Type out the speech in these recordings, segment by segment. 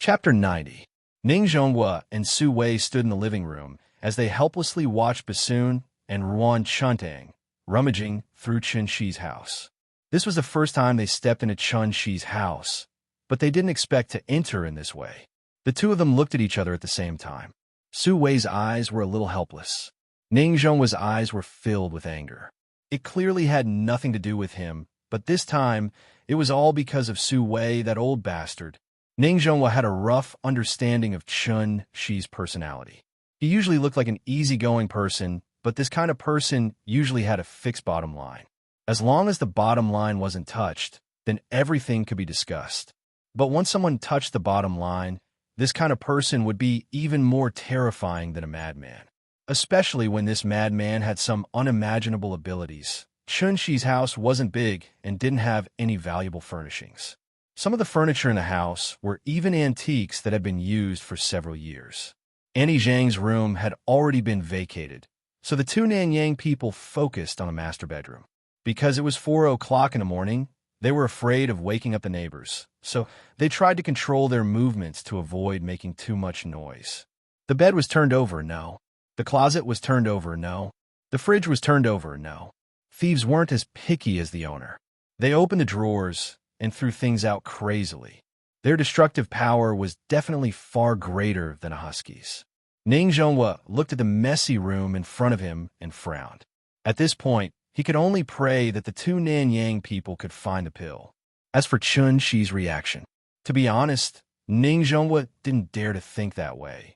Chapter 90. Ning Zhonghua and Su Wei stood in the living room as they helplessly watched Bassoon and Ruan Chuntang rummaging through Chen Shi's house. This was the first time they stepped into Chen Shi's house, but they didn't expect to enter in this way. The two of them looked at each other at the same time. Su Wei's eyes were a little helpless. Ning Zhonghua's eyes were filled with anger. It clearly had nothing to do with him, but this time it was all because of Su Wei, that old bastard. Ning Zhonghua had a rough understanding of Chen Shi's personality. He usually looked like an easygoing person, but this kind of person usually had a fixed bottom line. As long as the bottom line wasn't touched, then everything could be discussed. But once someone touched the bottom line, this kind of person would be even more terrifying than a madman. Especially when this madman had some unimaginable abilities. Chen Shi's house wasn't big and didn't have any valuable furnishings. Some of the furniture in the house were even antiques that had been used for several years. Annie Zhang's room had already been vacated, so the two Nanyang people focused on the master bedroom. Because it was 4 o'clock in the morning, they were afraid of waking up the neighbors, so they tried to control their movements to avoid making too much noise. The bed was turned over, no. The closet was turned over, no. The fridge was turned over, no. Thieves weren't as picky as the owner. They opened the drawers and threw things out crazily. Their destructive power was definitely far greater than a husky's. Ning Zhonghua looked at the messy room in front of him and frowned. At this point, he could only pray that the two Nanyang people could find the pill. As for Chen Shi's reaction, to be honest, Ning Zhonghua didn't dare to think that way.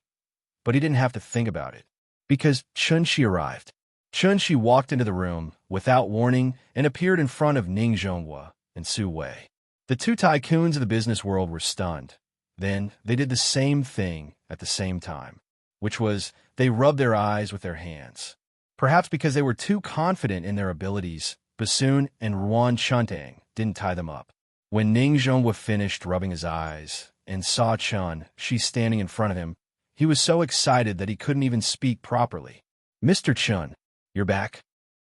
But he didn't have to think about it, because Chen Shi arrived. Chen Shi walked into the room without warning and appeared in front of Ning Zhonghua and Su Wei. The two tycoons of the business world were stunned. Then they did the same thing at the same time, which was they rubbed their eyes with their hands. Perhaps because they were too confident in their abilities, Bassoon and Ruan Chuntang didn't tie them up. When Ning Zhonghua finished rubbing his eyes and saw Chen Shi standing in front of him, he was so excited that he couldn't even speak properly. "Mr. Chen, you're back?"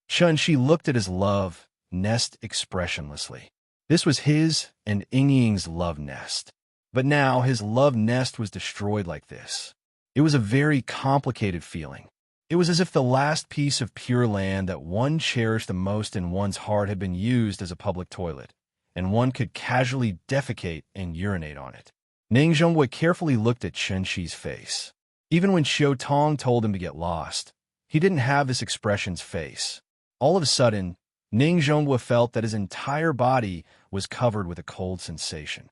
Chen Shi looked at his love nest expressionlessly. This was his and Ying Ying's love nest. But now his love nest was destroyed like this. It was a very complicated feeling. It was as if the last piece of pure land that one cherished the most in one's heart had been used as a public toilet, and one could casually defecate and urinate on it. Ning Zhonghua carefully looked at Chen Shi's face. Even when Xiao Tong told him to get lost, he didn't have this expression's face. All of a sudden, Ning Zhonghua felt that his entire body was covered with a cold sensation.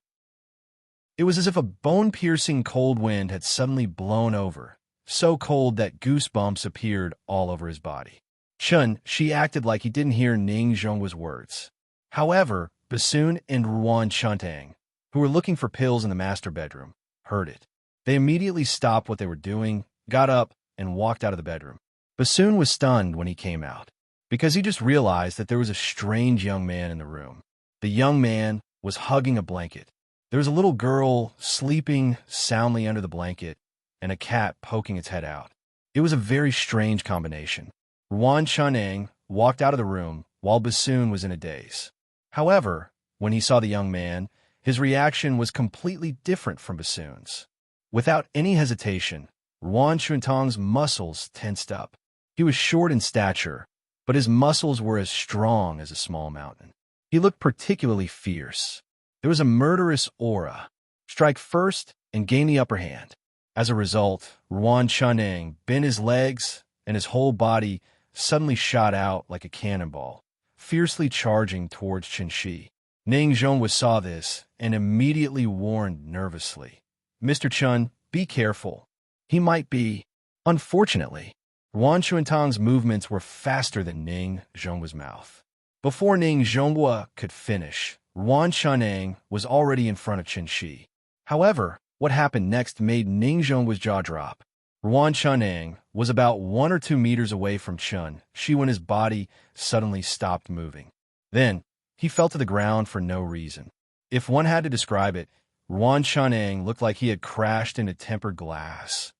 It was as if a bone-piercing cold wind had suddenly blown over, so cold that goosebumps appeared all over his body. Chen Shi acted like he didn't hear Ning Zhonghua's words. However, Bassoon and Ruan Chuntang, who were looking for pills in the master bedroom, heard it. They immediately stopped what they were doing, got up, and walked out of the bedroom. Bassoon was stunned when he came out, because he just realized that there was a strange young man in the room. The young man was hugging a blanket. There was a little girl sleeping soundly under the blanket, and a cat poking its head out. It was a very strange combination. Ruan Chuntang walked out of the room while Bassoon was in a daze. However, when he saw the young man, his reaction was completely different from Bassoon's. Without any hesitation, Ruan Chuntang's muscles tensed up. He was short in stature, but his muscles were as strong as a small mountain. He looked particularly fierce. There was a murderous aura. Strike first and gain the upper hand. As a result, Ruan Chuntang bent his legs, and his whole body suddenly shot out like a cannonball, fiercely charging towards Chen Shi. Ning Zhonghua saw this and immediately warned nervously, "Mr. Chen, be careful. He might be." Unfortunately, Ruan Chuntang's movements were faster than Ning Zhonghua's mouth. Before Ning Zhonghua could finish, Ruan Chuntang was already in front of Chen Shi. However, what happened next made Ning Zhonghua's jaw drop. Ruan Chuntang was about 1 or 2 meters away from Chen Shi when his body suddenly stopped moving. Then, he fell to the ground for no reason. If one had to describe it, Ruan Chuntang looked like he had crashed into tempered glass.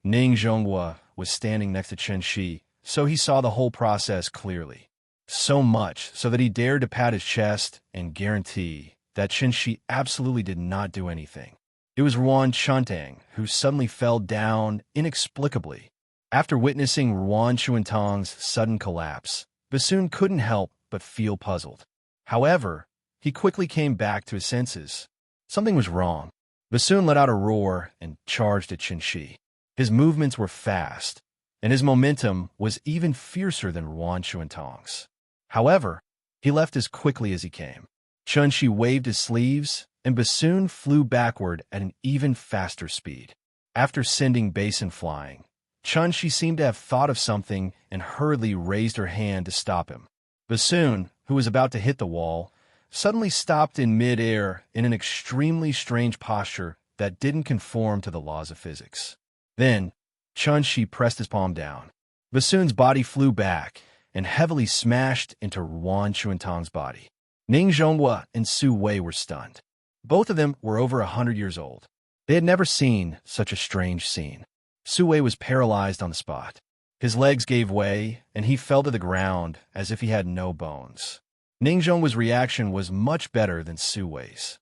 Ning Zhonghua was standing next to Chen Shi, so he saw the whole process clearly. So much so that he dared to pat his chest and guarantee that Chen Shi absolutely did not do anything. It It was enchanting, who suddenly fell down inexplicably. After witnessing enchanting's sudden collapse, Bassoon couldn't help but feel puzzled. However, he quickly came back to his senses. Something was wrong. Bassoon let out a roar and charged at Qinshi. His movements were fast, and his momentum was even fiercer than enchanting's. However, he left as quickly as he came. Qinshi waved his sleeves, and Bassoon flew backward at an even faster speed. After sending Basin flying, Qinshi seemed to have thought of something and hurriedly raised her hand to stop him. Bassoon, who was about to hit the wall, suddenly stopped in mid-air in an extremely strange posture that didn't conform to the laws of physics. Then, Qinshi pressed his palm down. Bassoon's body flew back and heavily smashed into enchanting's body. Ning Zhonghua and Su Wei were stunned. Both of them were over 100 years old. They had never seen such a strange scene. Su Wei was paralyzed on the spot. His legs gave way, and he fell to the ground as if he had no bones. Ning Zhonghua's reaction was much better than Su Wei's.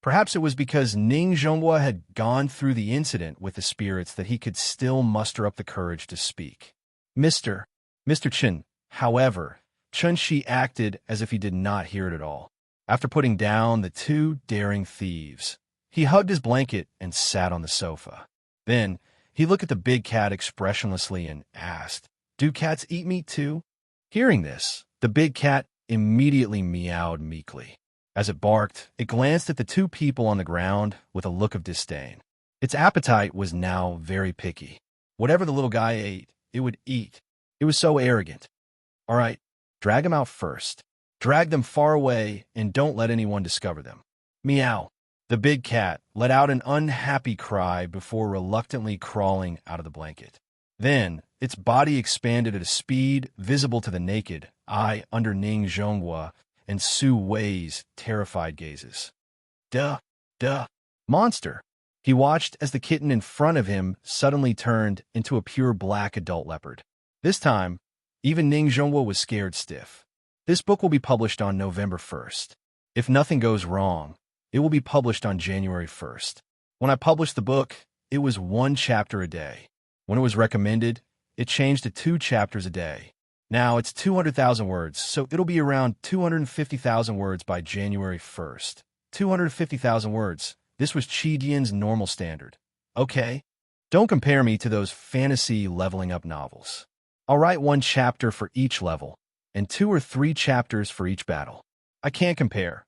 Perhaps it was because Ning Zhonghua had gone through the incident with the spirits that he could still muster up the courage to speak. Mr. Qin, however, Qinshi acted as if he did not hear it at all. After putting down the two daring thieves, he hugged his blanket and sat on the sofa. Then, he looked at the big cat expressionlessly and asked, "Do cats eat meat too?" Hearing this, the big cat immediately meowed meekly. As it barked, it glanced at the two people on the ground with a look of disdain. Its appetite was now very picky. Whatever the little guy ate, it would eat. It was so arrogant. All right, drag them out first. Drag them far away and don't let anyone discover them. Meow. The big cat let out an unhappy cry before reluctantly crawling out of the blanket. Then, its body expanded at a speed visible to the naked eye under Ning Zhonghua and Su Wei's terrified gazes. Duh! Monster! He watched as the kitten in front of him suddenly turned into a pure black adult leopard. This time, even Ning Zhonghua was scared stiff. This book will be published on November 1st. If nothing goes wrong, it will be published on January 1st. When I published the book, it was 1 chapter a day. When it was recommended, it changed to 2 chapters a day. Now it's 200,000 words, so it'll be around 250,000 words by January 1st. 250,000 words. This was Qi Dian's normal standard. Okay? Don't compare me to those fantasy leveling up novels. I'll write 1 chapter for each level, and 2 or 3 chapters for each battle. I can't compare.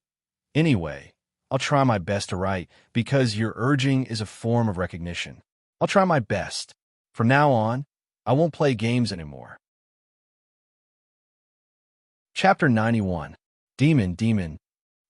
Anyway, I'll try my best to write, because your urging is a form of recognition. I'll try my best. From now on, I won't play games anymore. Chapter 91. Demon.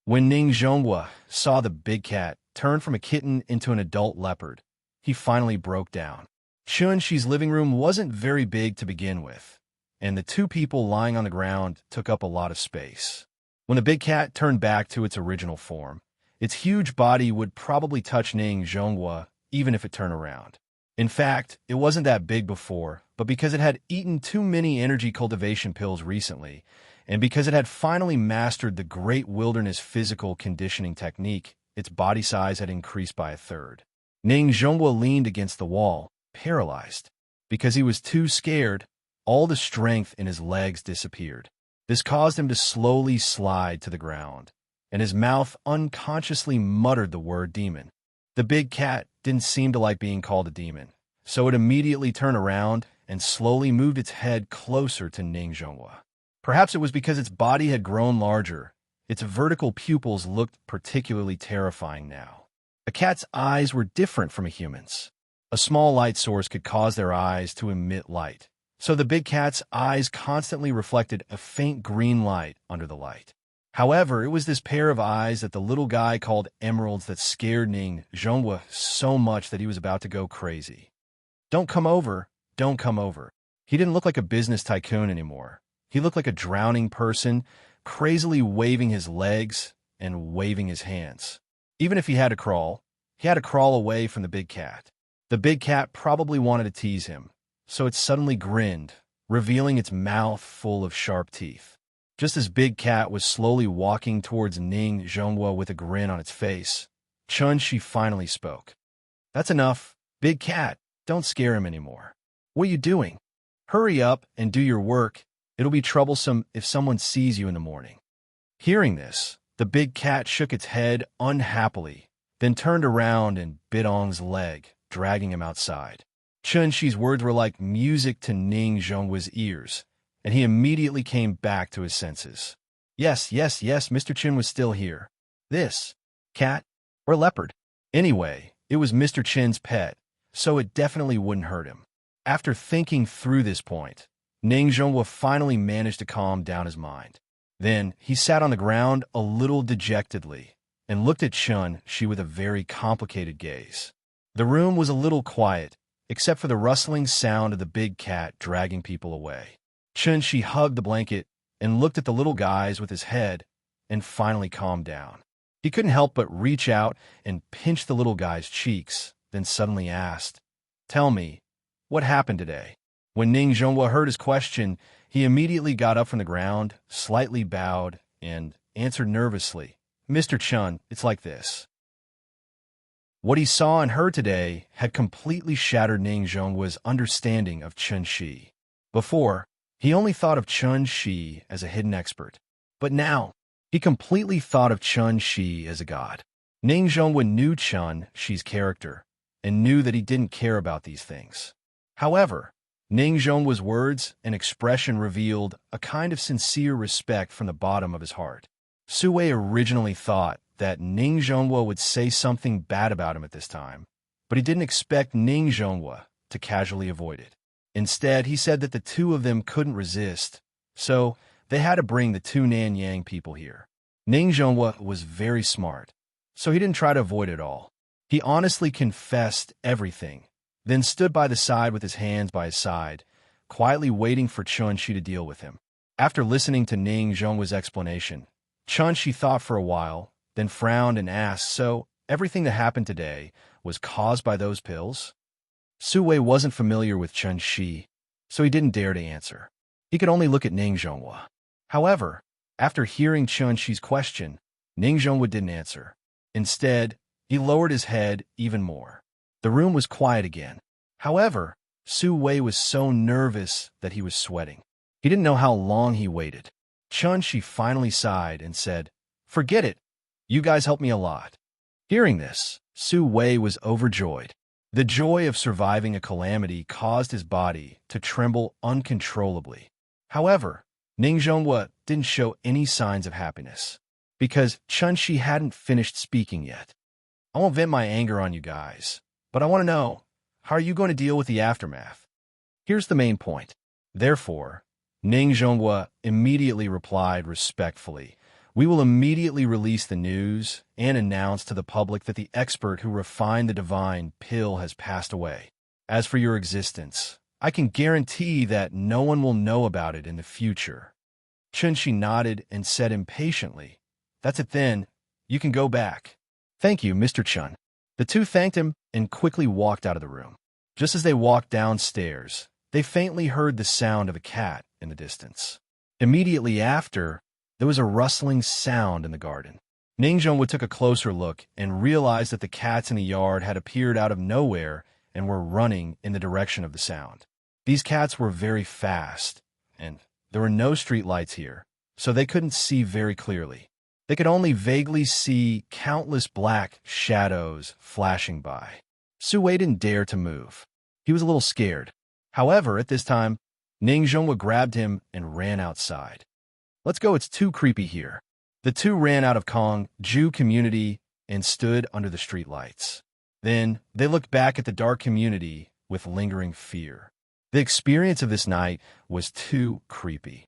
When Ning Zhonghua saw the big cat turn from a kitten into an adult leopard, he finally broke down. Qinshi's living room wasn't very big to begin with, and the 2 people lying on the ground took up a lot of space. When the big cat turned back to its original form, its huge body would probably touch Ning Zhonghua even if it turned around. In fact, it wasn't that big before, but because it had eaten too many energy cultivation pills recently, and because it had finally mastered the great wilderness physical conditioning technique, its body size had increased by 1/3. Ning Zhonghua leaned against the wall, paralyzed. Because he was too scared, all the strength in his legs disappeared. This caused him to slowly slide to the ground, and his mouth unconsciously muttered the word demon. The big cat didn't seem to like being called a demon, so it immediately turned around and slowly moved its head closer to Ning Zhonghua. Perhaps it was because its body had grown larger. Its vertical pupils looked particularly terrifying now. A cat's eyes were different from a human's. A small light source could cause their eyes to emit light, so the big cat's eyes constantly reflected a faint green light under the light. However, it was this pair of eyes that the little guy called emeralds that scared Ning Zhonghua so much that he was about to go crazy. Don't come over. He didn't look like a business tycoon anymore. He looked like a drowning person, crazily waving his legs and waving his hands. Even if he had to crawl away from the big cat. The big cat probably wanted to tease him, so it suddenly grinned, revealing its mouth full of sharp teeth. Just as Big Cat was slowly walking towards Ning Zhonghua with a grin on its face, Chun-Shi finally spoke. That's enough. Big cat, don't scare him anymore. What are you doing? Hurry up and do your work. It'll be troublesome if someone sees you in the morning. Hearing this, the big cat shook its head unhappily, then turned around and bit Ong's leg, dragging him outside. Chun-Shi's words were like music to Ning Zhonghua's ears, and he immediately came back to his senses. Yes, Mr. Chen was still here. This cat or leopard? Anyway, it was Mr. Chen's pet, so it definitely wouldn't hurt him. After thinking through this point, Ning Zhonghua finally managed to calm down his mind. Then he sat on the ground a little dejectedly and looked at Chun-Shi with a very complicated gaze. The room was a little quiet, except for the rustling sound of the big cat dragging people away. Chun-Shi hugged the blanket and looked at the little guys with his head and finally calmed down. He couldn't help but reach out and pinch the little guy's cheeks, then suddenly asked, "Tell me, what happened today?" When Ning Zhonghua heard his question, he immediately got up from the ground, slightly bowed, and answered nervously, "Mr. Chun, it's like this." What he saw and heard today had completely shattered Ning Zhonghua's understanding of Chun-Shi. Before, he only thought of Chun-Shi as a hidden expert. But now, he completely thought of Chun-Shi as a god. Ning Zhonghua knew Chun-Shi's character and knew that he didn't care about these things. However, Ning Zhonghua's words and expression revealed a kind of sincere respect from the bottom of his heart. Su Wei originally thought that Ning Zhonghua would say something bad about him at this time, but he didn't expect Ning Zhonghua to casually avoid it. Instead, he said that the two of them couldn't resist, so they had to bring the two Nanyang people here. Ning Zhonghua was very smart, so he didn't try to avoid it all. He honestly confessed everything, then stood by the side with his hands by his side, quietly waiting for Chun-Shi to deal with him. After listening to Ning Zhonghua's explanation, Chun-Shi thought for a while, then frowned and asked, "So, everything that happened today was caused by those pills?" Su Wei wasn't familiar with Chun-Shi, so he didn't dare to answer. He could only look at Ning Zhonghua. However, after hearing Chun-Shi's question, Ning Zhonghua didn't answer. Instead, he lowered his head even more. The room was quiet again. However, Su Wei was so nervous that he was sweating. He didn't know how long he waited. Chun-Shi finally sighed and said, "Forget it. You guys helped me a lot." Hearing this, Su Wei was overjoyed. The joy of surviving a calamity caused his body to tremble uncontrollably. However, Ning Zhonghua didn't show any signs of happiness, because Chun-Shi hadn't finished speaking yet. "I won't vent my anger on you guys, but I want to know, how are you going to deal with the aftermath?" Here's the main point. Therefore, Ning Zhonghua immediately replied respectfully, "We will immediately release the news and announce to the public that the expert who refined the divine pill has passed away. As for your existence, I can guarantee that no one will know about it in the future." Chun-Shi nodded and said impatiently, "That's it then. You can go back." "Thank you, Mr. Chun." The two thanked him and quickly walked out of the room. Just as they walked downstairs, they faintly heard the sound of a cat in the distance. Immediately after, there was a rustling sound in the garden. Ning Zhonghua took a closer look and realized that the cats in the yard had appeared out of nowhere and were running in the direction of the sound. These cats were very fast, and there were no streetlights here, so they couldn't see very clearly. They could only vaguely see countless black shadows flashing by. Su Wei didn't dare to move. He was a little scared. However, at this time, Ning Zhonghua grabbed him and ran outside. "Let's go, it's too creepy here." The two ran out of Kong Ju community and stood under the streetlights. Then they looked back at the dark community with lingering fear. The experience of this night was too creepy.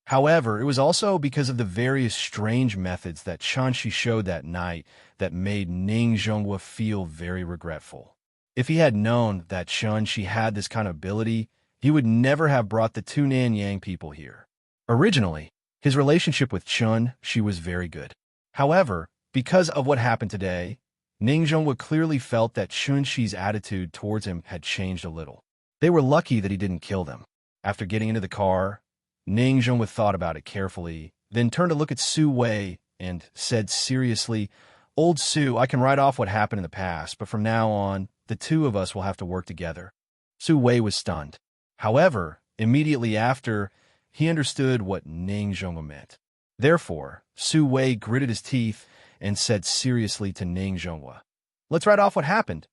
However, it was also because of the various strange methods that Chun-Shi showed that night that made Ning Zhonghua feel very regretful. If he had known that Chun-Shi had this kind of ability, he would never have brought the two Nanyang people here. Originally, his relationship with Chun-Shi was very good. However, because of what happened today, Ning Zhonghua clearly felt that Chun-Shi's attitude towards him had changed a little. They were lucky that he didn't kill them. After getting into the car, Ning Zhonghua thought about it carefully, then turned to look at Su Wei and said seriously, Old Sue, I can write off what happened in the past, but from now on, the two of us will have to work together. Su Wei was stunned. However, immediately after, he understood what Ning Zhongwa meant. Therefore, Su Wei gritted his teeth and said seriously to Ning Zhongwa, "Let's write off what happened.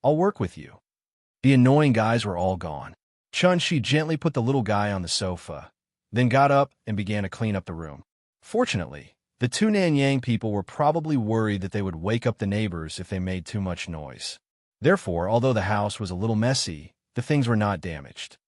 I'll work with you." The annoying guys were all gone. Chun-Shi gently put the little guy on the sofa, then got up and began to clean up the room. Fortunately, the two Nanyang people were probably worried that they would wake up the neighbors if they made too much noise. Therefore, although the house was a little messy, the things were not damaged.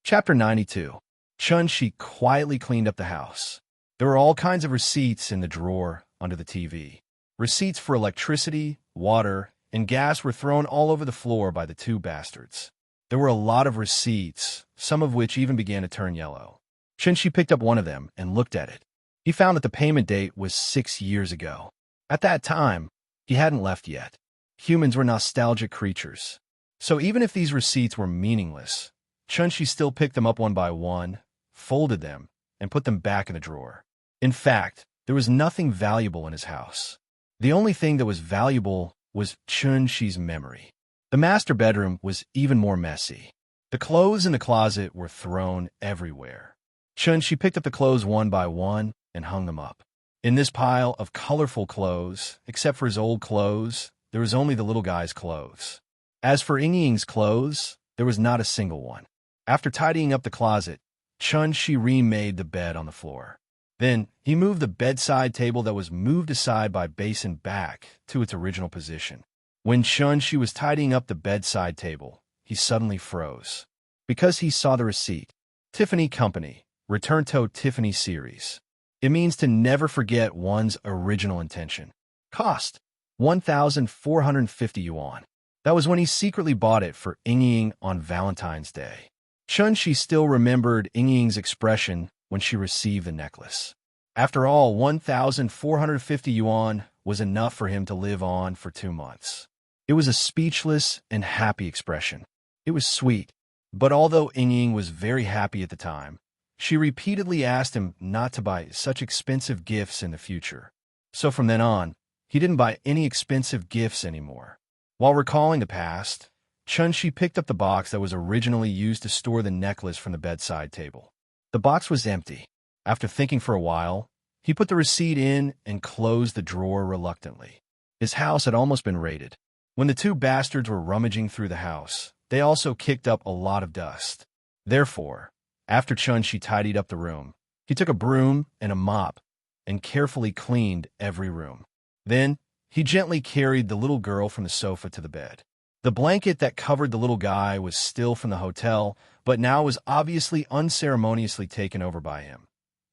Chapter 92. Chun-Shi quietly cleaned up the house. There were all kinds of receipts in the drawer under the TV. Receipts for electricity, water, and gas were thrown all over the floor by the two bastards. There were a lot of receipts, some of which even began to turn yellow. Chun-Shi picked up one of them and looked at it. He found that the payment date was 6 years ago. At that time, he hadn't left yet. Humans were nostalgic creatures. So even if these receipts were meaningless, Chun-Shi still picked them up one by one, folded them, and put them back in the drawer. In fact, there was nothing valuable in his house. The only thing that was valuable was Chun-Shi's memory. The master bedroom was even more messy. The clothes in the closet were thrown everywhere. Chun-Shi picked up the clothes one by one and hung them up. In this pile of colorful clothes, except for his old clothes, there was only the little guy's clothes. As for Ying's clothes, there was not a single one. After tidying up the closet, Chun-Shi remade the bed on the floor. Then, he moved the bedside table that was moved aside by Basin back to its original position. When Chun-Shi was tidying up the bedside table, he suddenly froze. Because he saw the receipt. Tiffany Company, Return to Tiffany Series. It means to never forget one's original intention. Cost 1,450 yuan. That was when he secretly bought it for Ying on Valentine's Day. Chun-Shi still remembered Ying's expression when she received the necklace. After all, 1,450 yuan was enough for him to live on for 2 months. It was a speechless and happy expression. It was sweet, but although Ying was very happy at the time, she repeatedly asked him not to buy such expensive gifts in the future. So from then on, he didn't buy any expensive gifts anymore. While recalling the past, Chun-Shi picked up the box that was originally used to store the necklace from the bedside table. The box was empty. After thinking for a while, he put the receipt in and closed the drawer reluctantly. His house had almost been raided. When the two bastards were rummaging through the house, they also kicked up a lot of dust. Therefore, after Chun-Shi tidied up the room, he took a broom and a mop and carefully cleaned every room. Then, he gently carried the little girl from the sofa to the bed. The blanket that covered the little guy was still from the hotel, but now was obviously unceremoniously taken over by him.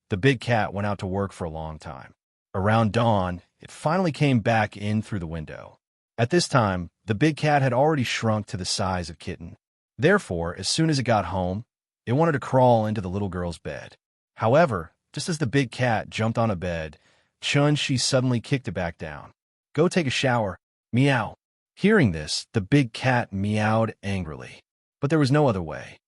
The big cat went out to work for a long time. Around dawn, it finally came back in through the window. At this time, the big cat had already shrunk to the size of kitten. Therefore, as soon as it got home, it wanted to crawl into the little girl's bed. However, just as the big cat jumped on a bed, Chun-Shi suddenly kicked it back down. "Go take a shower. Meow." Hearing this, the big cat meowed angrily. But there was no other way.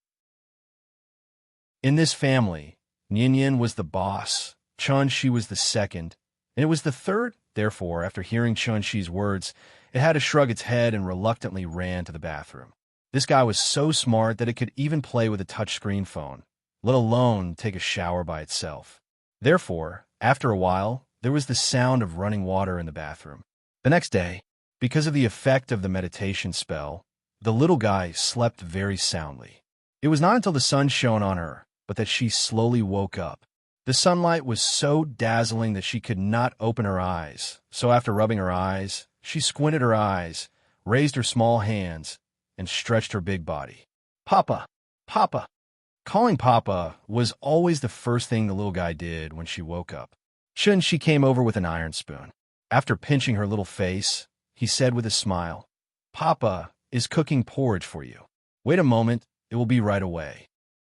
In this family, Nyan was the boss, Chun-Shi was the second, and it was the third. Therefore, after hearing Chun-Shi's words, it had to shrug its head and reluctantly ran to the bathroom. This guy was so smart that it could even play with a touchscreen phone, let alone take a shower by itself. Therefore, after a while, there was the sound of running water in the bathroom. The next day, because of the effect of the meditation spell, the little guy slept very soundly. It was not until the sun shone on her, but that she slowly woke up. The sunlight was so dazzling that she could not open her eyes, so after rubbing her eyes, she squinted her eyes, raised her small hands, and stretched her big body. "Papa! Papa!" Calling Papa was always the first thing the little guy did when she woke up. Chun-Shi came over with an iron spoon. After pinching her little face, he said with a smile, "Papa is cooking porridge for you. Wait a moment, it will be right away."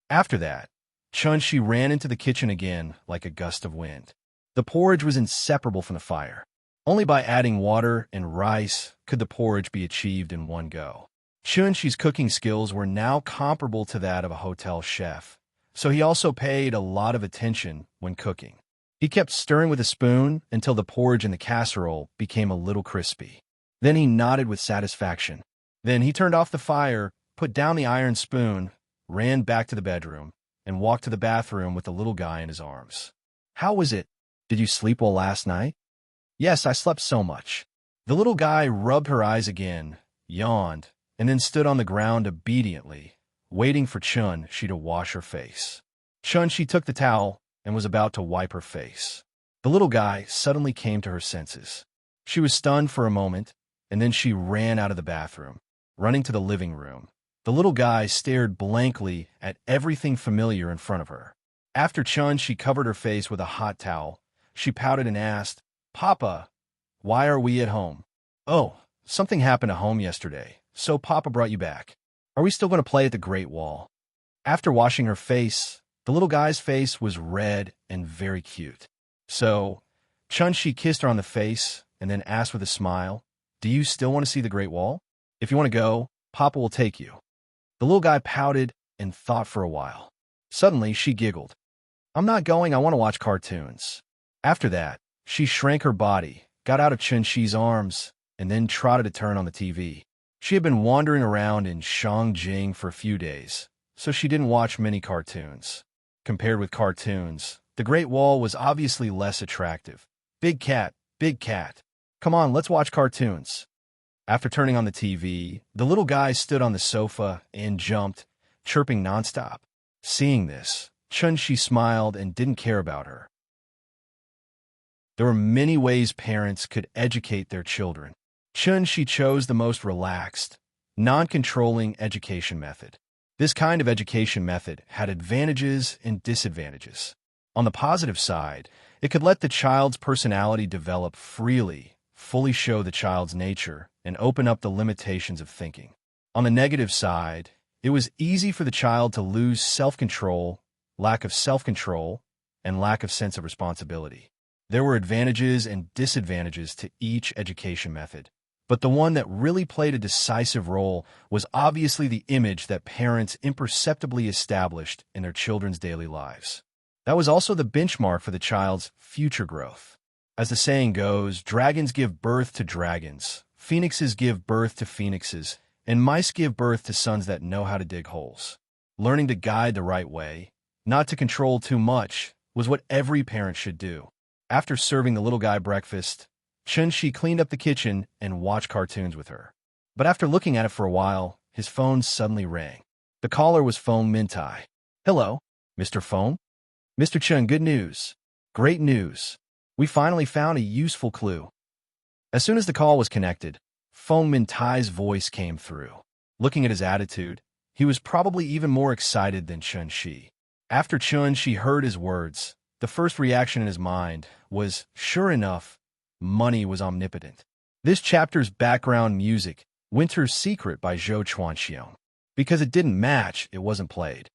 After that, Chun-Shi ran into the kitchen again like a gust of wind. The porridge was inseparable from the fire. Only by adding water and rice could the porridge be achieved in one go. Chun-Shi's cooking skills were now comparable to that of a hotel chef, so he also paid a lot of attention when cooking. He kept stirring with a spoon until the porridge in the casserole became a little crispy. Then he nodded with satisfaction. Then he turned off the fire, put down the iron spoon, ran back to the bedroom, and walked to the bathroom with the little guy in his arms. "How was it? Did you sleep well last night?" "Yes, I slept so much." The little guy rubbed her eyes again, yawned, and then stood on the ground obediently, waiting for Chun-Shi to wash her face. Chun-Shi took the towel and was about to wipe her face. The little guy suddenly came to her senses. She was stunned for a moment, and then she ran out of the bathroom, running to the living room. The little guy stared blankly at everything familiar in front of her. After Chun-Shi covered her face with a hot towel, she pouted and asked, "Papa, why are we at home?" "Oh, something happened at home yesterday, so Papa brought you back. Are we still going to play at the Great Wall?" After washing her face, the little guy's face was red and very cute. So, Chun-Shi kissed her on the face and then asked with a smile, "Do you still want to see the Great Wall? If you want to go, Papa will take you." The little guy pouted and thought for a while. Suddenly, she giggled. "I'm not going, I want to watch cartoons." After that, she shrank her body, got out of Chun-Shi's arms, and then trotted to turn on the TV. She had been wandering around in Shangjing for a few days, so she didn't watch many cartoons. Compared with cartoons, the Great Wall was obviously less attractive. Big cat, come on, let's watch cartoons." After turning on the TV, the little guy stood on the sofa and jumped, chirping nonstop. Seeing this, Chun-Shi smiled and didn't care about her. There were many ways parents could educate their children. Chun-Shi chose the most relaxed, non-controlling education method. This kind of education method had advantages and disadvantages. On the positive side, it could let the child's personality develop freely, fully show the child's nature, and open up the limitations of thinking. On the negative side, it was easy for the child to lose self-control, lack of self-control, and lack of sense of responsibility. There were advantages and disadvantages to each education method, but the one that really played a decisive role was obviously the image that parents imperceptibly established in their children's daily lives. That was also the benchmark for the child's future growth. As the saying goes, dragons give birth to dragons, phoenixes give birth to phoenixes, and mice give birth to sons that know how to dig holes. Learning to guide the right way, not to control too much, was what every parent should do. After serving the little guy breakfast, Chun-Shi cleaned up the kitchen and watched cartoons with her. But after looking at it for a while, his phone suddenly rang. The caller was Feng Mintai. "Hello, Mr. Feng?" "Mr. Chun, good news. Great news. We finally found a useful clue." As soon as the call was connected, Feng Mintai's voice came through. Looking at his attitude, he was probably even more excited than Chun-Shi. After Chun-Shi heard his words, the first reaction in his mind was, sure enough, money was omnipotent. This chapter's background music, Winter's Secret by Zhou Chuanxiong. Because it didn't match, it wasn't played.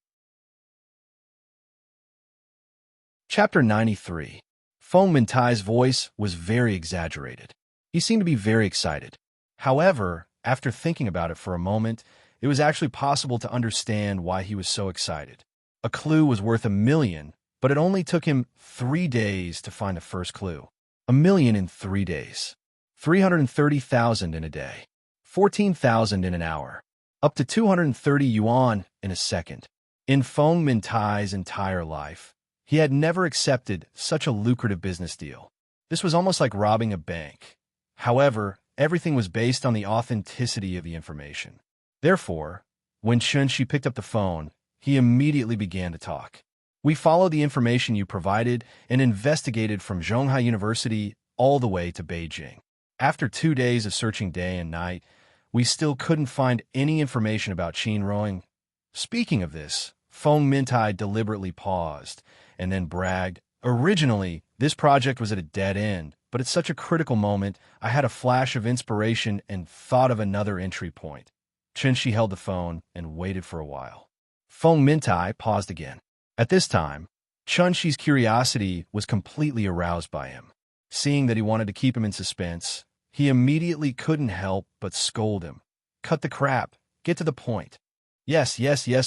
Chapter 93. Feng Mintai's voice was very exaggerated. He seemed to be very excited. However, after thinking about it for a moment, it was actually possible to understand why he was so excited. A clue was worth 1,000,000, but it only took him 3 days to find the first clue. 1,000,000 in 3 days. 330,000 in a day. 14,000 in an hour. Up to 230 yuan in a second. In Feng Mintai's entire life, he had never accepted such a lucrative business deal. This was almost like robbing a bank. However, everything was based on the authenticity of the information. Therefore, when Chun-Shi picked up the phone, he immediately began to talk. "We followed the information you provided and investigated from Zhonghai University all the way to Beijing. After 2 days of searching day and night, we still couldn't find any information about Qin rowing." Speaking of this, Feng Mintai deliberately paused and then bragged, "Originally, this project was at a dead end, but at such a critical moment, I had a flash of inspiration and thought of another entry point." Chun-Shi held the phone and waited for a while. Feng Mintai paused again. At this time, Chun-Shi's curiosity was completely aroused by him. Seeing that he wanted to keep him in suspense, he immediately couldn't help but scold him. "Cut the crap. Get to the point." Yes,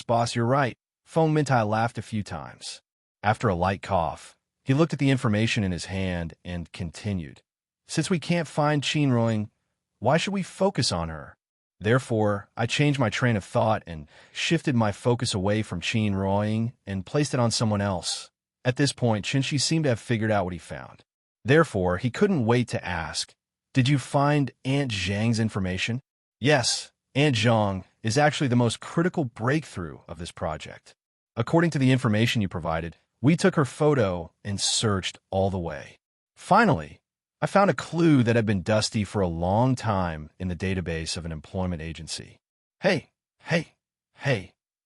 boss, you're right." Feng Mintai laughed a few times. After a light cough, He looked at the information in his hand and continued. Since we can't find Qin Ruoying, why should we focus on her? Therefore, I changed my train of thought and shifted my focus away from Qin Ruoying and placed it on someone else. At this point, Qinshi seemed to have figured out what he found. Therefore, he couldn't wait to ask, "Did you find Aunt Zhang's information?" Yes, Aunt Zhang is actually the most critical breakthrough of this project. According to the information you provided, we took her photo and searched all the way. Finally, I found a clue that had been dusty for a long time in the database of an employment agency. Hey,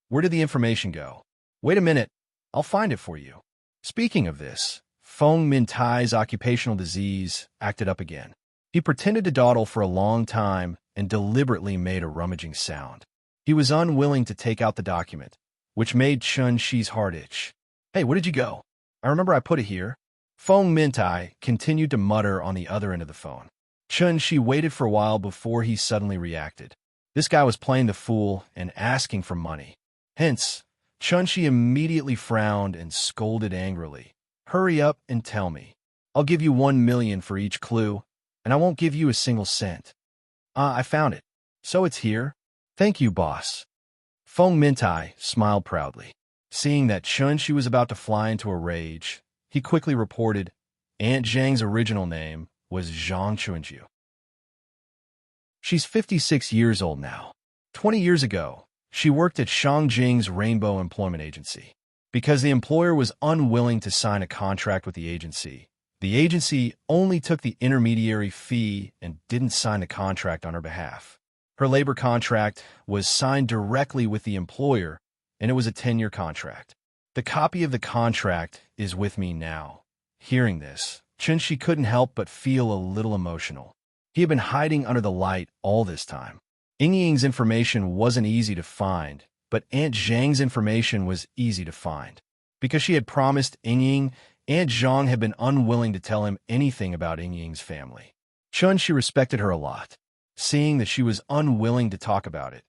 where did the information go? Wait a minute, I'll find it for you. Speaking of this, Feng Mintai's occupational disease acted up again. He pretended to dawdle for a long time and deliberately made a rummaging sound. He was unwilling to take out the document, which made Chun Shi's heart itch. Hey, where did you go? I remember I put it here. Feng Mintai continued to mutter on the other end of the phone. Chun Shi waited for a while before he suddenly reacted. This guy was playing the fool and asking for money. Hence, Chun Shi immediately frowned and scolded angrily. Hurry up and tell me. I'll give you 1 million for each clue, and I won't give you a single cent. I found it. So it's here? Thank you, boss. Feng Mintai smiled proudly. Seeing that Chun Shi was about to fly into a rage, he quickly reported Aunt Zhang's original name was Zhang Chunju. She's 56 years old now. 20 years ago, she worked at Shangjing's Rainbow Employment Agency. Because the employer was unwilling to sign a contract with the agency only took the intermediary fee and didn't sign the contract on her behalf. Her labor contract was signed directly with the employer, and it was a 10-year contract. The copy of the contract is with me now. Hearing this, Chunshi couldn't help but feel a little emotional. He had been hiding under the light all this time. Ying's information wasn't easy to find, but Aunt Zhang's information was easy to find. Because she had promised Ying, Aunt Zhang had been unwilling to tell him anything about Ying's family. Chunshi respected her a lot. Seeing that she was unwilling to talk about it,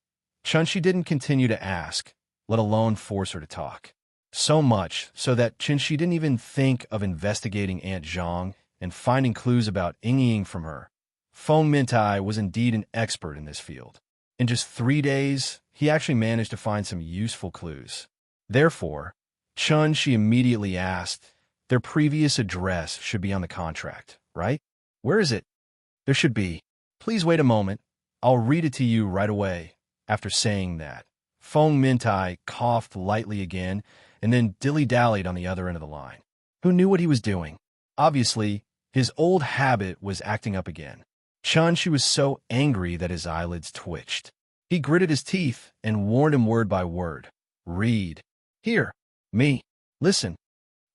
Chunshi didn't continue to ask, let alone force her to talk. So much so that Chunshi didn't even think of investigating Aunt Zhang and finding clues about Ying from her. Feng Mintai was indeed an expert in this field. In just 3 days, he actually managed to find some useful clues. Therefore, Chunshi immediately asked, their previous address should be on the contract, right? Where is it? There should be. Please wait a moment. I'll read it to you right away. After saying that, Feng Mintai coughed lightly again and then dilly-dallied on the other end of the line. Who knew what he was doing? Obviously, his old habit was acting up again. Chunshi was so angry that his eyelids twitched. He gritted his teeth and warned him word by word. Read. Here. Me. Listen.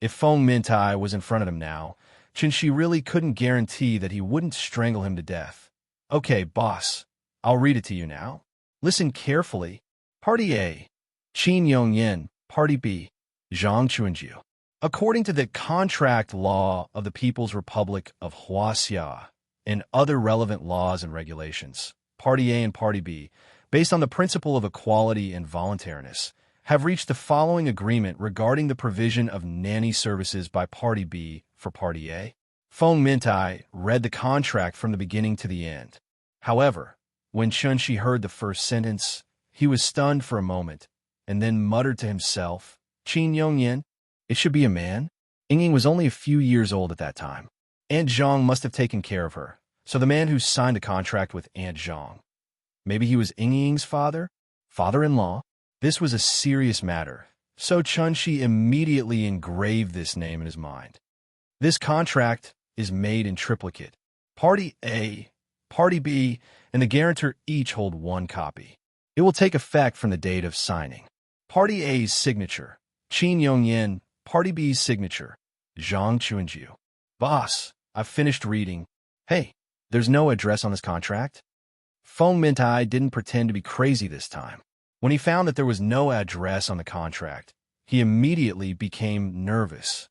If Feng Mintai was in front of him now, Chunshi really couldn't guarantee that he wouldn't strangle him to death. Okay, boss. I'll read it to you now. Listen carefully. Party A. Qin Yongyan. Party B. Zhang Chunju. According to the contract law of the People's Republic of Huaxia and other relevant laws and regulations, Party A and Party B, based on the principle of equality and voluntariness, have reached the following agreement regarding the provision of nanny services by Party B for Party A. Feng Mintai read the contract from the beginning to the end. However, when Chunshi heard the first sentence, he was stunned for a moment and then muttered to himself, Qin Yongyan, it should be a man? Ying was only a few years old at that time. Aunt Zhang must have taken care of her, so the man who signed a contract with Aunt Zhang. Maybe he was Ying's father? Father-in-law? This was a serious matter, so Chunshi immediately engraved this name in his mind. This contract is made in triplicate. Party A, Party B, and the guarantor each hold 1 copy. It will take effect from the date of signing. Party A's signature, Qin Yongyan. Party B's signature, Zhang Chunju. Boss, I've finished reading. Hey, there's no address on this contract? Feng Mintai didn't pretend to be crazy this time. When he found that there was no address on the contract, he immediately became nervous.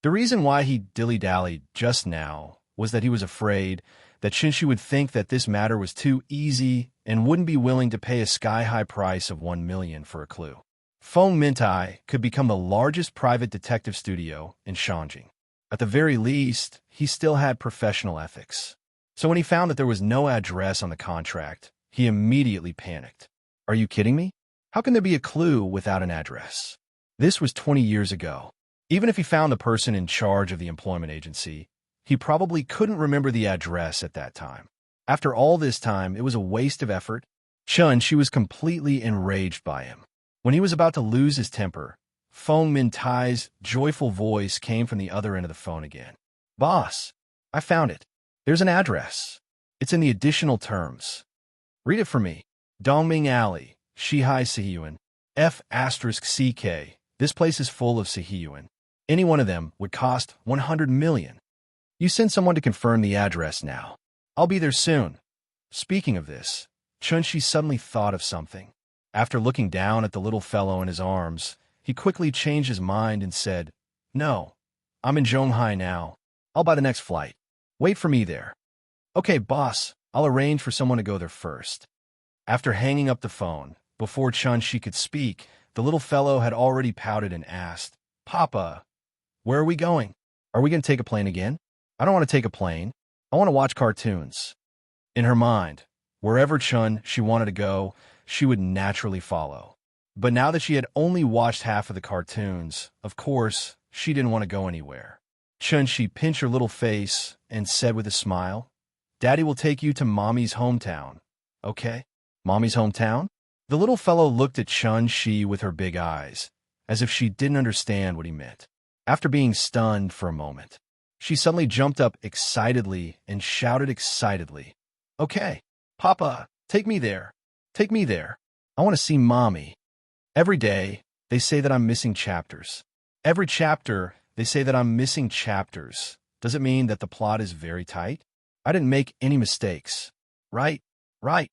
The reason why he dilly-dallied just now was that he was afraid that Chunshi would think that this matter was too easy and wouldn't be willing to pay a sky-high price of 1 million for a clue. Feng Mintai could become the largest private detective studio in Shangjing. At the very least, he still had professional ethics. So when he found that there was no address on the contract, he immediately panicked. Are you kidding me? How can there be a clue without an address? This was 20 years ago. Even if he found the person in charge of the employment agency, he probably couldn't remember the address at that time. After all this time, it was a waste of effort. She was completely enraged by him. When he was about to lose his temper, Feng Mintai's joyful voice came from the other end of the phone again. Boss, I found it. There's an address. It's in the additional terms. Read it for me. Dongming Alley, Shihai Sihiyuan, F*CK. This place is full of Sihiyuan. Any one of them would cost 100 million. You send someone to confirm the address now. I'll be there soon. Speaking of this, Chunshi suddenly thought of something. After looking down at the little fellow in his arms, he quickly changed his mind and said, No, I'm in Zhonghai now. I'll buy the next flight. Wait for me there. Okay, boss, I'll arrange for someone to go there first. After hanging up the phone, before Chunshi could speak, the little fellow had already pouted and asked, Papa, where are we going? Are we going to take a plane again? I don't want to take a plane. I want to watch cartoons. In her mind, wherever she wanted to go, she would naturally follow. But now that she had only watched half of the cartoons, of course, she didn't want to go anywhere. Chunshi pinched her little face and said with a smile, Daddy will take you to Mommy's hometown. Okay? Mommy's hometown? The little fellow looked at Chunshi with her big eyes, as if she didn't understand what he meant. After being stunned for a moment, she suddenly jumped up excitedly and shouted excitedly, Okay, Papa, take me there. Take me there. I want to see Mommy. Every day, they say that I'm missing chapters. Every chapter, they say that I'm missing chapters. Does it mean that the plot is very tight? I didn't make any mistakes. Right? Right.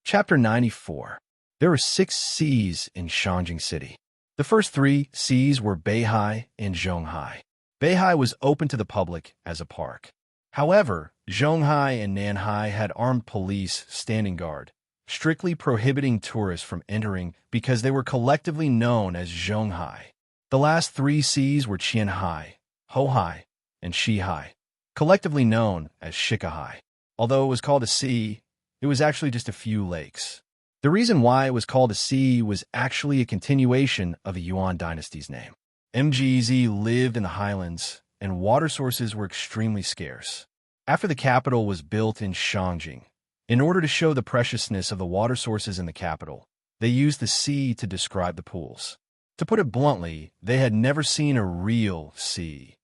Chapter 94. There were 6 Cs in Shangjing City. The first 3 Cs were Beihai and Zhonghai. Beihai was open to the public as a park. However, Zhonghai and Nanhai had armed police standing guard, strictly prohibiting tourists from entering because they were collectively known as Zhonghai. The last 3 Cs were Qianhai, Hohai, and Shihai, collectively known as Shikahai. Although it was called a sea, it was actually just a few lakes. The reason why it was called a sea was actually a continuation of the Yuan dynasty's name. MGZ lived in the highlands, and water sources were extremely scarce. After the capital was built in Shangjing, in order to show the preciousness of the water sources in the capital, they used the sea to describe the pools. To put it bluntly, they had never seen a real sea.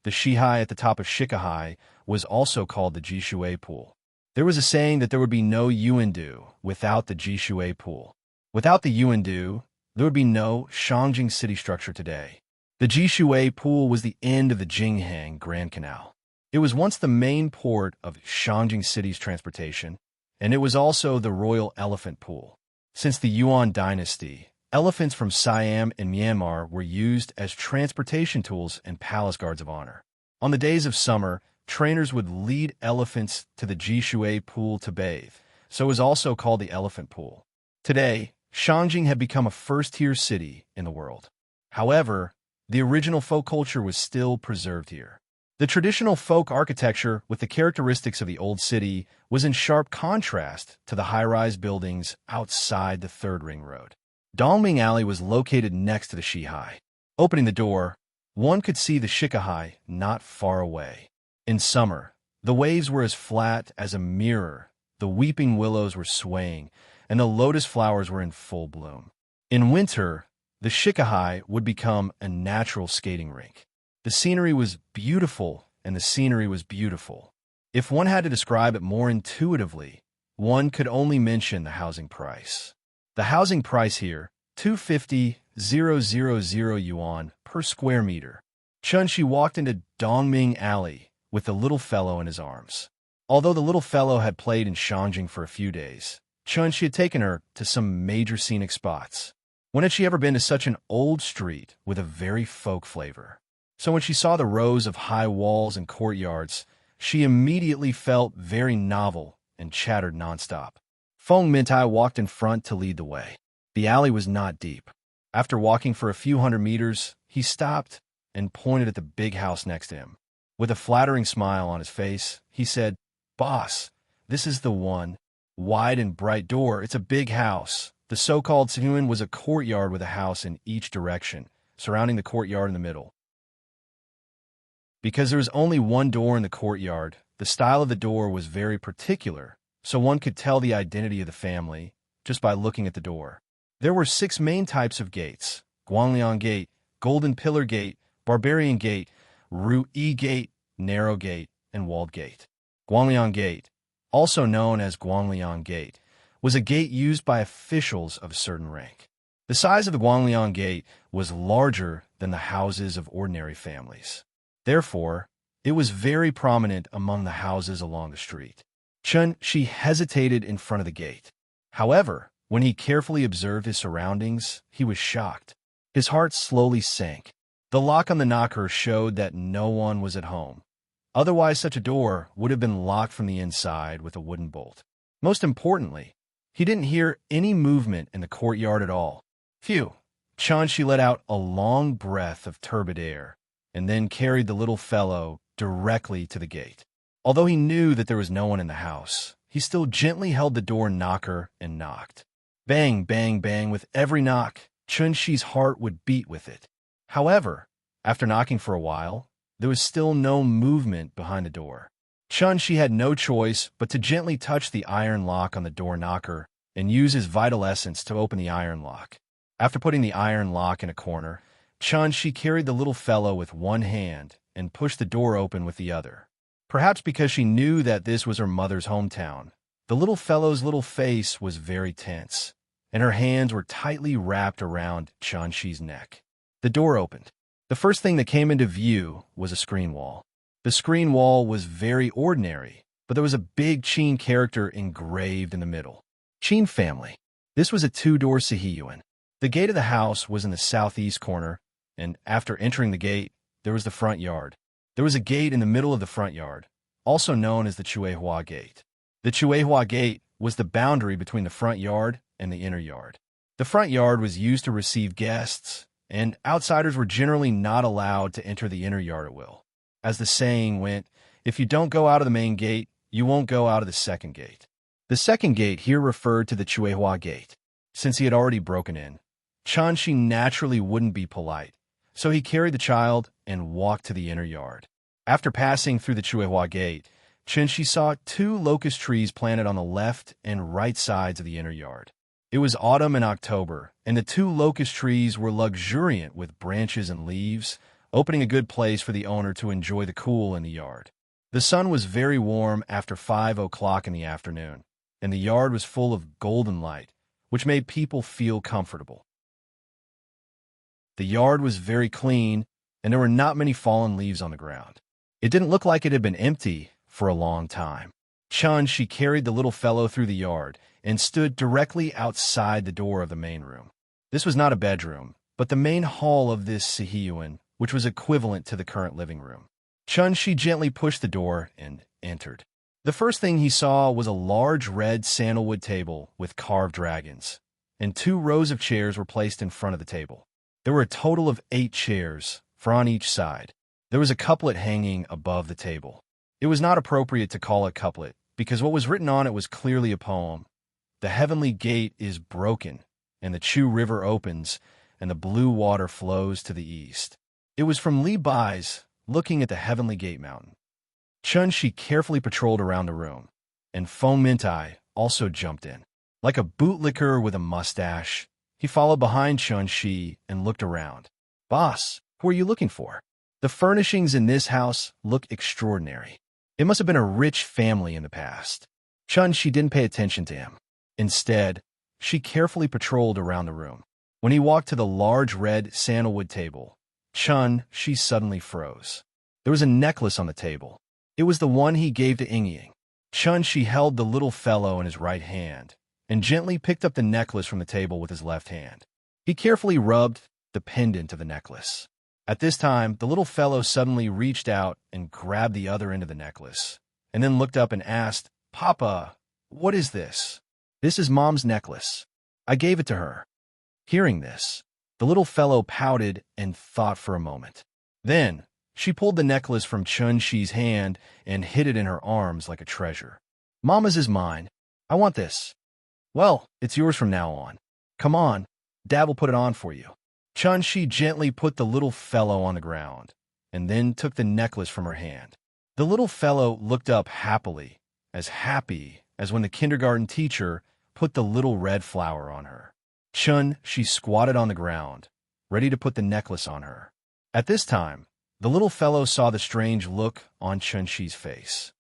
The Shihai at the top of Shikahai was also called the Jishui Pool. There was a saying that there would be no Yuandu without the Jishui Pool. Without the Yuandu, there would be no Shangjing city structure today. The Jishui Pool was the end of the Jinghang Grand Canal. It was once the main port of Shangjing City's transportation, and it was also the Royal Elephant Pool. Since the Yuan dynasty, elephants from Siam and Myanmar were used as transportation tools and palace guards of honor. On the days of summer, trainers would lead elephants to the Jishui Pool to bathe, so it was also called the Elephant Pool. Today, Shangjing had become a first-tier city in the world. However, the original folk culture was still preserved here. The traditional folk architecture with the characteristics of the old city was in sharp contrast to the high-rise buildings outside the Third Ring Road. Dongming Alley was located next to the Shihai. Opening the door, one could see the Shikahai not far away. In summer, the waves were as flat as a mirror, the weeping willows were swaying, and the lotus flowers were in full bloom. In winter, the Shikahai would become a natural skating rink. The scenery was beautiful, and the scenery was beautiful. If one had to describe it more intuitively, one could only mention the housing price. The housing price here, 250,000 yuan per square meter. Chunshi walked into Dongming Alley with the little fellow in his arms. Although the little fellow had played in Shangjing for a few days, Chunshi had taken her to some major scenic spots. When had she ever been to such an old street with a very folk flavor? So when she saw the rows of high walls and courtyards, she immediately felt very novel and chattered nonstop. Feng Mintai walked in front to lead the way. The alley was not deep. After walking for a few hundred meters, he stopped and pointed at the big house next to him. With a flattering smile on his face, he said, "Boss, this is the one. Wide and bright door. It's a big house." The so-called Sihuan was a courtyard with a house in each direction, surrounding the courtyard in the middle. Because there was only one door in the courtyard, the style of the door was very particular, so one could tell the identity of the family just by looking at the door. There were 6 main types of gates: Guangliang Gate, Golden Pillar Gate, Barbarian Gate, Ru-Yi Gate, Narrow Gate, and Walled Gate. Guangliang Gate, also known as Guangliang Gate, was a gate used by officials of a certain rank. The size of the Guangliang Gate was larger than the houses of ordinary families. Therefore, it was very prominent among the houses along the street. Chen Shi hesitated in front of the gate. However, when he carefully observed his surroundings, he was shocked. His heart slowly sank. The lock on the knocker showed that no one was at home. Otherwise, such a door would have been locked from the inside with a wooden bolt. Most importantly, he didn't hear any movement in the courtyard at all. Phew! Chen Shi let out a long breath of turbid air, and then carried the little fellow directly to the gate. Although he knew that there was no one in the house, he still gently held the door knocker and knocked. Bang, bang, bang. With every knock, Chen Shi's heart would beat with it. However, after knocking for a while, there was still no movement behind the door. Chen Shi had no choice but to gently touch the iron lock on the door knocker and use his vital essence to open the iron lock. After putting the iron lock in a corner, Chen Shi carried the little fellow with one hand and pushed the door open with the other. Perhaps because she knew that this was her mother's hometown, the little fellow's little face was very tense, and her hands were tightly wrapped around Chen Shi's neck. The door opened. The first thing that came into view was a screen wall. The screen wall was very ordinary, but there was a big Qin character engraved in the middle. Qin family. This was a 2-door Sihiyuan. The gate of the house was in the southeast corner, and after entering the gate, there was the front yard. There was a gate in the middle of the front yard, also known as the Chuehua Gate. The Chuehua Gate was the boundary between the front yard and the inner yard. The front yard was used to receive guests, and outsiders were generally not allowed to enter the inner yard at will. As the saying went, if you don't go out of the main gate, you won't go out of the second gate. The second gate here referred to the Chuehua Gate. Since he had already broken in, Chen Shi naturally wouldn't be polite, so he carried the child and walked to the inner yard. After passing through the Chuehua Gate, Chen Shi saw 2 locust trees planted on the left and right sides of the inner yard. It was autumn and October, and the 2 locust trees were luxuriant with branches and leaves, opening a good place for the owner to enjoy the cool in the yard. The sun was very warm after 5 o'clock in the afternoon, and the yard was full of golden light, which made people feel comfortable. The yard was very clean, and there were not many fallen leaves on the ground. It didn't look like it had been empty for a long time. Chen Shi carried the little fellow through the yard and stood directly outside the door of the main room. This was not a bedroom, but the main hall of this Sihiyuan, which was equivalent to the current living room. Chen Shi gently pushed the door and entered. The first thing he saw was a large red sandalwood table with carved dragons, and 2 rows of chairs were placed in front of the table. There were a total of 8 chairs, 4 on each side. There was a couplet hanging above the table. It was not appropriate to call it couplet, because what was written on it was clearly a poem. The heavenly gate is broken, and the Chu River opens, and the blue water flows to the east. It was from Li Bai's Looking at the Heavenly Gate Mountain. Chen Shi carefully patrolled around the room, and Feng Mintai also jumped in. Like a bootlicker with a mustache, he followed behind Chen Shi and looked around. "Boss, who are you looking for?" The furnishings in this house look extraordinary. It must have been a rich family in the past. Chen Shi didn't pay attention to him. Instead, she carefully patrolled around the room. When he walked to the large red sandalwood table, Chen Shi suddenly froze. There was a necklace on the table. It was the one he gave to Yingying. Chen Shi held the little fellow in his right hand and gently picked up the necklace from the table with his left hand. He carefully rubbed the pendant of the necklace. At this time, the little fellow suddenly reached out and grabbed the other end of the necklace, and then looked up and asked, "Papa, what is this?" This is Mom's necklace. I gave it to her. Hearing this, the little fellow pouted and thought for a moment. Then, she pulled the necklace from Chun-Shi's hand and hid it in her arms like a treasure. Mama's is mine. I want this. Well, it's yours from now on. Come on, Dad will put it on for you. Chun-Shi gently put the little fellow on the ground, and then took the necklace from her hand. The little fellow looked up happy as when the kindergarten teacher put the little red flower on her. Chun-Shi squatted on the ground, ready to put the necklace on her. At this time, the little fellow saw the strange look on Chun-Shi's face.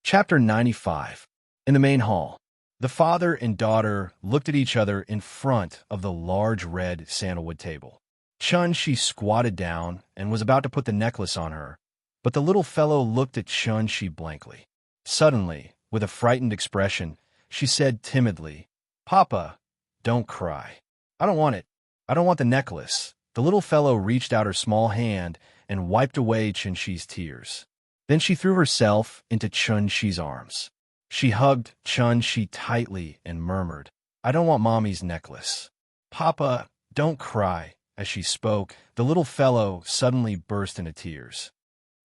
Chapter 95. In the main hall, the father and daughter looked at each other in front of the large red sandalwood table. Chun-Shi squatted down and was about to put the necklace on her, but the little fellow looked at Chun-Shi blankly. Suddenly, with a frightened expression, she said timidly, "Papa, don't cry. I don't want it. I don't want the necklace." The little fellow reached out her small hand and wiped away Chun-Shi's tears. Then she threw herself into Chun-Shi's arms. She hugged Chun-Shi tightly and murmured, "I don't want Mommy's necklace. Papa, don't cry." As she spoke, the little fellow suddenly burst into tears.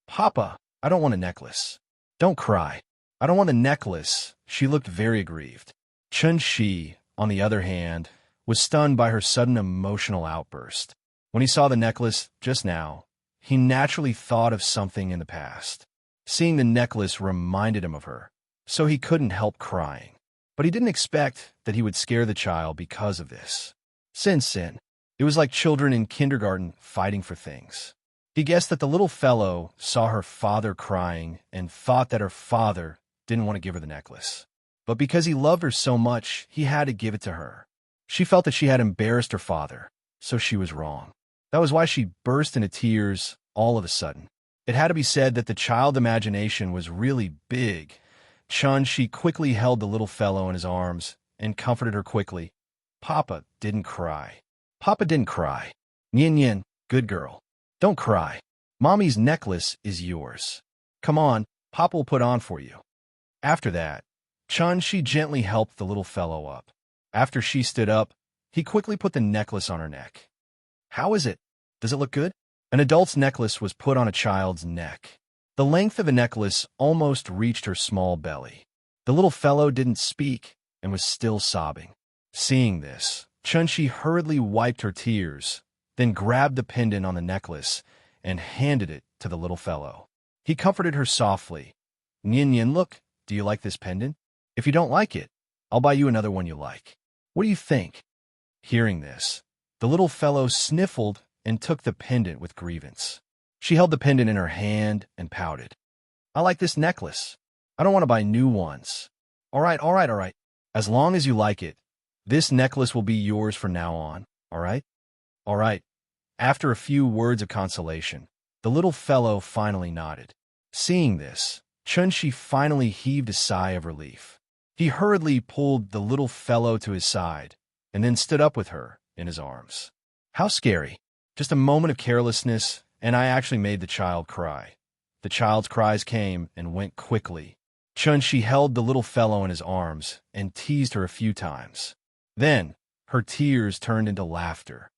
"Papa, I don't want a necklace. Don't cry. I don't want the necklace." She looked very aggrieved. Chun-Shi, on the other hand, was stunned by her sudden emotional outburst. When he saw the necklace just now, he naturally thought of something in the past. Seeing the necklace reminded him of her, so he couldn't help crying. But he didn't expect that he would scare the child because of this. Sin. It was like children in kindergarten fighting for things. He guessed that the little fellow saw her father crying and thought that her father didn't want to give her the necklace. But because he loved her so much, he had to give it to her. She felt that she had embarrassed her father, so she was wrong. That was why she burst into tears all of a sudden. It had to be said that the child imagination was really big. Chun-Shi quickly held the little fellow in his arms and comforted her quickly. Papa didn't cry. Papa didn't cry. Yin, good girl. Don't cry. Mommy's necklace is yours. Come on, Papa will put on for you. After that, Chun-Shi gently helped the little fellow up. After she stood up, he quickly put the necklace on her neck. How is it? Does it look good? An adult's necklace was put on a child's neck. The length of the necklace almost reached her small belly. The little fellow didn't speak and was still sobbing. Seeing this, Chun-Shi hurriedly wiped her tears, then grabbed the pendant on the necklace and handed it to the little fellow. He comforted her softly. Yin, look, do you like this pendant? If you don't like it, I'll buy you another one you like. What do you think? Hearing this, the little fellow sniffled and took the pendant with grievance. She held the pendant in her hand and pouted. I like this necklace. I don't want to buy new ones. All right. As long as you like it, this necklace will be yours from now on, all right? All right. After a few words of consolation, the little fellow finally nodded. Seeing this, Chun-Shi finally heaved a sigh of relief. He hurriedly pulled the little fellow to his side and then stood up with her in his arms. How scary. Just a moment of carelessness, and I actually made the child cry. The child's cries came and went quickly. Chun-Shi held the little fellow in his arms and teased her a few times. Then, her tears turned into laughter.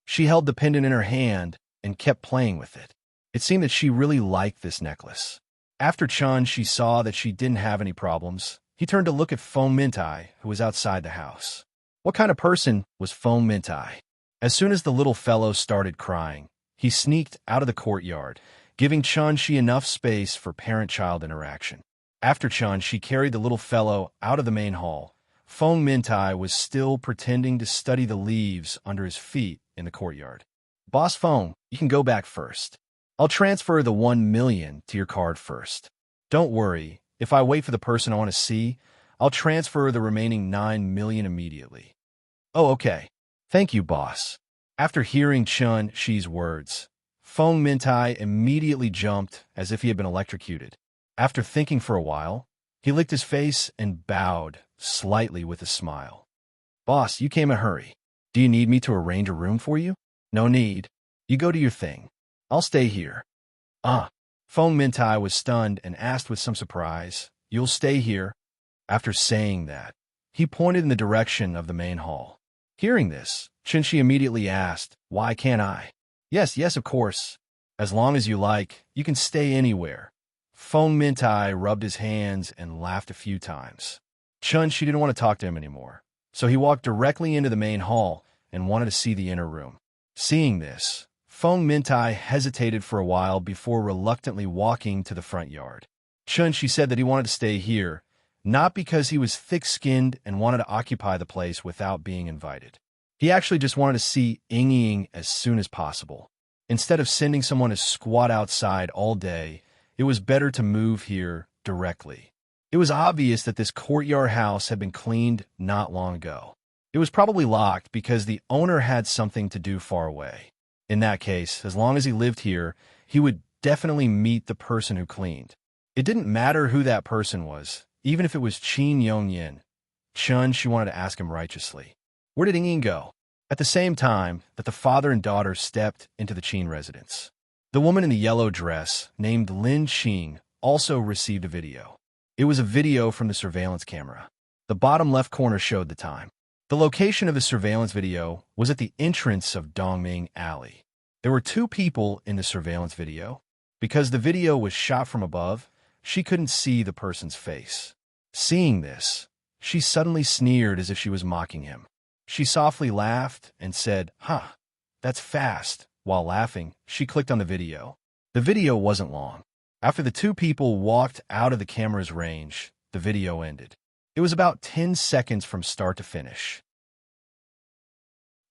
She held the pendant in her hand and kept playing with it. It seemed that she really liked this necklace. After Chun-Shi saw that she didn't have any problems, he turned to look at Feng Mintai, who was outside the house. What kind of person was Feng Mintai? As soon as the little fellow started crying, he sneaked out of the courtyard, giving Chun-Shi enough space for parent-child interaction. After Chun-Shi carried the little fellow out of the main hall, Feng Mintai was still pretending to study the leaves under his feet in the courtyard. Boss Feng, you can go back first. I'll transfer the 1 million to your card first. Don't worry, if I wait for the person I want to see, I'll transfer the remaining 9 million immediately. Oh, okay. Thank you, boss. After hearing Chun-Shi's words, Feng Mintai immediately jumped as if he had been electrocuted. After thinking for a while, he licked his face and bowed slightly with a smile. Boss, you came in a hurry. Do you need me to arrange a room for you? No need. You go do your thing. I'll stay here. Feng Mintai was stunned and asked with some surprise, "You'll stay here?" After saying that, he pointed in the direction of the main hall. Hearing this, Chenxi immediately asked, "Why can't I?" Yes, of course. As long as you like, you can stay anywhere." Feng Mintai rubbed his hands and laughed a few times. She didn't want to talk to him anymore, so he walked directly into the main hall and wanted to see the inner room. Seeing this, Feng Mintai hesitated for a while before reluctantly walking to the front yard. She said that he wanted to stay here, not because he was thick-skinned and wanted to occupy the place without being invited. He actually just wanted to see Ying as soon as possible. Instead of sending someone to squat outside all day, it was better to move here directly. It was obvious that this courtyard house had been cleaned not long ago. It was probably locked because the owner had something to do far away. In that case, as long as he lived here, he would definitely meet the person who cleaned. It didn't matter who that person was, even if it was Qin Yongyin. She wanted to ask him righteously. Where did Ying go? At the same time that the father and daughter stepped into the Qin residence, the woman in the yellow dress, named Lin Qing, also received a video. It was a video from the surveillance camera. The bottom left corner showed the time. The location of the surveillance video was at the entrance of Dongming Alley. There were two people in the surveillance video. Because the video was shot from above, she couldn't see the person's face. Seeing this, she suddenly sneered as if she was mocking him. She softly laughed and said, "Huh, that's fast." While laughing, she clicked on the video. The video wasn't long. After the two people walked out of the camera's range, the video ended. It was about 10 seconds from start to finish.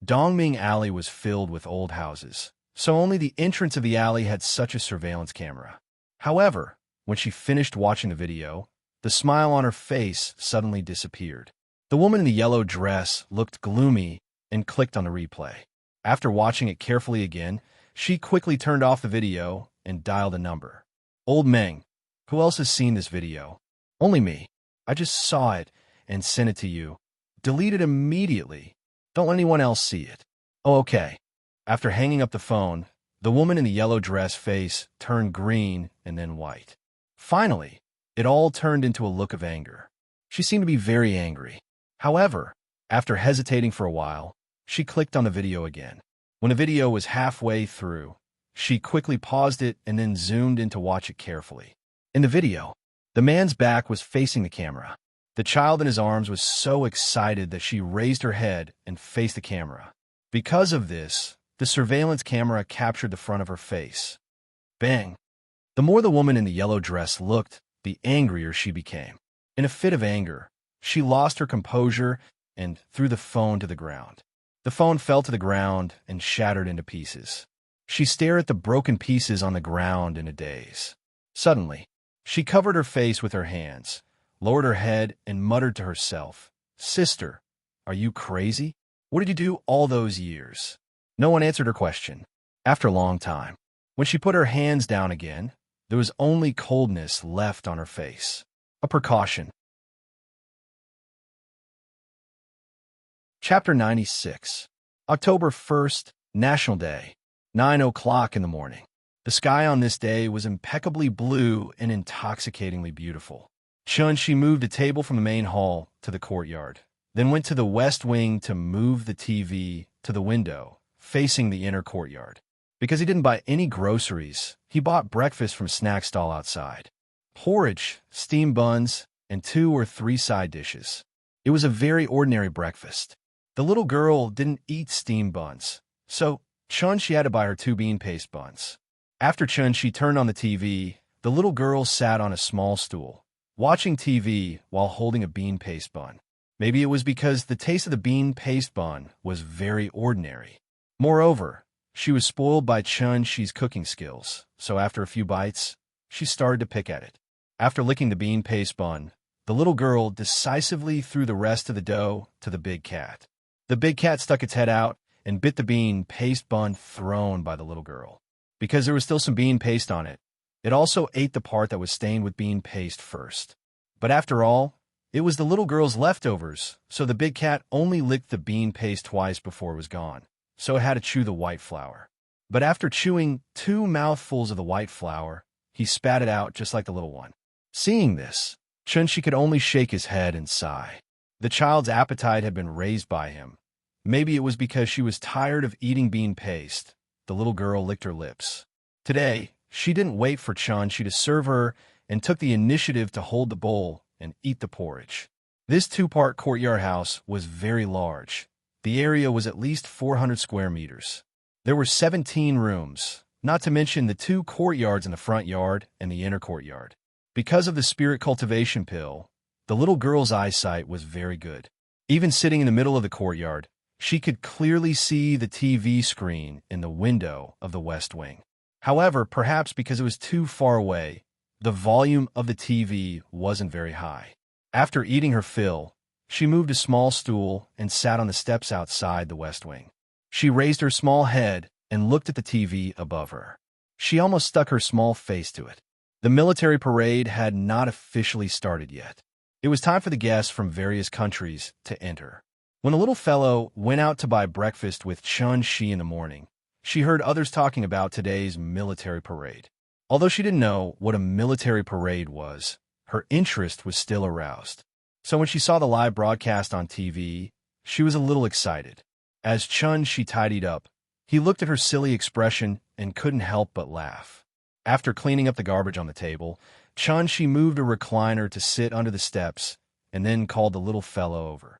Dongming Alley was filled with old houses, so only the entrance of the alley had such a surveillance camera. However, when she finished watching the video, the smile on her face suddenly disappeared. The woman in the yellow dress looked gloomy and clicked on the replay. After watching it carefully again, she quickly turned off the video and dialed a number. "Old Meng, who else has seen this video?" "Only me. I just saw it and sent it to you. Delete it immediately. Don't let anyone else see it." "Oh, okay." After hanging up the phone, the woman in the yellow dress face turned green and then white. Finally, it all turned into a look of anger. She seemed to be very angry. However, after hesitating for a while, she clicked on the video again. When the video was halfway through, she quickly paused it and then zoomed in to watch it carefully. In the video, the man's back was facing the camera. The child in his arms was so excited that she raised her head and faced the camera. Because of this, the surveillance camera captured the front of her face. Bang! The more the woman in the yellow dress looked, the angrier she became. In a fit of anger, she lost her composure and threw the phone to the ground. The phone fell to the ground and shattered into pieces. She stared at the broken pieces on the ground in a daze. Suddenly, she covered her face with her hands, lowered her head, and muttered to herself, "Sister, are you crazy? What did you do all those years?" No one answered her question. After a long time, when she put her hands down again, there was only coldness left on her face. A precaution. Chapter 96. October 1st, National Day, 9 o'clock in the morning. The sky on this day was impeccably blue and intoxicatingly beautiful. She moved a table from the main hall to the courtyard, then went to the west wing to move the TV to the window, facing the inner courtyard. Because he didn't buy any groceries, he bought breakfast from a snack stall outside. Porridge, steamed buns, and 2 or 3 side dishes. It was a very ordinary breakfast. The little girl didn't eat steamed buns, so she had to buy her 2 bean paste buns. After she turned on the TV, the little girl sat on a small stool, watching TV while holding a bean paste bun. Maybe it was because the taste of the bean paste bun was very ordinary. Moreover, she was spoiled by She's cooking skills, so after a few bites, she started to pick at it. After licking the bean paste bun, the little girl decisively threw the rest of the dough to the big cat. The big cat stuck its head out and bit the bean paste bun thrown by the little girl. Because there was still some bean paste on it, it also ate the part that was stained with bean paste first. But after all, it was the little girl's leftovers, so the big cat only licked the bean paste twice before it was gone, so it had to chew the white flour. But after chewing 2 mouthfuls of the white flour, he spat it out just like the little one. Seeing this, Chun-Shi could only shake his head and sigh. The child's appetite had been raised by him. Maybe it was because she was tired of eating bean paste. The little girl licked her lips. Today, she didn't wait for Chun-Shi to serve her and took the initiative to hold the bowl and eat the porridge. This two-part courtyard house was very large. The area was at least 400 square meters. There were 17 rooms, not to mention the 2 courtyards in the front yard and the inner courtyard. Because of the spirit cultivation pill, the little girl's eyesight was very good. Even sitting in the middle of the courtyard, she could clearly see the TV screen in the window of the west wing. However, perhaps because it was too far away, the volume of the TV wasn't very high. After eating her fill, she moved a small stool and sat on the steps outside the west wing. She raised her small head and looked at the TV above her. She almost stuck her small face to it. The military parade had not officially started yet. It was time for the guests from various countries to enter. When the little fellow went out to buy breakfast with Chun-Shi in the morning, she heard others talking about today's military parade. Although she didn't know what a military parade was, her interest was still aroused. So when she saw the live broadcast on TV, she was a little excited. As Chun-Shi tidied up, he looked at her silly expression and couldn't help but laugh. After cleaning up the garbage on the table, Chun-Shi moved a recliner to sit under the steps and then called the little fellow over.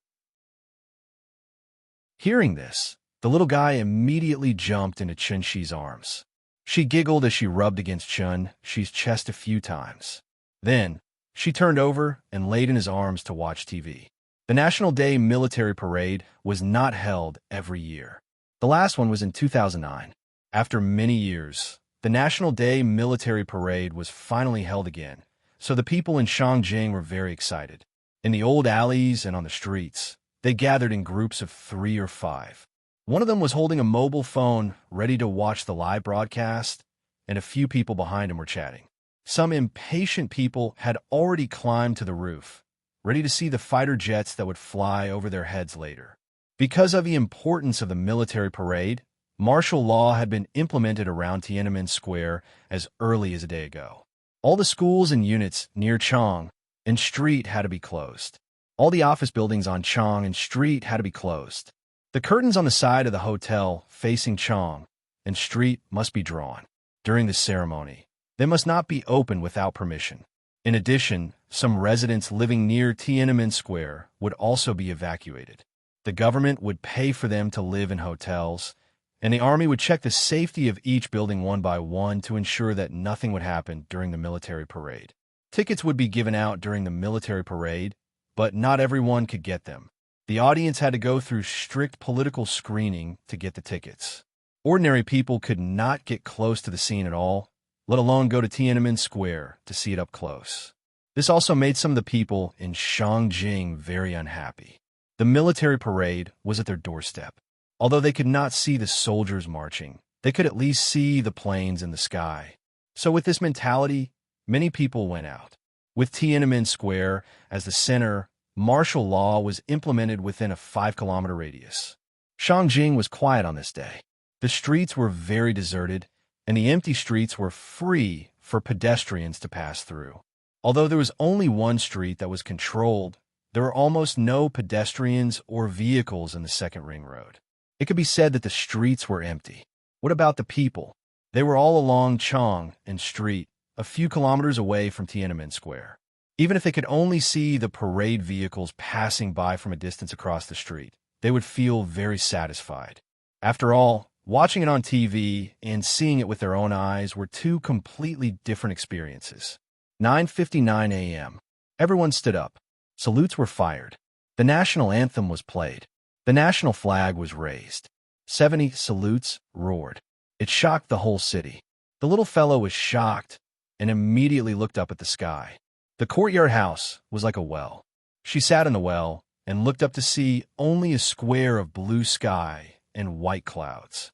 Hearing this, the little guy immediately jumped into Chun-Shi's arms. She giggled as she rubbed against Chun-Shi's chest a few times. Then, she turned over and laid in his arms to watch TV. The National Day Military Parade was not held every year. The last one was in 2009. After many years, the National Day Military Parade was finally held again, so the people in Shangjing were very excited. In the old alleys and on the streets, they gathered in groups of 3 or 5. One of them was holding a mobile phone ready to watch the live broadcast, and a few people behind him were chatting. Some impatient people had already climbed to the roof, ready to see the fighter jets that would fly over their heads later. Because of the importance of the military parade, martial law had been implemented around Tiananmen Square as early as a day ago. All the schools and units near Chang and Street had to be closed. All the office buildings on Chang and Street had to be closed. The curtains on the side of the hotel facing Chang and Street must be drawn. During the ceremony, they must not be opened without permission. In addition, some residents living near Tiananmen Square would also be evacuated. The government would pay for them to live in hotels, and the army would check the safety of each building one by one to ensure that nothing would happen during the military parade. Tickets would be given out during the military parade, but not everyone could get them. The audience had to go through strict political screening to get the tickets. Ordinary people could not get close to the scene at all, let alone go to Tiananmen Square to see it up close. This also made some of the people in Shangjing very unhappy. The military parade was at their doorstep. Although they could not see the soldiers marching, they could at least see the planes in the sky. So with this mentality, many people went out. With Tiananmen Square as the center, martial law was implemented within a 5-kilometer radius. Shangjing was quiet on this day. The streets were very deserted, and the empty streets were free for pedestrians to pass through. Although there was only one street that was controlled, there were almost no pedestrians or vehicles in the second ring road. It could be said that the streets were empty. What about the people? They were all along Chang and Street, a few kilometers away from Tiananmen Square. Even if they could only see the parade vehicles passing by from a distance across the street, they would feel very satisfied. After all, watching it on TV and seeing it with their own eyes were 2 completely different experiences. 9:59 a.m. Everyone stood up. Salutes were fired. The national anthem was played. The national flag was raised. 70 salutes roared. It shocked the whole city. The little fellow was shocked and immediately looked up at the sky. The courtyard house was like a well. She sat in the well and looked up to see only a square of blue sky and white clouds.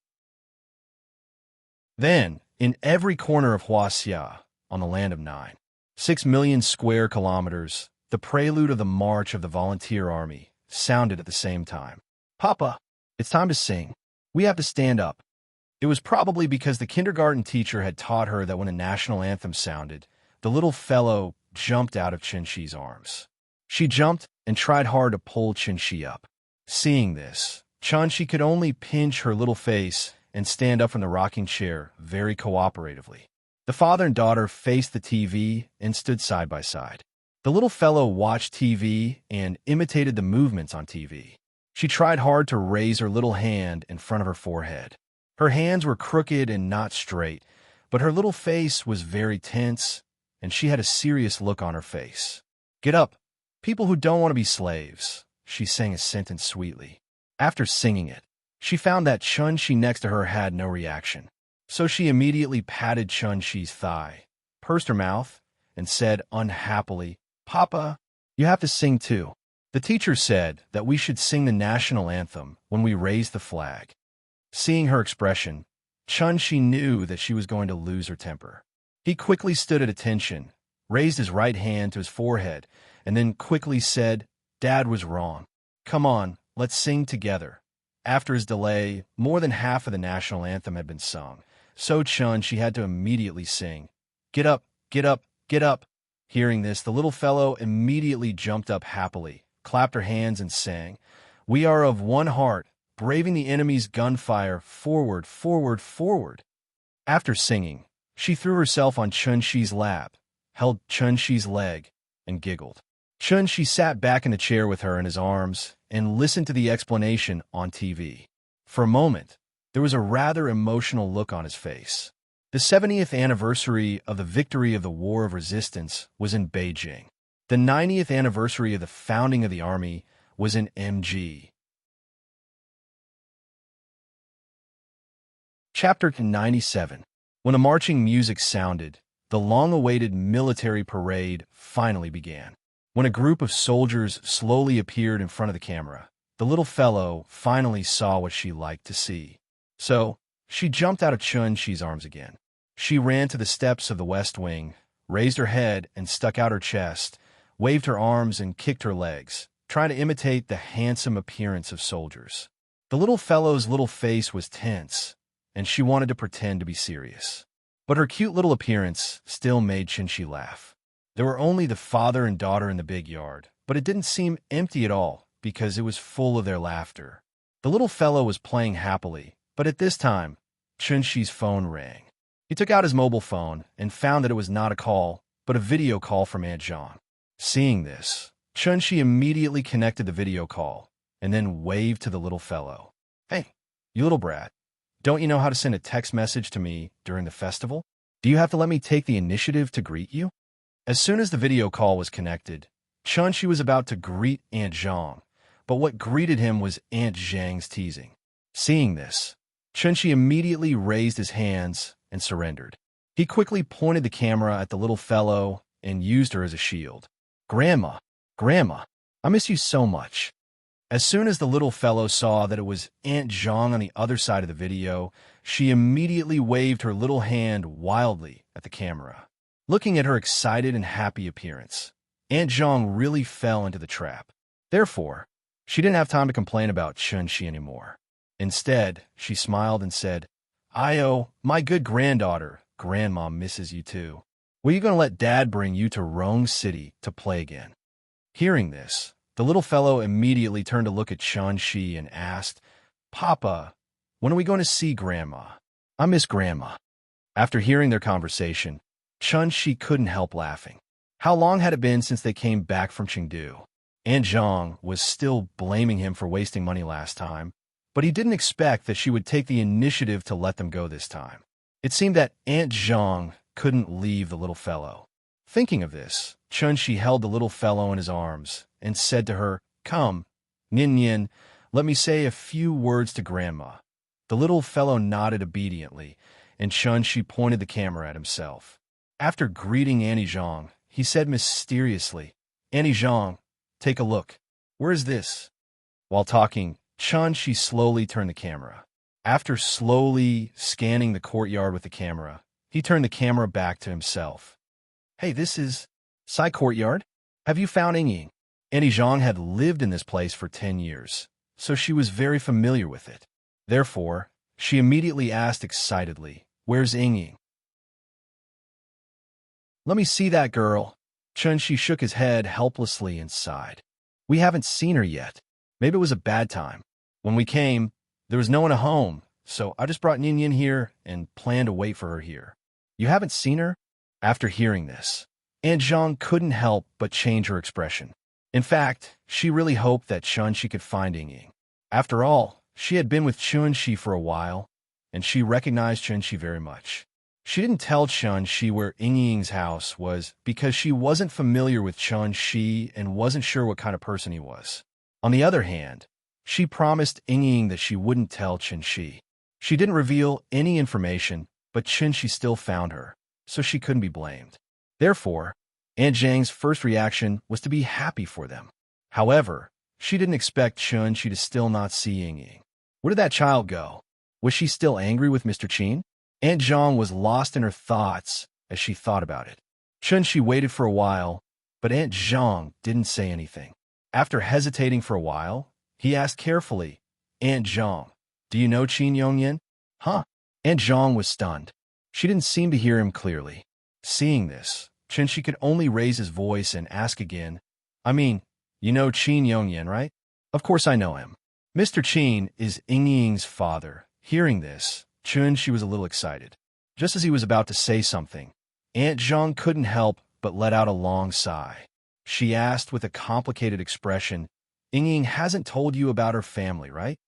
Then, in every corner of Huaxia, on the land of 6 million square kilometers, the prelude of the march of the volunteer army sounded at the same time. Papa, it's time to sing. We have to stand up. It was probably because the kindergarten teacher had taught her that when the national anthem sounded, the little fellow jumped out of Chen-Shi's arms. She jumped and tried hard to pull Chen-Shi up. Seeing this, Chen-Shi could only pinch her little face and stand up from the rocking chair very cooperatively. The father and daughter faced the TV and stood side by side. The little fellow watched TV and imitated the movements on TV. She tried hard to raise her little hand in front of her forehead. Her hands were crooked and not straight, but her little face was very tense, and she had a serious look on her face. "Get up, people who don't want to be slaves," she sang a sentence sweetly. After singing it, she found that Chen-Shi next to her had no reaction. So she immediately patted Chen-Shi's thigh, pursed her mouth, and said unhappily, "Papa, you have to sing too." The teacher said that we should sing the national anthem when we raise the flag. Seeing her expression, Chen-Shi knew that she was going to lose her temper. He quickly stood at attention, raised his right hand to his forehead, and then quickly said, "Dad was wrong. Come on, let's sing together." After his delay, more than half of the national anthem had been sung, so Chen-Shi had to immediately sing, "Get up, get up, get up." Hearing this, the little fellow immediately jumped up happily, clapped her hands, and sang, "We are of one heart, braving the enemy's gunfire, forward, forward, forward." After singing, she threw herself on Chen-Shi's lap, held Chen-Shi's leg, and giggled. Chen-Shi sat back in the chair with her in his arms and listened to the explanation on TV. For a moment, there was a rather emotional look on his face. The 70th anniversary of the victory of the War of Resistance was in Beijing. The 90th anniversary of the founding of the army was in MG. Chapter 97. When the marching music sounded, the long-awaited military parade finally began. When a group of soldiers slowly appeared in front of the camera, the little fellow finally saw what she liked to see. So, she jumped out of Chen-Shi's arms again. She ran to the steps of the West Wing, raised her head and stuck out her chest, waved her arms and kicked her legs, trying to imitate the handsome appearance of soldiers. The little fellow's little face was tense, and she wanted to pretend to be serious. But her cute little appearance still made Chen-Shi laugh. There were only the father and daughter in the big yard, but it didn't seem empty at all because it was full of their laughter. The little fellow was playing happily, but at this time, Chen-Shi's phone rang. He took out his mobile phone and found that it was not a call, but a video call from Aunt Jean. Seeing this, Chen-Shi immediately connected the video call and then waved to the little fellow. "Hey, you little brat, don't you know how to send a text message to me during the festival? Do you have to let me take the initiative to greet you?" As soon as the video call was connected, Chen-Shi was about to greet Aunt Zhang, but what greeted him was Aunt Zhang's teasing. Seeing this, Chen-Shi immediately raised his hands and surrendered. He quickly pointed the camera at the little fellow and used her as a shield. "Grandma, Grandma, I miss you so much." As soon as the little fellow saw that it was Aunt Zhang on the other side of the video, she immediately waved her little hand wildly at the camera. Looking at her excited and happy appearance, Aunt Zhang really fell into the trap. Therefore, she didn't have time to complain about Chen-Shi anymore. Instead, she smiled and said, "Io, my good granddaughter, Grandma misses you too. Were you going to let Dad bring you to Rome City to play again?" Hearing this, the little fellow immediately turned to look at Chen-Shi and asked, "Papa, when are we going to see Grandma? I miss Grandma." After hearing their conversation, Chen-Shi couldn't help laughing. How long had it been since they came back from Chengdu? Aunt Zhang was still blaming him for wasting money last time, but he didn't expect that she would take the initiative to let them go this time. It seemed that Aunt Zhang couldn't leave the little fellow. Thinking of this, Chen-Shi held the little fellow in his arms and said to her, "Come, Nin, let me say a few words to Grandma." The little fellow nodded obediently, and Chen-Shi pointed the camera at himself. After greeting Annie Zhang, he said mysteriously, "Annie Zhang, take a look. Where is this?" While talking, Chen-Shi slowly turned the camera. After slowly scanning the courtyard with the camera, he turned the camera back to himself. "Hey, this is Sai Courtyard. Have you found Ying?" Annie Zhang had lived in this place for 10 years, so she was very familiar with it. Therefore, She immediately asked excitedly, "Where's Ying?" "Let me see that girl." Chun-Shi shook his head helplessly and sighed. "We haven't seen her yet. Maybe it was a bad time. When we came, there was no one at home, so I just brought Yin here and planned to wait for her here." "You haven't seen her?" After hearing this, Aunt Zhang couldn't help but change her expression. In fact, she really hoped that Chun-Shi could find Ying. After all, she had been with Chun-Shi for a while, and she recognized Chun-Shi very much. She didn't tell Chun-Shi where Ying's house was because she wasn't familiar with Chun-Shi and wasn't sure what kind of person he was. On the other hand, she promised Ying that she wouldn't tell Chun-Shi. She didn't reveal any information, but Chun-Shi still found her, so she couldn't be blamed. Therefore, Aunt Zhang's first reaction was to be happy for them. However, she didn't expect Chun-Shi to still not see Ying. Where did that child go? Was she still angry with Mr. Qin? Aunt Zhang was lost in her thoughts as she thought about it. Chun-Shi waited for a while, but Aunt Zhang didn't say anything. After hesitating for a while, he asked carefully, "Aunt Zhang, do you know Qin Yongyan?" "Huh?" Aunt Zhang was stunned. She didn't seem to hear him clearly. Seeing this, Chun-Shi could only raise his voice and ask again, "I mean, you know Qin Yongyan, right?" "Of course I know him. Mr. Qin is Ying's father." Hearing this, Chun-Shi was a little excited. Just as he was about to say something, Aunt Zhang couldn't help but let out a long sigh. She asked with a complicated expression, "Ying hasn't told you about her family, right?"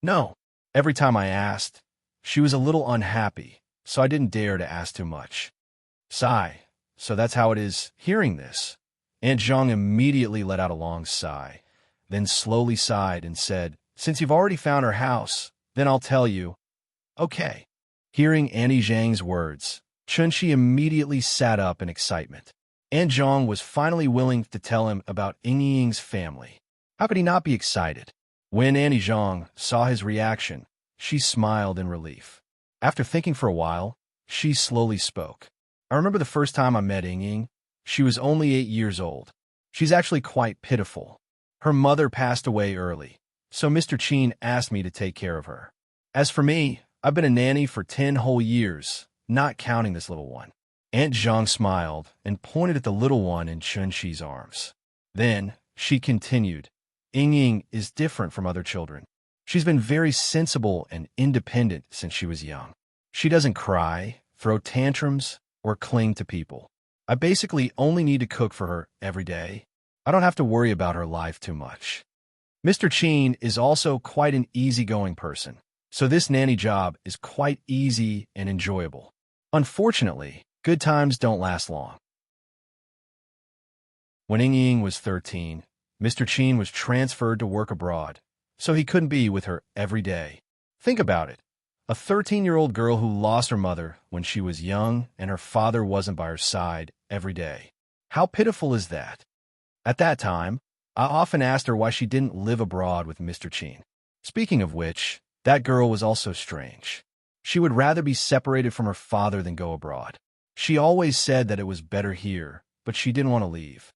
"No." Every time I asked, she was a little unhappy, so I didn't dare to ask too much. Sigh. "So that's how it is." Hearing this, Aunt Zhang immediately let out a long sigh, then slowly sighed and said, "Since you've already found her house, then I'll tell you." "Okay." Hearing Auntie Zhang's words, Chun-Shi immediately sat up in excitement. Aunt Zhang was finally willing to tell him about Ying's family. How could he not be excited? When Auntie Zhang saw his reaction, she smiled in relief. After thinking for a while, she slowly spoke. "I remember the first time I met Ying. She was only 8 years old. She's actually quite pitiful. Her mother passed away early, so Mr. Qin asked me to take care of her. As for me, I've been a nanny for 10 whole years, not counting this little one." Aunt Zhang smiled and pointed at the little one in Chun-Shi's arms. Then, she continued, "Ying is different from other children. She's been very sensible and independent since she was young. She doesn't cry, throw tantrums, or cling to people. I basically only need to cook for her every day. I don't have to worry about her life too much. Mr. Qin is also quite an easygoing person, so this nanny job is quite easy and enjoyable. Unfortunately, good times don't last long." When Ying was 13, Mr. Qin was transferred to work abroad, so he couldn't be with her every day. Think about it. A 13-year-old girl who lost her mother when she was young and her father wasn't by her side every day. How pitiful is that? At that time, I often asked her why she didn't live abroad with Mr. Qin. Speaking of which, that girl was also strange. She would rather be separated from her father than go abroad. She always said that it was better here, but she didn't want to leave.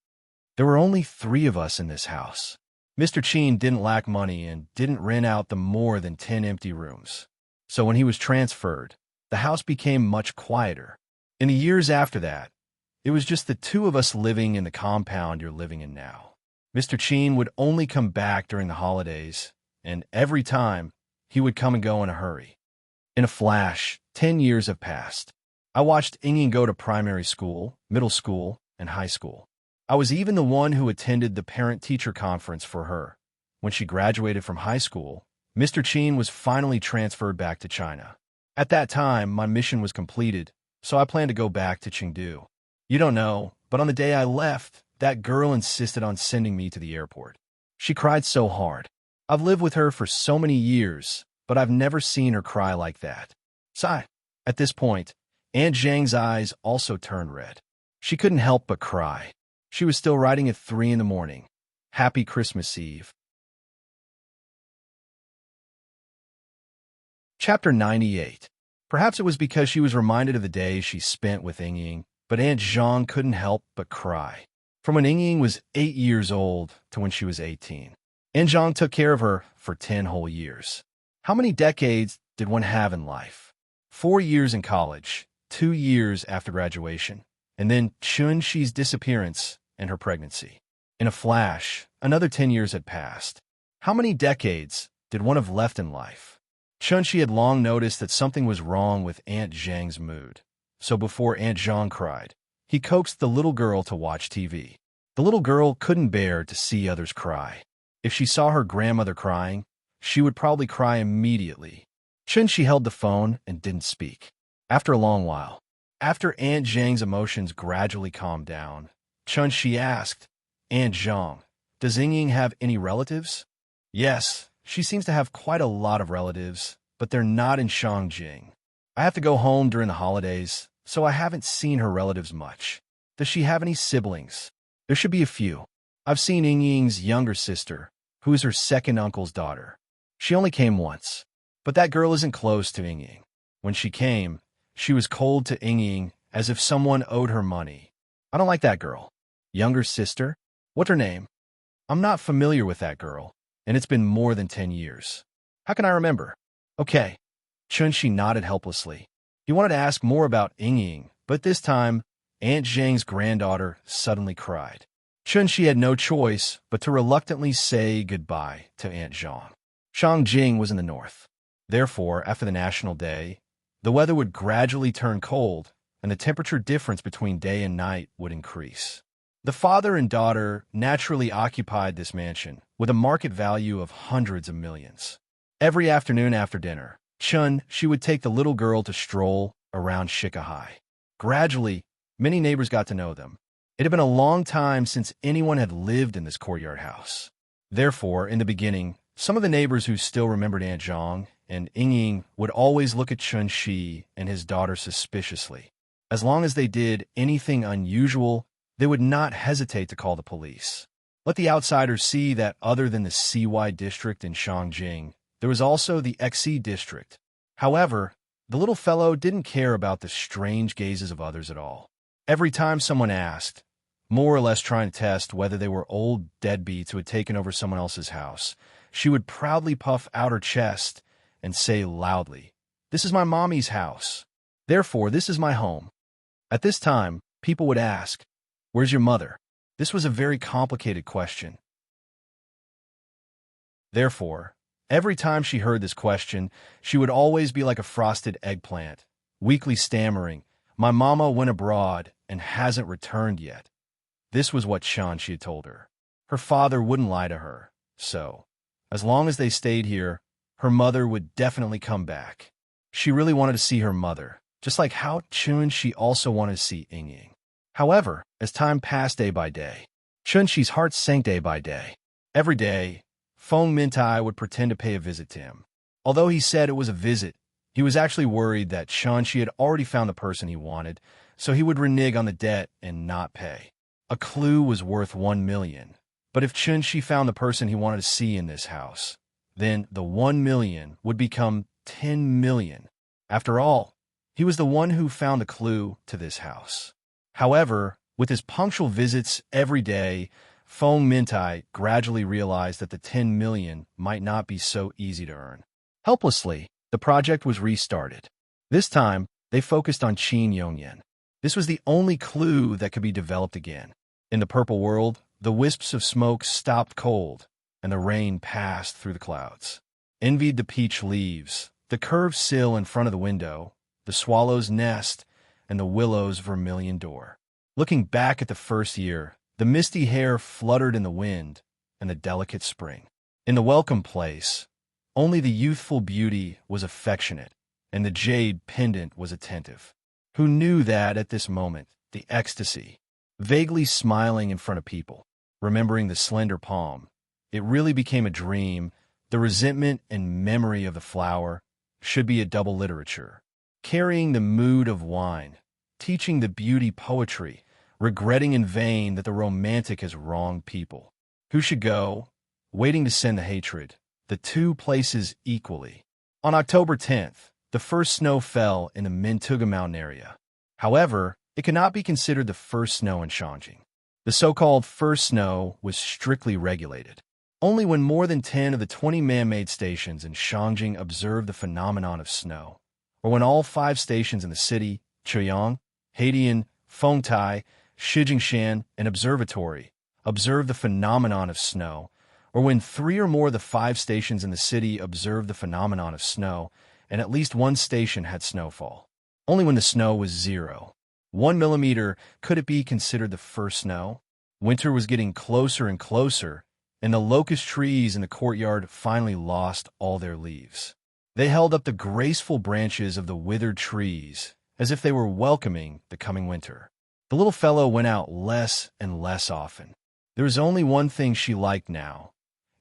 There were only 3 of us in this house. Mr. Qin didn't lack money and didn't rent out the more than 10 empty rooms. So when he was transferred, the house became much quieter. In the years after that, it was just the 2 of us living in the compound you're living in now. Mr. Qin would only come back during the holidays, and every time, he would come and go in a hurry. In a flash, 10 years have passed. I watched Ying go to primary school, middle school, and high school. I was even the one who attended the parent-teacher conference for her. When she graduated from high school, Mr. Qin was finally transferred back to China. At that time, my mission was completed, so I planned to go back to Chengdu. You don't know, but on the day I left, that girl insisted on sending me to the airport. She cried so hard. I've lived with her for so many years, but I've never seen her cry like that. Sigh. At this point, Aunt Zhang's eyes also turned red. She couldn't help but cry. She was still writing at 3 in the morning. Happy Christmas Eve. Chapter 98. Perhaps it was because she was reminded of the days she spent with Ying, but Aunt Zhang couldn't help but cry. From when Ying was 8 years old to when she was 18. Aunt Zhang took care of her for 10 whole years. How many decades did one have in life? 4 years in college, 2 years after graduation, and then Chun-Shi's disappearance and her pregnancy. In a flash, another 10 years had passed. How many decades did one have left in life? Chun-Shi had long noticed that something was wrong with Aunt Zhang's mood. So before Aunt Zhang cried, he coaxed the little girl to watch TV. The little girl couldn't bear to see others cry. If she saw her grandmother crying, she would probably cry immediately. Chun-Shi held the phone and didn't speak. After a long while, after Aunt Zhang's emotions gradually calmed down, Chun-Shi asked, "Aunt Zhang, does Ying have any relatives?" "Yes, she seems to have quite a lot of relatives, but they're not in Shangjing. I have to go home during the holidays, so I haven't seen her relatives much. Does she have any siblings?" "There should be a few. I've seen Ying's younger sister, who is her second uncle's daughter. She only came once, but that girl isn't close to Ying. When she came, she was cold to Ying as if someone owed her money. I don't like that girl." "Younger sister? What's her name?" "I'm not familiar with that girl, and it's been more than 10 years. How can I remember?" "Okay." Chun-Shi nodded helplessly. He wanted to ask more about Ying, but this time, Aunt Zhang's granddaughter suddenly cried. Chun-Shi had no choice but to reluctantly say goodbye to Aunt Zhang. Shangjing was in the north. Therefore, after the National Day, the weather would gradually turn cold, and the temperature difference between day and night would increase. The father and daughter naturally occupied this mansion, with a market value of hundreds of millions. Every afternoon after dinner, Chun-Shi would take the little girl to stroll around Shikahai. Gradually, many neighbors got to know them. It had been a long time since anyone had lived in this courtyard house. Therefore, in the beginning, some of the neighbors who still remembered Aunt Zhang and Ying would always look at Chun-Shi and his daughter suspiciously. As long as they did anything unusual, they would not hesitate to call the police. Let the outsiders see that other than the CY district in Shangjing, there was also the XE district. However, the little fellow didn't care about the strange gazes of others at all. Every time someone asked, more or less trying to test whether they were old deadbeats who had taken over someone else's house, she would proudly puff out her chest and say loudly, "This is my mommy's house. Therefore, this is my home." At this time, people would ask, "Where's your mother?" This was a very complicated question. Therefore, every time she heard this question, she would always be like a frosted eggplant, weakly stammering, "My mama went abroad and hasn't returned yet." This was what Chun-Shi had told her. Her father wouldn't lie to her, so, as long as they stayed here, her mother would definitely come back. She really wanted to see her mother, just like how Chun-Shi also wanted to see Ying. However, as time passed day by day, Chun-Shi's heart sank day by day. Every day, Feng Mintai would pretend to pay a visit to him. Although he said it was a visit, he was actually worried that Chun-Shi had already found the person he wanted, so he would renege on the debt and not pay. A clue was worth 1 million, but if Chun-Shi found the person he wanted to see in this house, then the 1 million would become 10 million. After all, he was the one who found the clue to this house. However, with his punctual visits every day, Feng Mintai gradually realized that the 10 million might not be so easy to earn. Helplessly, the project was restarted. This time, they focused on Qin Yongyan. This was the only clue that could be developed again. In the purple world, the wisps of smoke stopped cold, and the rain passed through the clouds. Envied the peach leaves, the curved sill in front of the window, the swallow's nest, and the willow's vermilion door. Looking back at the first year, the misty hair fluttered in the wind, and the delicate spring. In the welcome place, only the youthful beauty was affectionate, and the jade pendant was attentive. Who knew that at this moment, the ecstasy, vaguely smiling in front of people, remembering the slender palm, it really became a dream. The resentment and memory of the flower should be a double literature, carrying the mood of wine, teaching the beauty poetry, regretting in vain that the romantic has wronged people. Who should go, waiting to send the hatred, the two places equally. On October 10th, the first snow fell in the Mintuga mountain area. However, it could not be considered the first snow in Shangjing. The so-called first snow was strictly regulated. Only when more than 10 of the 20 man-made stations in Shangjing observed the phenomenon of snow, or when all 5 stations in the city, Chuyang, Haidian, Fengtai, Shijingshan, and Observatory, observed the phenomenon of snow, or when 3 or more of the 5 stations in the city observed the phenomenon of snow, and at least one station had snowfall. Only when the snow was 0. 1 millimeter could it be considered the first snow. Winter was getting closer and closer, and the locust trees in the courtyard finally lost all their leaves. They held up the graceful branches of the withered trees as if they were welcoming the coming winter. The little fellow went out less and less often. There was only one thing she liked now,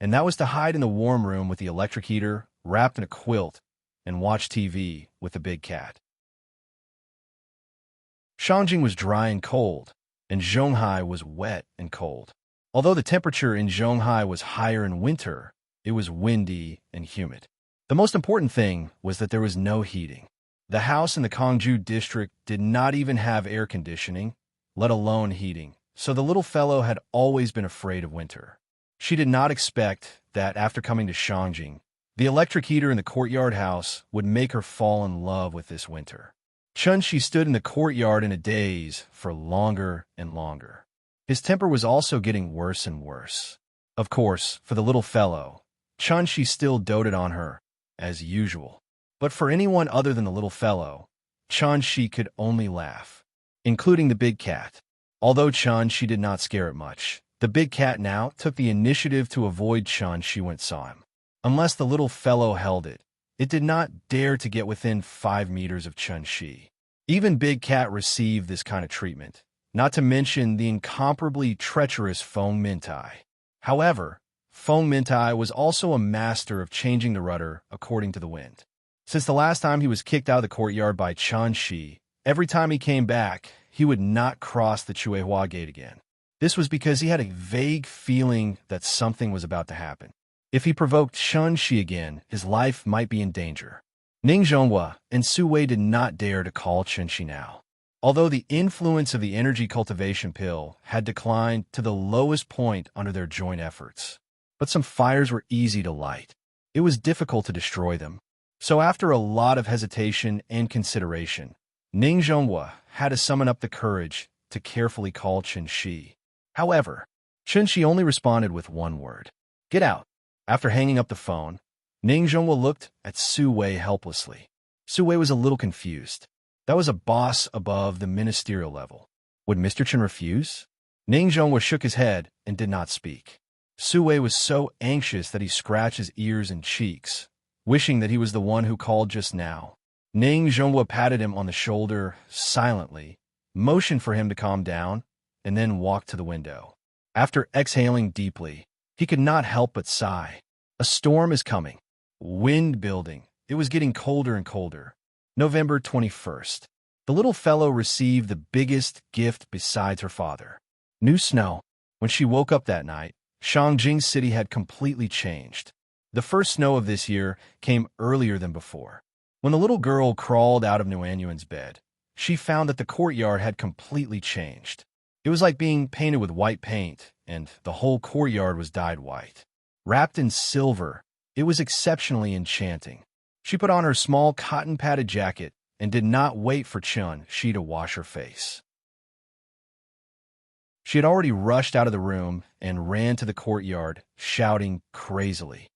and that was to hide in the warm room with the electric heater wrapped in a quilt and watch TV with the big cat. Shangjing was dry and cold, and Zhonghai was wet and cold. Although the temperature in Zhonghai was higher in winter, it was windy and humid. The most important thing was that there was no heating. The house in the Kongju district did not even have air conditioning, let alone heating, so the little fellow had always been afraid of winter. She did not expect that after coming to Shangjing, the electric heater in the courtyard house would make her fall in love with this winter. Chun-Shi stood in the courtyard in a daze for longer and longer. His temper was also getting worse and worse. Of course, for the little fellow, Chun-Shi still doted on her, as usual. But for anyone other than the little fellow, Chun-Shi could only laugh, including the big cat. Although Chun-Shi did not scare it much, the big cat now took the initiative to avoid Chun-Shi when it saw him. Unless the little fellow held it, it did not dare to get within 5 meters of Chun-Shi. Even Big Cat received this kind of treatment, not to mention the incomparably treacherous Feng Mintai. However, Feng Mintai was also a master of changing the rudder according to the wind. Since the last time he was kicked out of the courtyard by Chun-Shi, every time he came back, he would not cross the Chuehua gate again. This was because he had a vague feeling that something was about to happen. If he provoked Chun-Shi again, his life might be in danger. Ning Zhonghua and Su Wei did not dare to call Chun-Shi now. Although the influence of the energy cultivation pill had declined to the lowest point under their joint efforts. But some fires were easy to light. It was difficult to destroy them. So after a lot of hesitation and consideration, Ning Zhonghua had to summon up the courage to carefully call Chun-Shi. However, Chun-Shi only responded with one word: "Get out." After hanging up the phone, Ning Zhonghua looked at Su Wei helplessly. Su Wei was a little confused. That was a boss above the ministerial level. Would Mr. Chen refuse? Ning Zhonghua shook his head and did not speak. Su Wei was so anxious that he scratched his ears and cheeks, wishing that he was the one who called just now. Ning Zhonghua patted him on the shoulder silently, motioned for him to calm down, and then walked to the window. After exhaling deeply, he could not help but sigh. A storm is coming. Wind building. It was getting colder and colder. November 21st. The little fellow received the biggest gift besides her father: new snow. When she woke up that night, Shangjing City had completely changed. The first snow of this year came earlier than before. When the little girl crawled out of Nuanyuan's bed, she found that the courtyard had completely changed. It was like being painted with white paint, and the whole courtyard was dyed white. Wrapped in silver, it was exceptionally enchanting. She put on her small cotton-padded jacket and did not wait for Chun-Shi to wash her face. She had already rushed out of the room and ran to the courtyard, shouting crazily.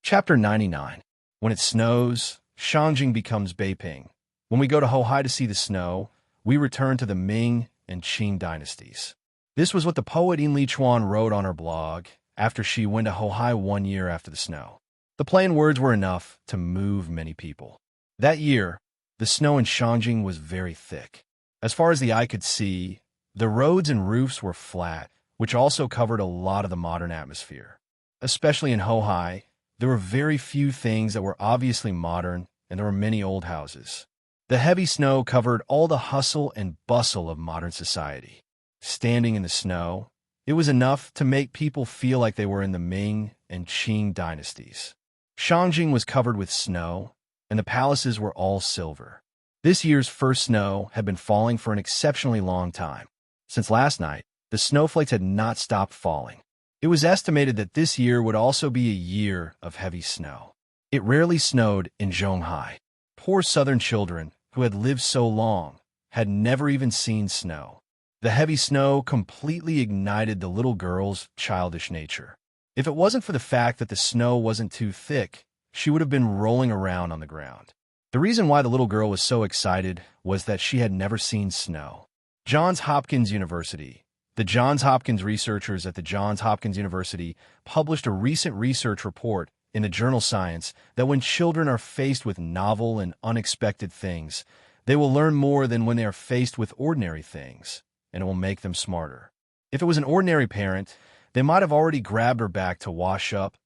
Chapter 99. When it snows, Shangjing becomes Beiping. When we go to Hohai to see the snow, we return to the Ming and Qing dynasties. This was what the poet Yin Lichuan wrote on her blog after she went to Hohai 1 year after the snow. The plain words were enough to move many people. That year, the snow in Shangjing was very thick. As far as the eye could see, the roads and roofs were flat, which also covered a lot of the modern atmosphere. Especially in Hohai, there were very few things that were obviously modern, and there were many old houses. The heavy snow covered all the hustle and bustle of modern society. Standing in the snow, it was enough to make people feel like they were in the Ming and Qing dynasties. Shangjing was covered with snow, and the palaces were all silver. This year's first snow had been falling for an exceptionally long time. Since last night, the snowflakes had not stopped falling. It was estimated that this year would also be a year of heavy snow. It rarely snowed in Zhonghai. Poor southern children, who had lived so long, had never even seen snow. The heavy snow completely ignited the little girl's childish nature. If it wasn't for the fact that the snow wasn't too thick, she would have been rolling around on the ground. The reason why the little girl was so excited was that she had never seen snow. Johns Hopkins University. The Johns Hopkins researchers at the Johns Hopkins University published a recent research report in the journal Science that when children are faced with novel and unexpected things, they will learn more than when they are faced with ordinary things, and it will make them smarter. If it was an ordinary parent, they might have already grabbed her back to wash up,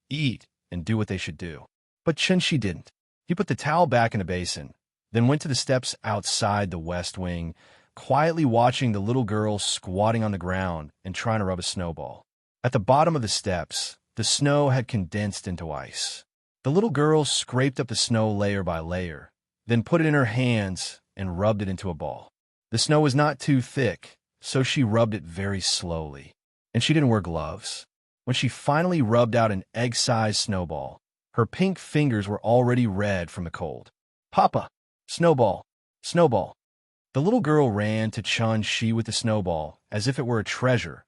eat, and do what they should do. But Chunshi didn't. He put the towel back in the basin, then went to the steps outside the West Wing, quietly watching the little girl squatting on the ground and trying to rub a snowball. At the bottom of the steps, the snow had condensed into ice. The little girl scraped up the snow layer by layer, then put it in her hands and rubbed it into a ball. The snow was not too thick, so she rubbed it very slowly. And she didn't wear gloves. When she finally rubbed out an egg-sized snowball, her pink fingers were already red from the cold. "Papa! Snowball! Snowball!" The little girl ran to Chun-Shi with the snowball as if it were a treasure,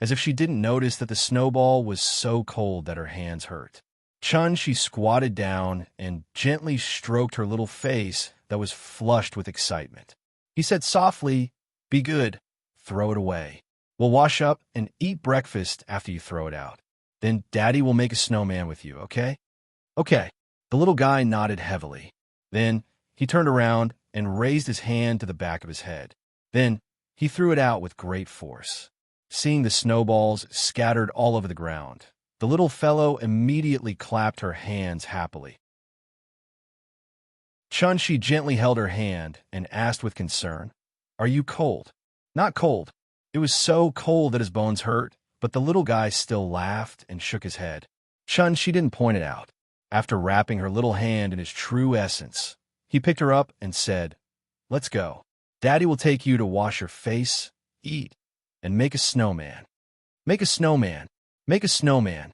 as if she didn't notice that the snowball was so cold that her hands hurt. Chun-Shi squatted down and gently stroked her little face that was flushed with excitement. He said softly, "Be good. Throw it away. We'll wash up and eat breakfast after you throw it out. Then Daddy will make a snowman with you, okay?" "Okay." The little guy nodded heavily. Then he turned around and raised his hand to the back of his head. Then he threw it out with great force. Seeing the snowballs scattered all over the ground, the little fellow immediately clapped her hands happily. Chun-Shi gently held her hand and asked with concern, "Are you cold?" "Not cold." It was so cold that his bones hurt, but the little guy still laughed and shook his head. Chun-Shi didn't point it out. After wrapping her little hand in his true essence, he picked her up and said, "Let's go. Daddy will take you to wash your face, eat, and make a snowman. Make a snowman. Make a snowman."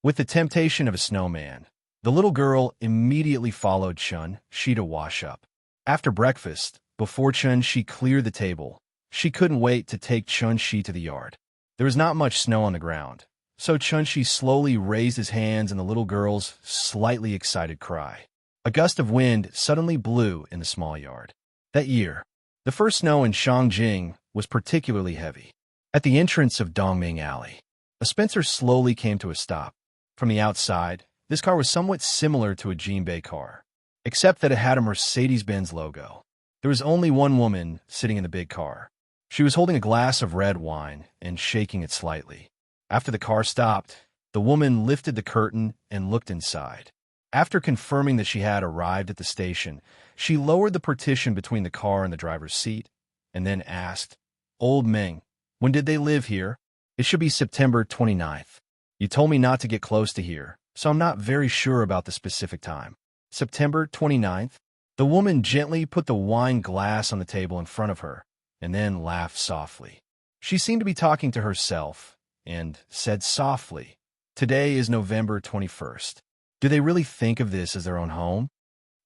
With the temptation of a snowman, the little girl immediately followed Chun-Shi to wash up. After breakfast, before Chun-Shi cleared the table, she couldn't wait to take Chun-Shi to the yard. There was not much snow on the ground, so Chun-Shi slowly raised his hands in the little girl's slightly excited cry. A gust of wind suddenly blew in the small yard. That year, the first snow in Shangjing was particularly heavy. At the entrance of Dongming Alley, a Spencer slowly came to a stop. From the outside, this car was somewhat similar to a Jinbei car, except that it had a Mercedes-Benz logo. There was only one woman sitting in the big car. She was holding a glass of red wine and shaking it slightly. After the car stopped, the woman lifted the curtain and looked inside. After confirming that she had arrived at the station, she lowered the partition between the car and the driver's seat, and then asked, "Old Meng, when did they live here?" "It should be September 29th. You told me not to get close to here, so I'm not very sure about the specific time." "September 29th? The woman gently put the wine glass on the table in front of her, and then laughed softly. She seemed to be talking to herself, and said softly, "Today is November 21st. Do they really think of this as their own home?"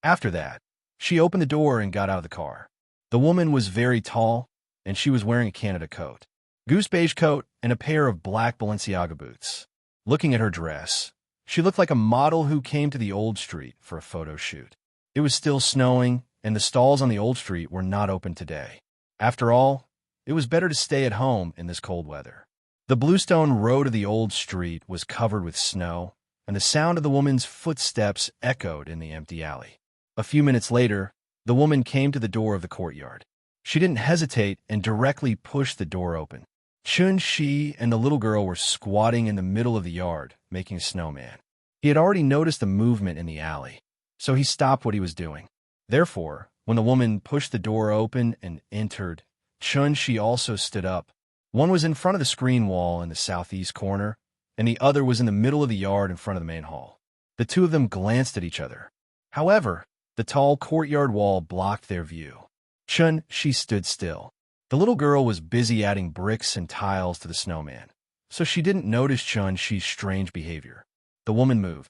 After that, she opened the door and got out of the car. The woman was very tall, and she was wearing a Canada coat, goose beige coat, and a pair of black Balenciaga boots. Looking at her dress, she looked like a model who came to the old street for a photo shoot. It was still snowing, and the stalls on the old street were not open today. After all, it was better to stay at home in this cold weather. The bluestone road of the old street was covered with snow, and the sound of the woman's footsteps echoed in the empty alley. A few minutes later, the woman came to the door of the courtyard. She didn't hesitate and directly pushed the door open. Chun-Shi and the little girl were squatting in the middle of the yard, making a snowman. He had already noticed the movement in the alley, so he stopped what he was doing. Therefore, when the woman pushed the door open and entered, Chun-Shi also stood up. One was in front of the screen wall in the southeast corner, and the other was in the middle of the yard in front of the main hall. The two of them glanced at each other. However, the tall courtyard wall blocked their view. Chun-Shi stood still. The little girl was busy adding bricks and tiles to the snowman, so she didn't notice Chun-Shi's strange behavior. The woman moved.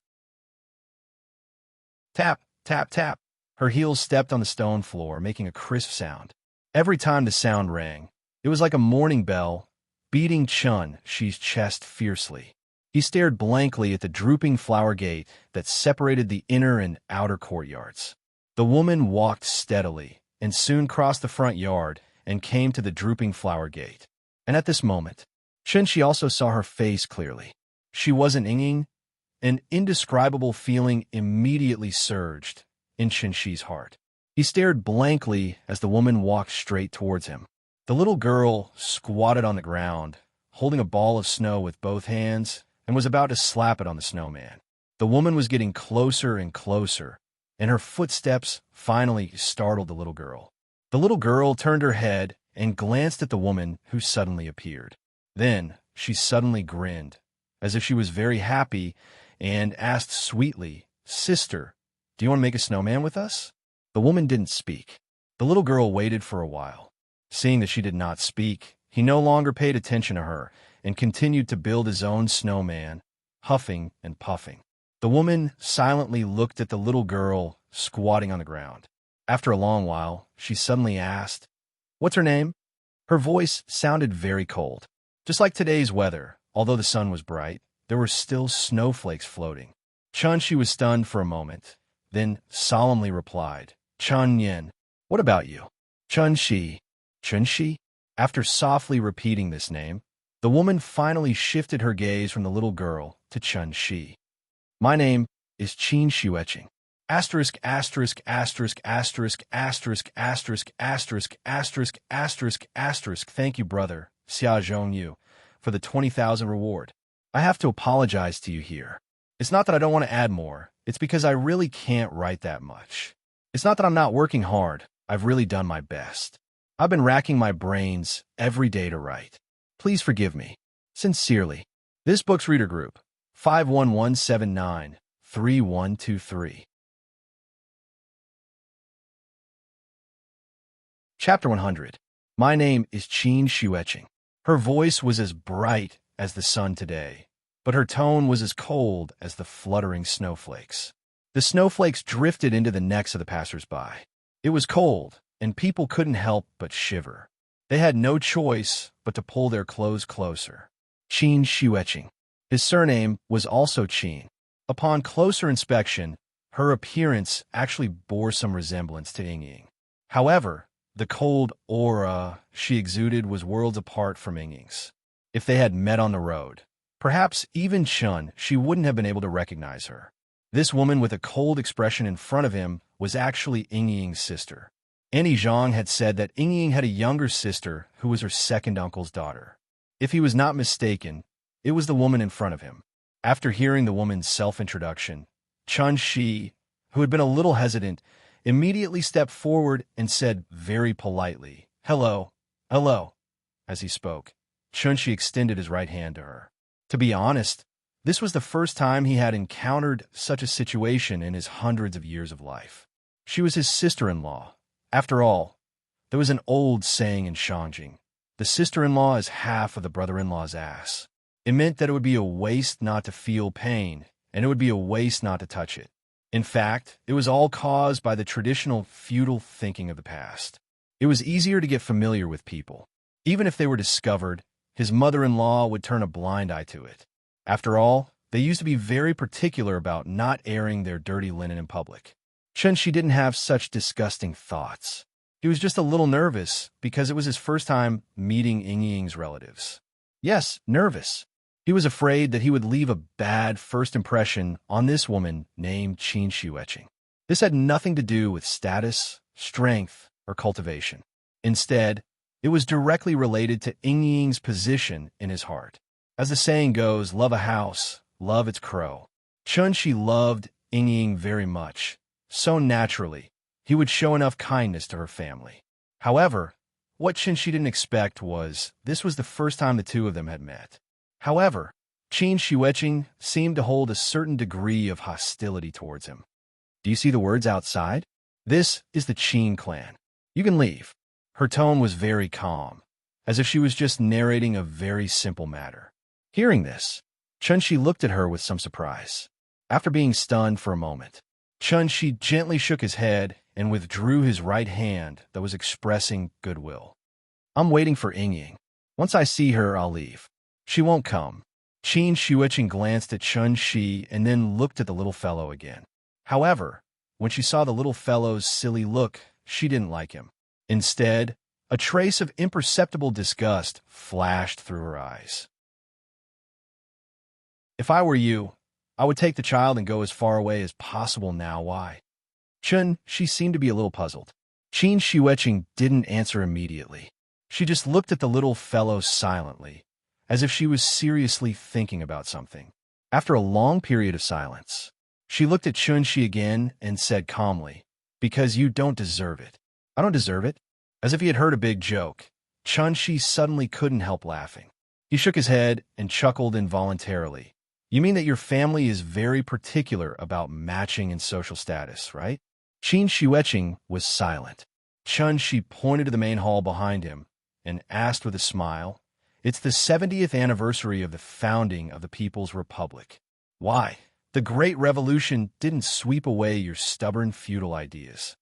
Tap, tap, tap. Her heels stepped on the stone floor, making a crisp sound. Every time the sound rang, it was like a morning bell, beating Chun-Shi's chest fiercely. He stared blankly at the drooping flower gate that separated the inner and outer courtyards. The woman walked steadily and soon crossed the front yard and came to the drooping flower gate. And at this moment, Chun-Shi also saw her face clearly. She wasn't Ying. An indescribable feeling immediately surged in Chun-Shi's heart. He stared blankly as the woman walked straight towards him. The little girl squatted on the ground, holding a ball of snow with both hands, and was about to slap it on the snowman. The woman was getting closer and closer, and her footsteps finally startled the little girl. The little girl turned her head and glanced at the woman who suddenly appeared. Then she suddenly grinned, as if she was very happy, and asked sweetly, "Sister, do you want to make a snowman with us?" The woman didn't speak. The little girl waited for a while. Seeing that she did not speak, he no longer paid attention to her and continued to build his own snowman, huffing and puffing. The woman silently looked at the little girl squatting on the ground. After a long while, she suddenly asked, "What's her name?" Her voice sounded very cold. Just like today's weather, although the sun was bright, there were still snowflakes floating. Chun-Shi was stunned for a moment, then solemnly replied, "Chun-Yin, what about you?" "Chun-Shi." "Chun-Shi?" After softly repeating this name, the woman finally shifted her gaze from the little girl to Chun-Shi. "My name is Qin Xueching. Asterisk, asterisk, asterisk, asterisk, asterisk, asterisk, asterisk, asterisk, asterisk, asterisk. Thank you, brother, Xia Zhongyu, for the 20,000 reward. I have to apologize to you here. It's not that I don't want to add more. It's because I really can't write that much. It's not that I'm not working hard. I've really done my best. I've been racking my brains every day to write. Please forgive me. Sincerely." This book's reader group, 511793123. Chapter 100. My name is Qin Xueching. Her voice was as bright as the sun today, but her tone was as cold as the fluttering snowflakes. The snowflakes drifted into the necks of the passers-by. It was cold, and people couldn't help but shiver. They had no choice but to pull their clothes closer. Qin Xueching. His surname was also Qin. Upon closer inspection, her appearance actually bore some resemblance to Ying. However, the cold aura she exuded was worlds apart from Ying's. If they had met on the road, perhaps even Chun-Shi wouldn't have been able to recognize her. This woman with a cold expression in front of him was actually Ying's sister. Annie Zhang had said that Ying had a younger sister who was her second uncle's daughter. If he was not mistaken, it was the woman in front of him. After hearing the woman's self-introduction, Chun-Shi, who had been a little hesitant, immediately stepped forward and said very politely, "Hello, hello." As he spoke, Chun-Shi extended his right hand to her. To be honest, this was the first time he had encountered such a situation in his hundreds of years of life. She was his sister-in-law. After all, there was an old saying in Shangjing, "The sister-in-law is half of the brother-in-law's ass." It meant that it would be a waste not to feel pain, and it would be a waste not to touch it. In fact, it was all caused by the traditional feudal thinking of the past. It was easier to get familiar with people. Even if they were discovered, his mother-in-law would turn a blind eye to it. After all, they used to be very particular about not airing their dirty linen in public. Chun-Shi didn't have such disgusting thoughts. He was just a little nervous because it was his first time meeting Ying's relatives. Yes, nervous. He was afraid that he would leave a bad first impression on this woman named Qin Xueching. This had nothing to do with status, strength, or cultivation. Instead, it was directly related to Ying's position in his heart. As the saying goes, love a house, love its crow. Chun-Shi loved Ying very much. So naturally, he would show enough kindness to her family. However, what Chun-Shi didn't expect was this was the first time the two of them had met. However, Qin Xueching seemed to hold a certain degree of hostility towards him. Do you see the words outside? This is the Qin clan. You can leave. Her tone was very calm, as if she was just narrating a very simple matter. Hearing this, Chun-Shi looked at her with some surprise. After being stunned for a moment, Chun-Shi gently shook his head and withdrew his right hand that was expressing goodwill. I'm waiting for Ying. Once I see her, I'll leave. She won't come. Qin Shuiqing glanced at Chun-Shi and then looked at the little fellow again. However, when she saw the little fellow's silly look, she didn't like him. Instead, a trace of imperceptible disgust flashed through her eyes. If I were you, I would take the child and go as far away as possible now. Why? She seemed to be a little puzzled. Qin Shuiqing didn't answer immediately. She just looked at the little fellow silently, as if she was seriously thinking about something. After a long period of silence, she looked at Chun-Shi again and said calmly, "Because you don't deserve it." "I don't deserve it?" As if he had heard a big joke, Chun-Shi suddenly couldn't help laughing. He shook his head and chuckled involuntarily. "You mean that your family is very particular about matching in social status, right?" Qin Shuiqing was silent. Chun-Shi pointed to the main hall behind him and asked with a smile, "It's the 70th anniversary of the founding of the People's Republic. Why? The Great Revolution didn't sweep away your stubborn feudal ideas."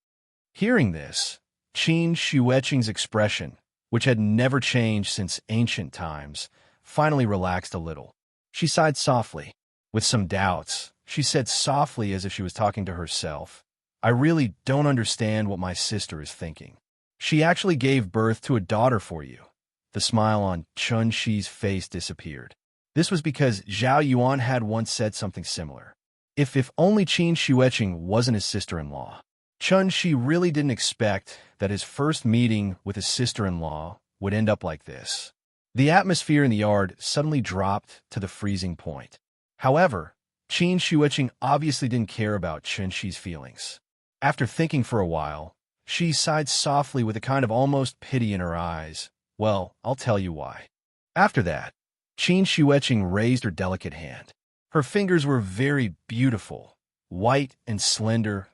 Hearing this, Qin Shuiqing's expression, which had never changed since ancient times, finally relaxed a little. She sighed softly. With some doubts, she said softly as if she was talking to herself, "I really don't understand what my sister is thinking. She actually gave birth to a daughter for you." The smile on Chun-Shi's face disappeared. This was because Zhao Yuan had once said something similar. If only Qin Shuiqing wasn't his sister-in-law. Chun-Shi really didn't expect that his first meeting with his sister-in-law would end up like this. The atmosphere in the yard suddenly dropped to the freezing point. However, Qin Shuiqing obviously didn't care about Chun-Shi's feelings. After thinking for a while, she sighed softly with a kind of almost pity in her eyes. "Well, I'll tell you why." After that, Qin Shuiqing raised her delicate hand. Her fingers were very beautiful, white and slender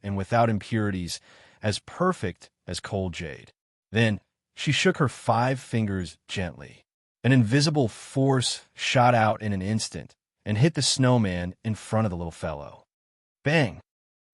and without impurities, as perfect as cold jade. Then, she shook her 5 fingers gently. An invisible force shot out in an instant and hit the snowman in front of the little fellow. Bang!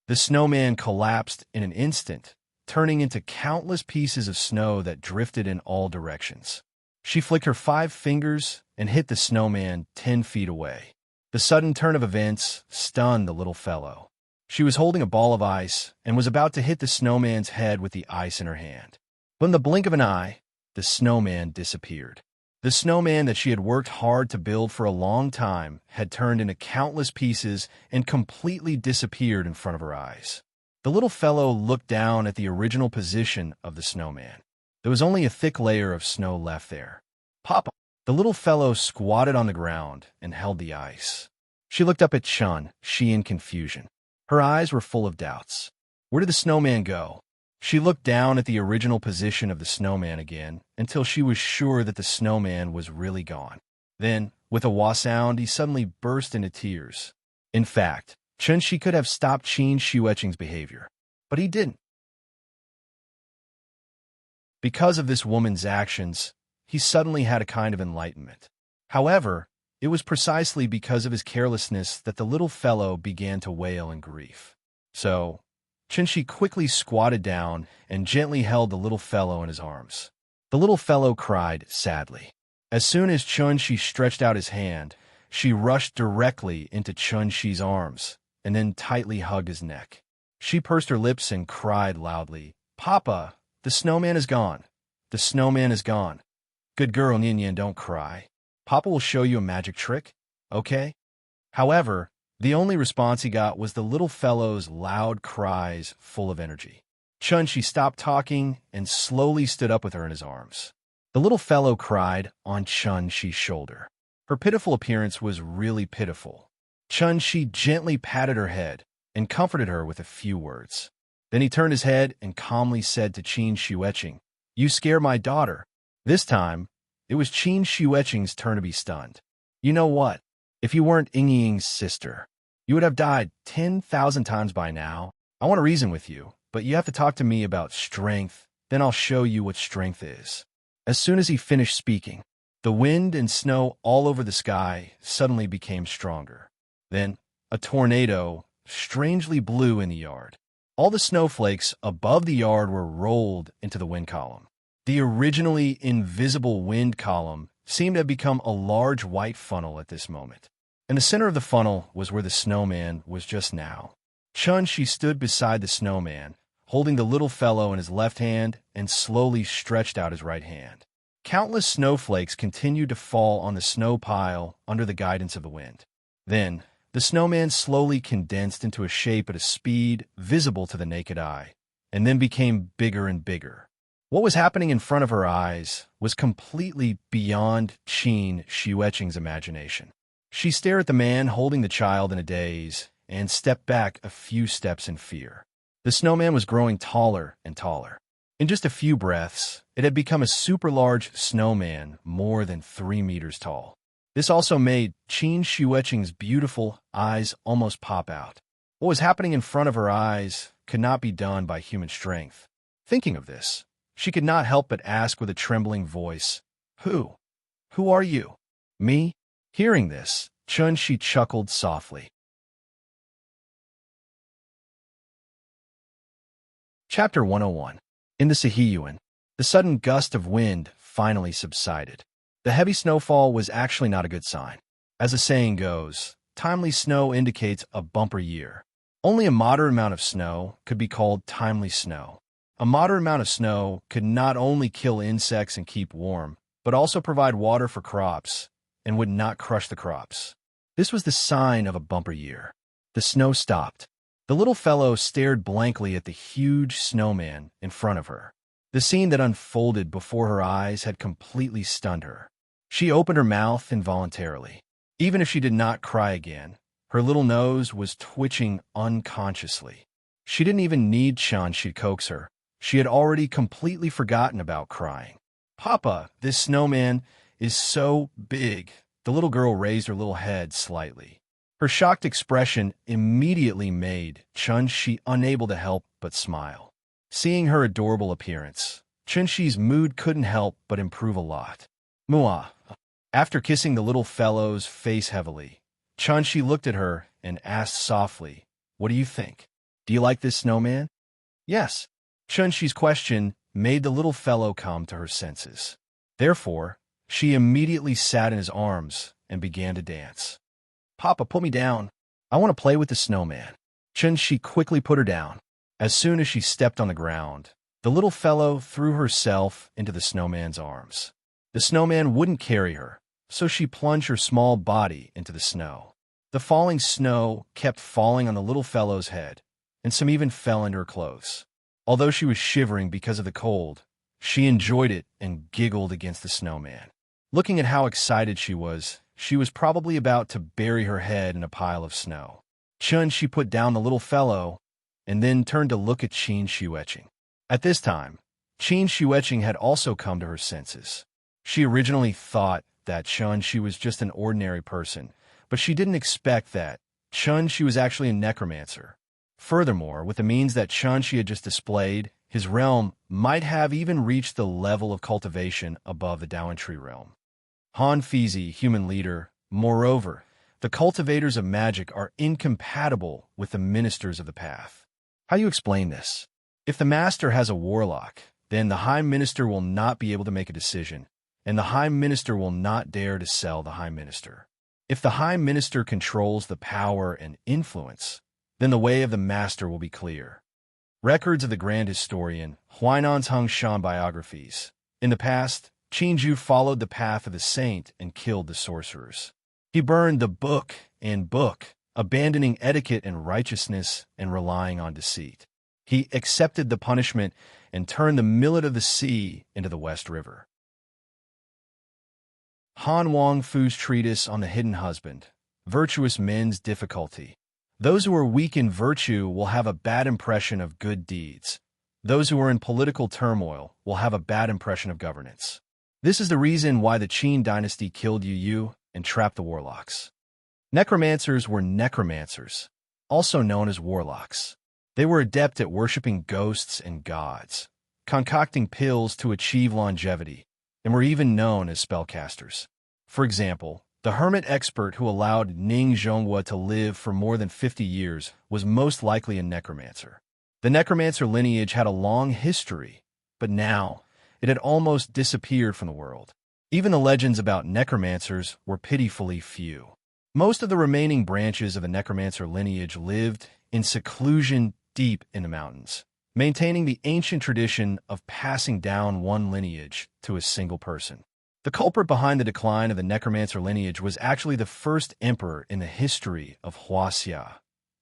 The snowman collapsed in an instant, turning into countless pieces of snow that drifted in all directions. She flicked her 5 fingers and hit the snowman 10 feet away. The sudden turn of events stunned the little fellow. She was holding a ball of ice and was about to hit the snowman's head with the ice in her hand. But in the blink of an eye, the snowman disappeared. The snowman that she had worked hard to build for a long time had turned into countless pieces and completely disappeared in front of her eyes. The little fellow looked down at the original position of the snowman. There was only a thick layer of snow left there. "Papa!" The little fellow squatted on the ground and held the ice. She looked up at Chun-Shi in confusion. Her eyes were full of doubts. Where did the snowman go? She looked down at the original position of the snowman again until she was sure that the snowman was really gone. Then, with a wah sound, he suddenly burst into tears. In fact, Chun-Shi could have stopped Qin Shuiqing's behavior, but he didn't. Because of this woman's actions, he suddenly had a kind of enlightenment. However, it was precisely because of his carelessness that the little fellow began to wail in grief. So, Chun-Shi quickly squatted down and gently held the little fellow in his arms. The little fellow cried sadly. As soon as Chun-Shi stretched out his hand, she rushed directly into Chun-Shi's arms and then tightly hugged his neck. She pursed her lips and cried loudly, "Papa, the snowman is gone. The snowman is gone. Good girl, Nian, don't cry. Papa will show you a magic trick, okay?" However, the only response he got was the little fellow's loud cries full of energy. Chun-Shi stopped talking and slowly stood up with her in his arms. The little fellow cried on Chun-Shi's shoulder. Her pitiful appearance was really pitiful. Chun-Shi gently patted her head and comforted her with a few words. Then he turned his head and calmly said to Qin Shuiqing, "You scare my daughter." This time, it was Qin Shuiqing's turn to be stunned. "You know what? If you weren't Ying's sister, you would have died 10,000 times by now. I want to reason with you, but you have to talk to me about strength, then I'll show you what strength is." As soon as he finished speaking, the wind and snow all over the sky suddenly became stronger. Then, a tornado strangely blew in the yard. All the snowflakes above the yard were rolled into the wind column. The originally invisible wind column seemed to have become a large white funnel at this moment. In the center of the funnel was where the snowman was just now. She stood beside the snowman, holding the little fellow in his left hand and slowly stretched out his right hand. Countless snowflakes continued to fall on the snow pile under the guidance of the wind. Then, the snowman slowly condensed into a shape at a speed visible to the naked eye, and then became bigger and bigger. What was happening in front of her eyes was completely beyond Qin Xueqing's imagination. She stared at the man holding the child in a daze and stepped back a few steps in fear. The snowman was growing taller and taller. In just a few breaths, it had become a super large snowman more than 3 meters tall. This also made Qin Xueqing's beautiful eyes almost pop out. What was happening in front of her eyes could not be done by human strength. Thinking of this, she could not help but ask with a trembling voice, "Who? Who are you?" "Me?" Hearing this, She chuckled softly. Chapter 101. In the Sihiyuan, the sudden gust of wind finally subsided. The heavy snowfall was actually not a good sign. As the saying goes, timely snow indicates a bumper year. Only a moderate amount of snow could be called timely snow. A moderate amount of snow could not only kill insects and keep warm, but also provide water for crops and would not crush the crops. This was the sign of a bumper year. The snow stopped. The little fellow stared blankly at the huge snowman in front of her. The scene that unfolded before her eyes had completely stunned her. She opened her mouth involuntarily. Even if she did not cry again, her little nose was twitching unconsciously. She didn't even need Shi to coax her. She had already completely forgotten about crying. "Papa, this snowman is so big." The little girl raised her little head slightly. Her shocked expression immediately made Shi unable to help but smile. Seeing her adorable appearance, Shi's mood couldn't help but improve a lot. "Mua." After kissing the little fellow's face heavily, Shi looked at her and asked softly, "What do you think? Do you like this snowman?" "Yes." Shi's question made the little fellow come to her senses. Therefore, she immediately sat in his arms and began to dance. "Papa, put me down. I want to play with the snowman." Shi quickly put her down. As soon as she stepped on the ground, the little fellow threw herself into the snowman's arms. The snowman wouldn't carry her, so she plunged her small body into the snow. The falling snow kept falling on the little fellow's head, and some even fell into her clothes. Although she was shivering because of the cold, she enjoyed it and giggled against the snowman. Looking at how excited she was probably about to bury her head in a pile of snow. She put down the little fellow and then turned to look at Qin Xueqing. At this time, Qin Xueqing had also come to her senses. She originally thought that Shi was just an ordinary person, but she didn't expect that Shi was actually a necromancer. Furthermore, with the means that Shi had just displayed, his realm might have even reached the level of cultivation above the Daoentry realm. Han Fizi, human leader, moreover, the cultivators of magic are incompatible with the ministers of the path. How do you explain this? If the master has a warlock, then the high minister will not be able to make a decision, and the high minister will not dare to sell the high minister. If the high minister controls the power and influence, then the way of the master will be clear. Records of the grand historian Huainan's Hengshan biographies. In the past, Qinju followed the path of the saint and killed the sorcerers. He burned the book and book, abandoning etiquette and righteousness and relying on deceit. He accepted the punishment and turned the millet of the sea into the West River. Han Wangfu's treatise on the hidden husband, Virtuous Men's Difficulty. Those who are weak in virtue will have a bad impression of good deeds. Those who are in political turmoil will have a bad impression of governance. This is the reason why the Qin dynasty killed Yu and trapped the warlocks. Necromancers were necromancers, also known as warlocks. They were adept at worshipping ghosts and gods. concocting pills to achieve longevity, and were even known as spellcasters. For example, the hermit expert who allowed Ning Zhonghua to live for more than 50 years was most likely a necromancer. The necromancer lineage had a long history, but now it had almost disappeared from the world. Even the legends about necromancers were pitifully few. Most of the remaining branches of the necromancer lineage lived in seclusion deep in the mountains, maintaining the ancient tradition of passing down one lineage to a single person. The culprit behind the decline of the necromancer lineage was actually the first emperor in the history of Huaxia,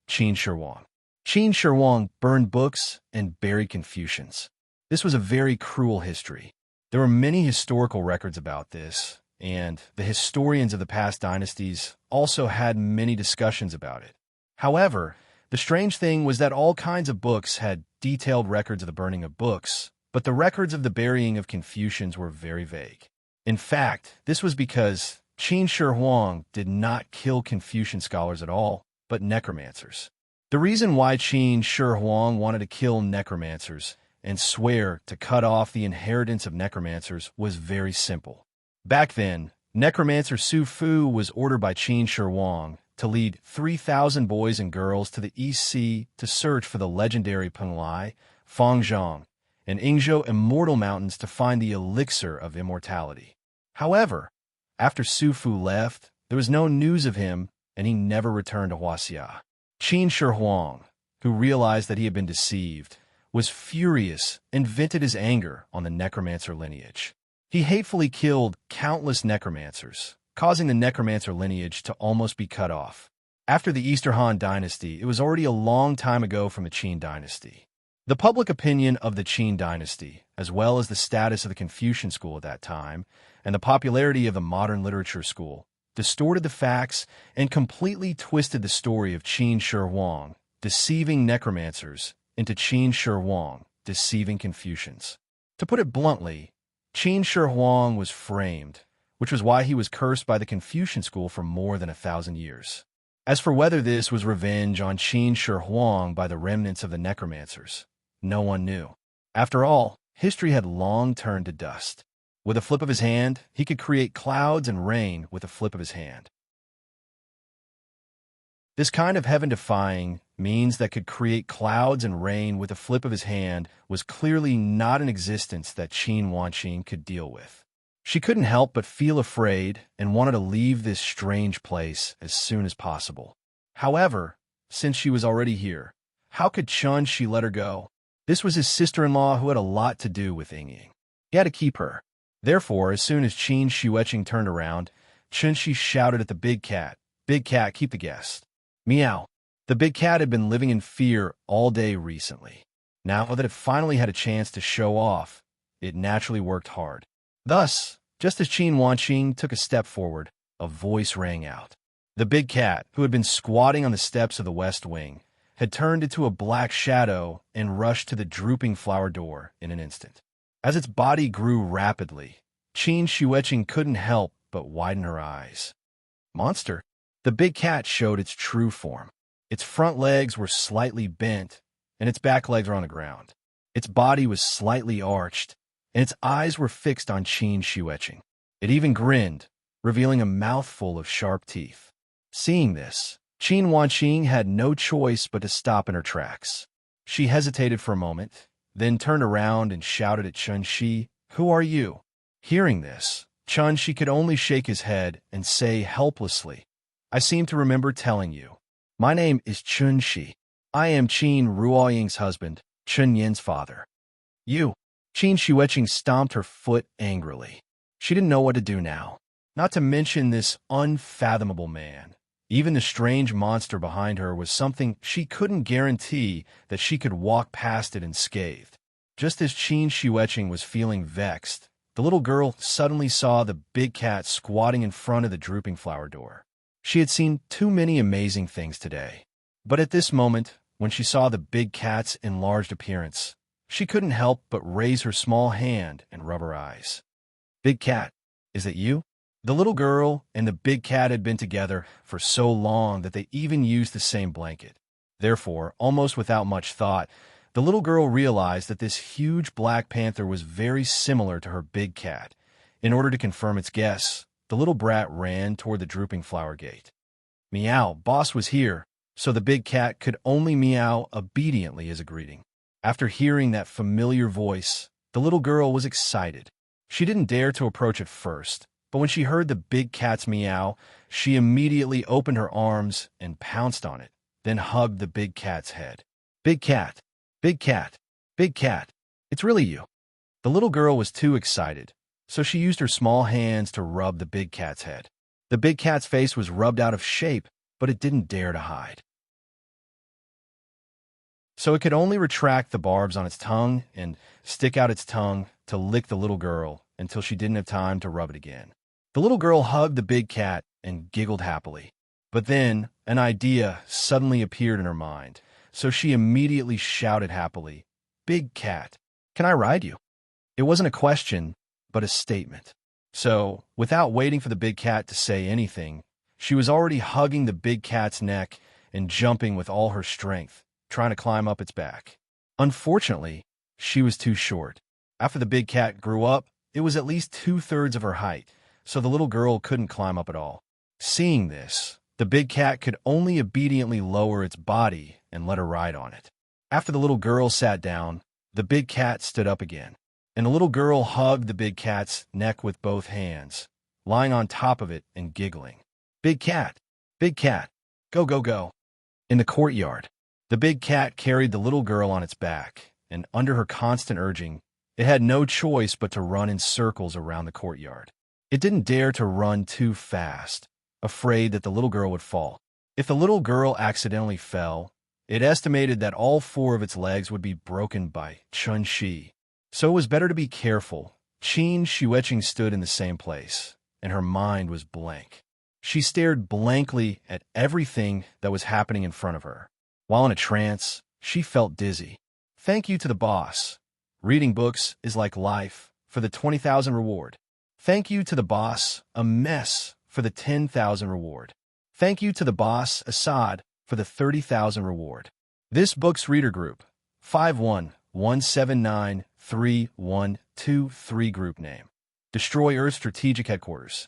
Qin Shi Huang. Qin Shi Huang burned books and buried Confucians. This was a very cruel history. There were many historical records about this, and the historians of the past dynasties also had many discussions about it. However, the strange thing was that all kinds of books had detailed records of the burning of books, but the records of the burying of Confucians were very vague. In fact, this was because Qin Shi Huang did not kill Confucian scholars at all, but necromancers. The reason why Qin Shi Huang wanted to kill necromancers and swear to cut off the inheritance of necromancers was very simple. Back then, necromancer Su Fu was ordered by Qin Shi Huang to lead 3,000 boys and girls to the East Sea to search for the legendary Penglai, Fangzhong, and Yingzhou Immortal Mountains to find the elixir of immortality. However, after Su Fu left, there was no news of him, and he never returned to Huaxia. Qin Shi Huang, who realized that he had been deceived, was furious and vented his anger on the necromancer lineage. He hatefully killed countless necromancers, causing the necromancer lineage to almost be cut off. After the Eastern Han dynasty, it was already a long time ago from the Qin dynasty. The public opinion of the Qin dynasty, as well as the status of the Confucian school at that time, and the popularity of the modern literature school, distorted the facts and completely twisted the story of Qin Shi Huang deceiving necromancers into Qin Shi Huang deceiving Confucians. To put it bluntly, Qin Shi Huang was framed, which was why he was cursed by the Confucian school for more than 1,000 years. As for whether this was revenge on Qin Shi Huang by the remnants of the necromancers, no one knew. After all, history had long turned to dust. With a flip of his hand, he could create clouds and rain with a flip of his hand. This kind of heaven-defying means that could create clouds and rain with a flip of his hand was clearly not an existence that Qin Wanqing could deal with. She couldn't help but feel afraid and wanted to leave this strange place as soon as possible. However, since she was already here, how could Chun Shi let her go? This was his sister-in-law who had a lot to do with Ying. He had to keep her. Therefore, as soon as Qin Shiueqing turned around, Chun Shi shouted at the big cat, "Big cat, keep the guest." Meow. The big cat had been living in fear all day recently. Now that it finally had a chance to show off, it naturally worked hard. Thus, just as Qin Wanqing took a step forward, a voice rang out. The big cat, who had been squatting on the steps of the west wing, had turned into a black shadow and rushed to the drooping flower door in an instant. As its body grew rapidly, Qin Shiueqing couldn't help but widen her eyes. Monster! The big cat showed its true form. Its front legs were slightly bent, and its back legs were on the ground. Its body was slightly arched, and its eyes were fixed on Qin Shiueqing. It even grinned, revealing a mouthful of sharp teeth. Seeing this, Qin Wanqing had no choice but to stop in her tracks. She hesitated for a moment, then turned around and shouted at Chun Shi, "Who are you?" Hearing this, Chun Shi could only shake his head and say helplessly, "I seem to remember telling you. My name is Chun Shi. I am Qin Ruoying's husband, Chun Yin's father." "You." Qin Shiueqing stomped her foot angrily. She didn't know what to do now, not to mention this unfathomable man. Even the strange monster behind her was something she couldn't guarantee that she could walk past it unscathed. Just as Qin Shiueqing was feeling vexed, the little girl suddenly saw the big cat squatting in front of the drooping flower door. She had seen too many amazing things today. But at this moment, when she saw the big cat's enlarged appearance, she couldn't help but raise her small hand and rub her eyes. "Big cat, is that you?" The little girl and the big cat had been together for so long that they even used the same blanket. Therefore, almost without much thought, The little girl realized that this huge black panther was very similar to her big cat. In order to confirm its guess, the little brat ran toward the drooping flower gate. Meow, boss was here, so the big cat could only meow obediently as a greeting. After hearing that familiar voice, the little girl was excited. She didn't dare to approach at first, but when she heard the big cat's meow, she immediately opened her arms and pounced on it, then hugged the big cat's head. Big cat, big cat, big cat, it's really you. The little girl was too excited, so she used her small hands to rub the big cat's head. The big cat's face was rubbed out of shape, but it didn't dare to hide. So it could only retract the barbs on its tongue and stick out its tongue to lick the little girl until she didn't have time to rub it again. The little girl hugged the big cat and giggled happily. But then an idea suddenly appeared in her mind, so she immediately shouted happily, "Big cat, can I ride you?" It wasn't a question, but a statement. So, without waiting for the big cat to say anything, she was already hugging the big cat's neck and jumping with all her strength, trying to climb up its back. Unfortunately, she was too short. After the big cat grew up, it was at least 2/3 of her height, so the little girl couldn't climb up at all. Seeing this, the big cat could only obediently lower its body and let her ride on it. After the little girl sat down, the big cat stood up again, and the little girl hugged the big cat's neck with both hands, lying on top of it and giggling. Big cat, go, go, go. In the courtyard, the big cat carried the little girl on its back, and under her constant urging, it had no choice but to run in circles around the courtyard. It didn't dare to run too fast, afraid that the little girl would fall. If the little girl accidentally fell, it estimated that all 4 of its legs would be broken by Chun-Shi. So it was better to be careful. Qin Shueqing stood in the same place, and her mind was blank. She stared blankly at everything that was happening in front of her. While in a trance, she felt dizzy. Thank you to the boss. Reading books is like life for the 20,000 reward. Thank you to the boss, a mess, for the 10,000 reward. Thank you to the boss, Assad, for the 30,000 reward. This book's reader group, 51179312 group name. Destroy Earth's strategic headquarters.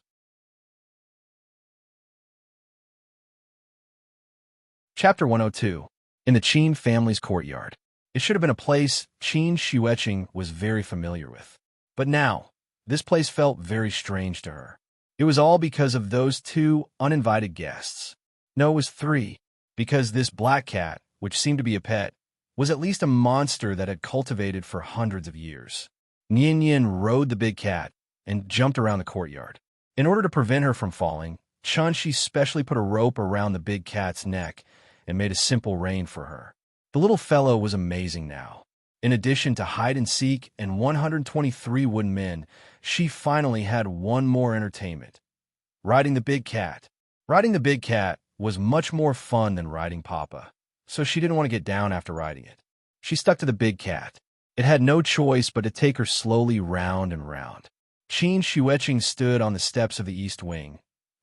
Chapter 102. In the Qin family's courtyard. It should have been a place Qin Shueqing was very familiar with. But now, this place felt very strange to her. It was all because of those 2 uninvited guests. No, it was 3, because this black cat, which seemed to be a pet, was at least a monster that had cultivated for hundreds of years. Nian rode the big cat and jumped around the courtyard. In order to prevent her from falling, Chun-Shi specially put a rope around the big cat's neck and made a simple rein for her. The little fellow was amazing now. In addition to hide-and-seek and 123 wooden men, she finally had one more entertainment. Riding the big cat. Riding the big cat was much more fun than riding Papa, so she didn't want to get down after riding it. She stuck to the big cat. It had no choice but to take her slowly round and round. Qin Shueqing stood on the steps of the East Wing,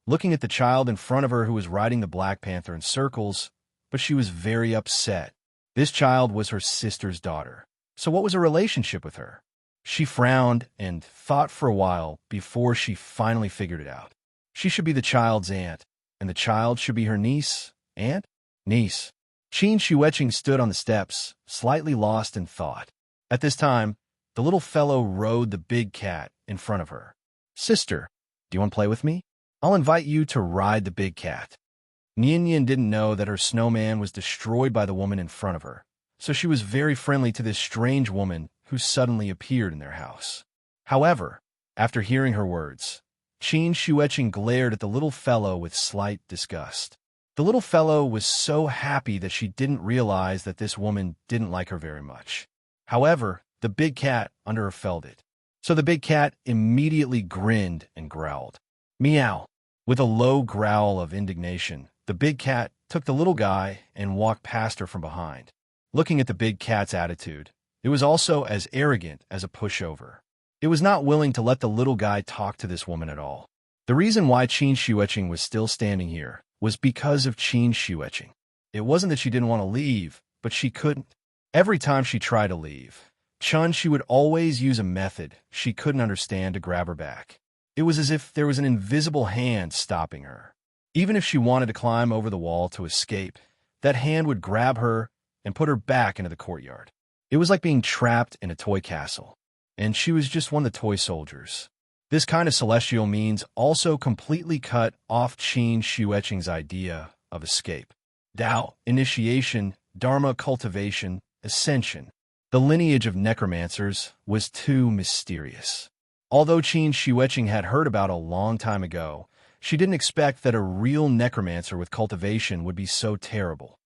looking at the child in front of her who was riding the Black Panther in circles, but she was very upset. This child was her sister's daughter. So what was her relationship with her? She frowned and thought for a while before she finally figured it out. She should be the child's aunt, and the child should be her niece. Aunt? Niece. Qin Shueqing stood on the steps, slightly lost in thought. At this time, the little fellow rode the big cat in front of her. Sister, do you want to play with me? I'll invite you to ride the big cat. Nian didn't know that her snowman was destroyed by the woman in front of her, so she was very friendly to this strange woman who suddenly appeared in their house. However, after hearing her words, Qin Shueqing glared at the little fellow with slight disgust. The little fellow was so happy that she didn't realize that this woman didn't like her very much. However, the big cat under her felt it. So the big cat immediately grinned and growled. Meow. With a low growl of indignation, the big cat took the little guy and walked past her from behind. Looking at the big cat's attitude, it was also as arrogant as a pushover. It was not willing to let the little guy talk to this woman at all. The reason why Qin Shueqing was still standing here was because of Qin Shueqing. It wasn't that she didn't want to leave, but she couldn't. Every time she tried to leave, she would always use a method she couldn't understand to grab her back. It was as if there was an invisible hand stopping her. Even if she wanted to climb over the wall to escape, that hand would grab her and put her back into the courtyard. It was like being trapped in a toy castle, and she was just one of the toy soldiers. This kind of celestial means also completely cut off Qin Xueqing's idea of escape. Dao, initiation, Dharma, cultivation, ascension. The lineage of necromancers was too mysterious. Although Qin Xueqing had heard about a long time ago, she didn't expect that a real necromancer with cultivation would be so terrible.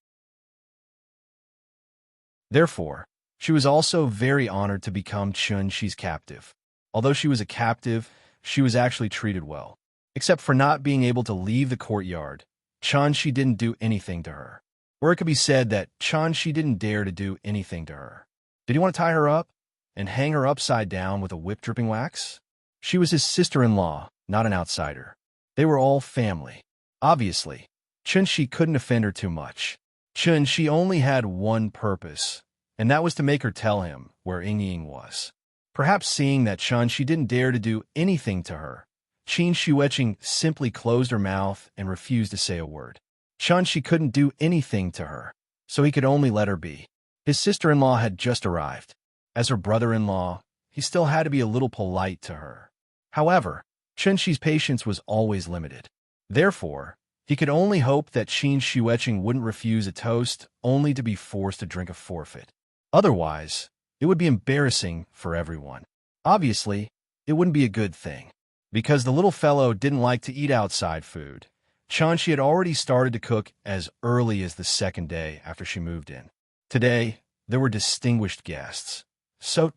Therefore, she was also very honored to become Qi's captive. Although she was a captive, she was actually treated well. Except for not being able to leave the courtyard, Shi didn't do anything to her. Or it could be said that Shi didn't dare to do anything to her. Did he want to tie her up and hang her upside down with a whip dripping wax? She was his sister-in-law, not an outsider. They were all family. Obviously, Shi couldn't offend her too much. Shi only had one purpose, and that was to make her tell him where Ying was. Perhaps seeing that Shi didn't dare to do anything to her, Qin Xueqing simply closed her mouth and refused to say a word. Shi couldn't do anything to her, so he could only let her be. His sister-in-law had just arrived. As her brother-in-law, he still had to be a little polite to her. However, Shi's patience was always limited. Therefore, he could only hope that Qin Xueqing wouldn't refuse a toast only to be forced to drink a forfeit. Otherwise, it would be embarrassing for everyone. Obviously, it wouldn't be a good thing. Because the little fellow didn't like to eat outside food, Shi had already started to cook as early as the second day after she moved in. Today, there were distinguished guests. So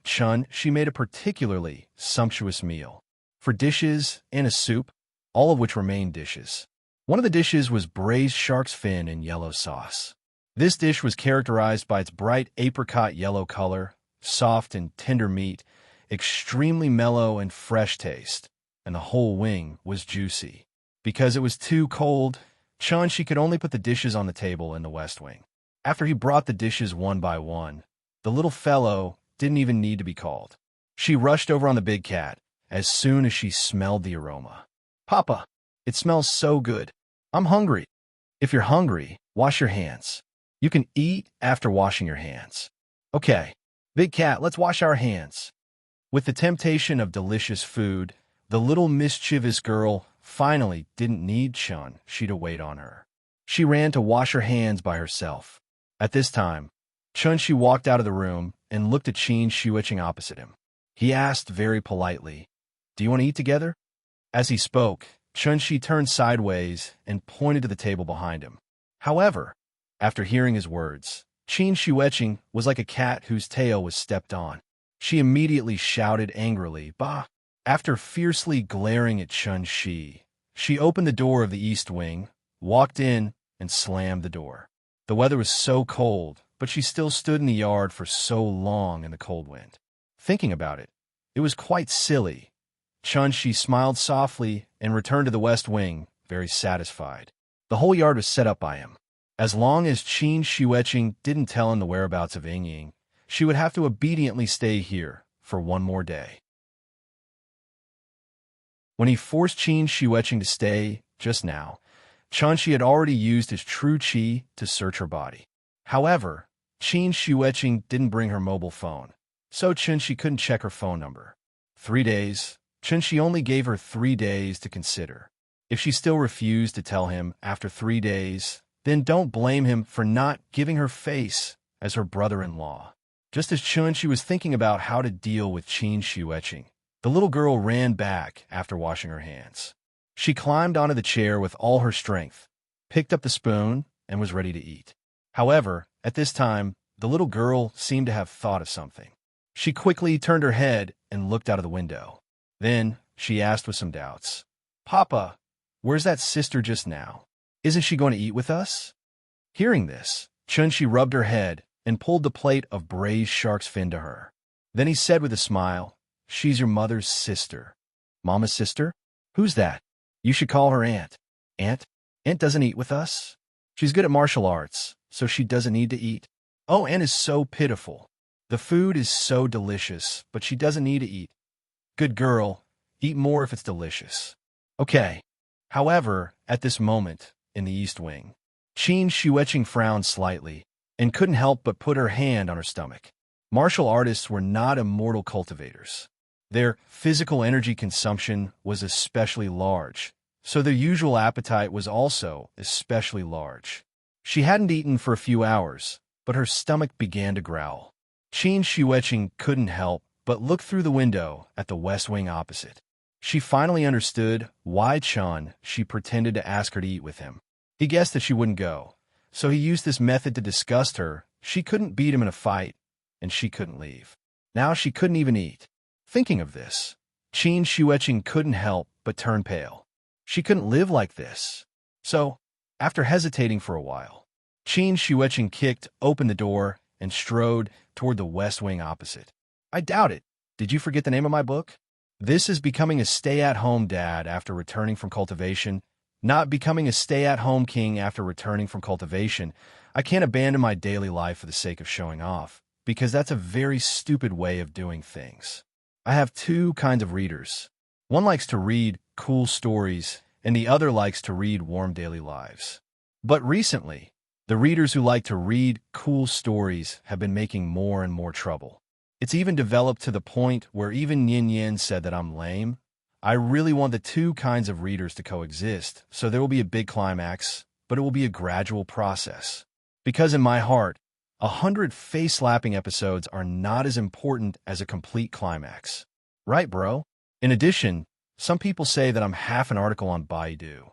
she made a particularly sumptuous meal. For dishes and a soup, all of which were main dishes. One of the dishes was braised shark's fin in yellow sauce. This dish was characterized by its bright apricot yellow color, soft and tender meat, extremely mellow and fresh taste, and the whole wing was juicy. Because it was too cold, Shi could only put the dishes on the table in the West Wing. After he brought the dishes one by one, the little fellow didn't even need to be called. She rushed over on the big cat as soon as she smelled the aroma. "Papa, it smells so good. I'm hungry." "If you're hungry, wash your hands. You can eat after washing your hands." "Okay, big cat, let's wash our hands." With the temptation of delicious food, the little mischievous girl finally didn't need Shi to wait on her. She ran to wash her hands by herself. At this time, Shi walked out of the room and looked at Qin Xueqing opposite him. He asked very politely, "Do you want to eat together?" As he spoke, Shi turned sideways and pointed to the table behind him. However, after hearing his words, Qin Xueqing was like a cat whose tail was stepped on. She immediately shouted angrily, "Bah!" After fiercely glaring at Shi, she opened the door of the East Wing, walked in, and slammed the door. The weather was so cold, but she still stood in the yard for so long in the cold wind. Thinking about it, it was quite silly. Shi smiled softly and returned to the West Wing, very satisfied. The whole yard was set up by him. As long as Qin Xueqing didn't tell him the whereabouts of Ying, she would have to obediently stay here for one more day. When he forced Qin Xueqing to stay, just now, Shi had already used his true qi to search her body. However, Qin Xueqing didn't bring her mobile phone, so Shi couldn't check her phone number. 3 days, Shi only gave her 3 days to consider. If she still refused to tell him after 3 days, then don't blame him for not giving her face as her brother-in-law. Just as Shi was thinking about how to deal with Qin Xueqing, the little girl ran back after washing her hands. She climbed onto the chair with all her strength, picked up the spoon, and was ready to eat. However, at this time, the little girl seemed to have thought of something. She quickly turned her head and looked out of the window. Then, she asked with some doubts, "Papa, where's that sister just now? Isn't she going to eat with us?" Hearing this, Shi rubbed her head and pulled the plate of braised shark's fin to her. Then he said with a smile, "She's your mother's sister." "Mama's sister? Who's that?" "You should call her Aunt." "Aunt? Aunt doesn't eat with us? She's good at martial arts, so she doesn't need to eat." Oh, Anne is so pitiful. The food is so delicious, but she doesn't need to eat. Good girl, eat more if it's delicious. Okay. However, at this moment, in the East Wing, Qin Shueqing frowned slightly and couldn't help but put her hand on her stomach. Martial artists were not immortal cultivators. Their physical energy consumption was especially large, so their usual appetite was also especially large. She hadn't eaten for a few hours, but her stomach began to growl. Qin Shueqing couldn't help but look through the window at the West Wing opposite. She finally understood why she pretended to ask her to eat with him. He guessed that she wouldn't go, so he used this method to disgust her. She couldn't beat him in a fight, and she couldn't leave. Now she couldn't even eat. Thinking of this, Qin Shueqing couldn't help but turn pale. She couldn't live like this. So, after hesitating for a while, Qin Shueqing kicked open the door and strode toward the West Wing opposite. I doubt it. Did you forget the name of my book? This is becoming a stay-at-home dad after returning from cultivation, not becoming a stay-at-home king after returning from cultivation. I can't abandon my daily life for the sake of showing off, because that's a very stupid way of doing things. I have two kinds of readers. One likes to read cool stories, and the other likes to read warm daily lives. But recently, the readers who like to read cool stories have been making more and more trouble. It's even developed to the point where even Yin Yin said that I'm lame. I really want the two kinds of readers to coexist, so there will be a big climax, but it will be a gradual process. Because in my heart, 100 face-slapping episodes are not as important as a complete climax. Right, bro? In addition, some people say that I'm half an article on Baidu.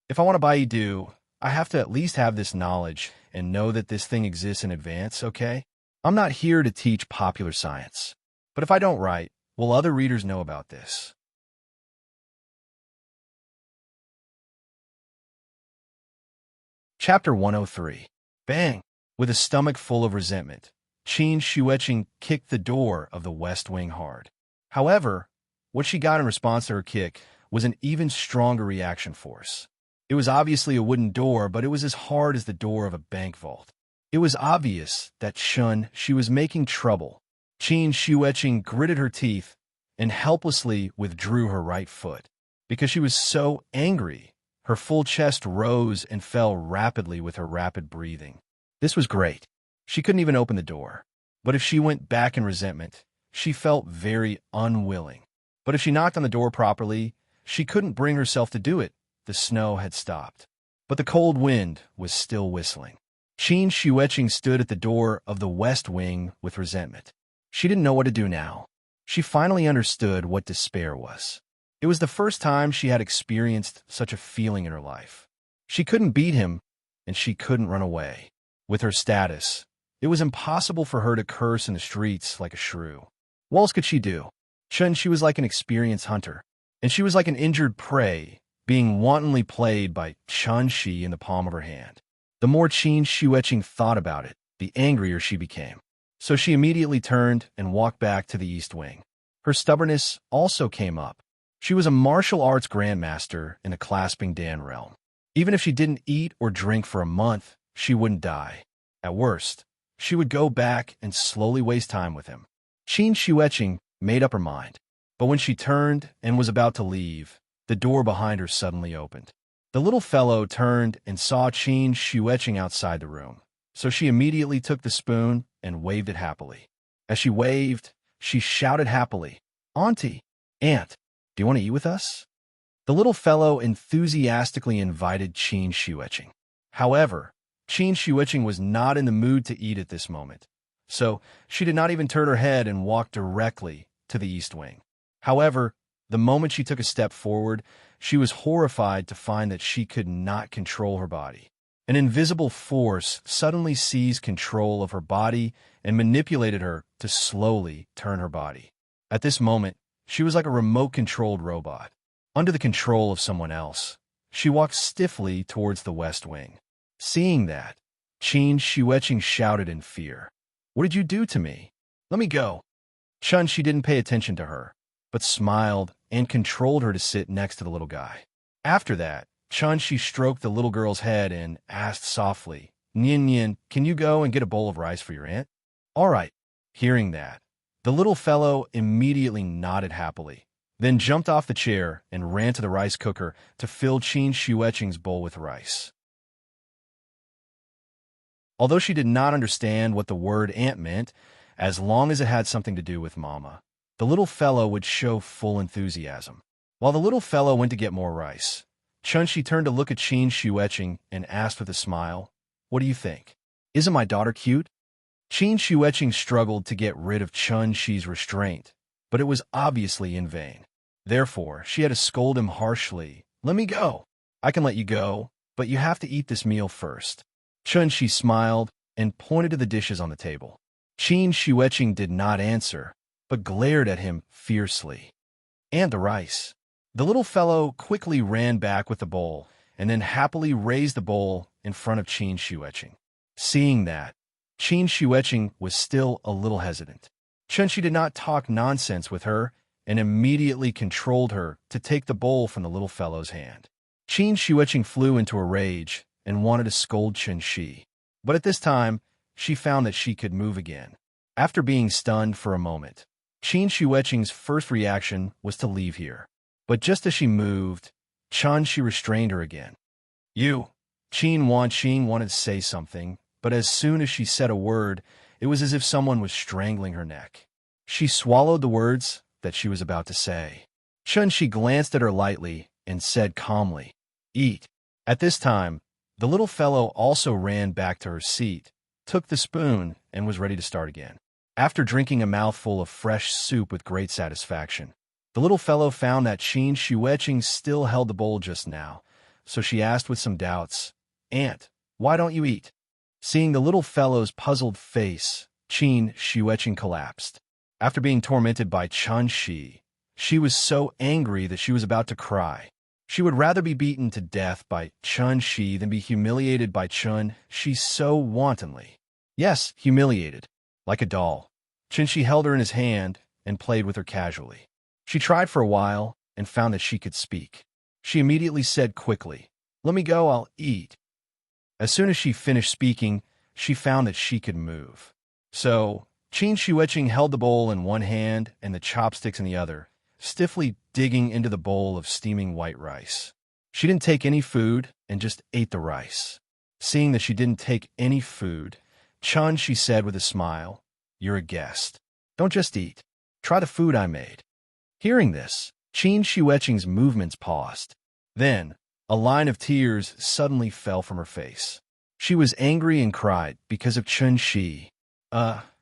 If I want to Baidu, I have to at least have this knowledge and know that this thing exists in advance, okay? I'm not here to teach popular science. But if I don't write, will other readers know about this? Chapter 103. Bang! With a stomach full of resentment, Qin Shueqing kicked the door of the West Wing hard. However, what she got in response to her kick was an even stronger reaction force. It was obviously a wooden door, but it was as hard as the door of a bank vault. It was obvious that she was making trouble. Qin Shueqing gritted her teeth and helplessly withdrew her right foot. Because she was so angry, her full chest rose and fell rapidly with her rapid breathing. This was great. She couldn't even open the door. But if she went back in resentment, she felt very unwilling. But if she knocked on the door properly, she couldn't bring herself to do it. The snow had stopped. But the cold wind was still whistling. Qin Shueqing stood at the door of the West Wing with resentment. She didn't know what to do now. She finally understood what despair was. It was the first time she had experienced such a feeling in her life. She couldn't beat him, and she couldn't run away. With her status, it was impossible for her to curse in the streets like a shrew. What else could she do? She was like an experienced hunter, and she was like an injured prey, being wantonly played by Shi in the palm of her hand. The more Qin Shueqing thought about it, the angrier she became. So she immediately turned and walked back to the East Wing. Her stubbornness also came up. She was a martial arts grandmaster in the clasping Dan realm. Even if she didn't eat or drink for a month, she wouldn't die. At worst, she would go back and slowly waste time with him. Qin Shueqing made up her mind. But when she turned and was about to leave, the door behind her suddenly opened. The little fellow turned and saw Qin Shueqing outside the room, so she immediately took the spoon and waved it happily. As she waved, she shouted happily, "Auntie, Aunt, do you want to eat with us?" The little fellow enthusiastically invited Qin Shueqing. However, Qin Shueqing was not in the mood to eat at this moment, so she did not even turn her head and walked directly to the East Wing. However, the moment she took a step forward, she was horrified to find that she could not control her body. An invisible force suddenly seized control of her body and manipulated her to slowly turn her body. At this moment, she was like a remote-controlled robot. Under the control of someone else, she walked stiffly towards the West Wing. Seeing that, Qin Shueqing shouted in fear, "What did you do to me? Let me go." She didn't pay attention to her, but smiled and controlled her to sit next to the little guy. After that, she stroked the little girl's head and asked softly, Nyin Nyin, can you go and get a bowl of rice for your aunt? All right. Hearing that, the little fellow immediately nodded happily, then jumped off the chair and ran to the rice cooker to fill Qin Shueqing's bowl with rice. Although she did not understand what the word aunt meant, as long as it had something to do with Mama, the little fellow would show full enthusiasm. While the little fellow went to get more rice, Chunshi turned to look at Qin Shueqing and asked with a smile, "What do you think? Isn't my daughter cute?" Qin Shueqing struggled to get rid of Chun-Shi's restraint, but it was obviously in vain. Therefore, she had to scold him harshly. "Let me go. I can let you go, but you have to eat this meal first." Chun-Shi smiled and pointed to the dishes on the table. Qin Shueqing did not answer, but glared at him fiercely. "And the rice." The little fellow quickly ran back with the bowl and then happily raised the bowl in front of Qin Shueqing. Seeing that, Qin Shueqing was still a little hesitant. Chun-Shi did not talk nonsense with her and immediately controlled her to take the bowl from the little fellow's hand. Qin Shueqing flew into a rage and wanted to scold Chun-Shi, but at this time, she found that she could move again. After being stunned for a moment, Qin Shueqing's first reaction was to leave here. But just as she moved, Chun-Shi restrained her again. "You!" Qin Wanqing wanted to say something, but as soon as she said a word, it was as if someone was strangling her neck. She swallowed the words that she was about to say. Chun-Shi glanced at her lightly and said calmly, "Eat." At this time, the little fellow also ran back to her seat, took the spoon, and was ready to start again. After drinking a mouthful of fresh soup with great satisfaction, the little fellow found that Qin Shueqing still held the bowl just now, so she asked with some doubts, "Aunt, why don't you eat?" Seeing the little fellow's puzzled face, Qin Shueqing collapsed. After being tormented by Chun-Shi, she was so angry that she was about to cry. She would rather be beaten to death by Chun-Shi than be humiliated by Chun-Shi so wantonly. Yes, humiliated, like a doll. Chun-Shi held her in his hand and played with her casually. She tried for a while and found that she could speak. She immediately said quickly, "Let me go, I'll eat." As soon as she finished speaking, she found that she could move. So, Qin Shueqing held the bowl in one hand and the chopsticks in the other, stiffly digging into the bowl of steaming white rice. She didn't take any food and just ate the rice. Seeing that she didn't take any food, Chun-Shi said with a smile, "You're a guest. Don't just eat. Try the food I made." Hearing this, Qin Shueqing's movements paused. Then, a line of tears suddenly fell from her face. She was angry and cried because of Chun-Shi.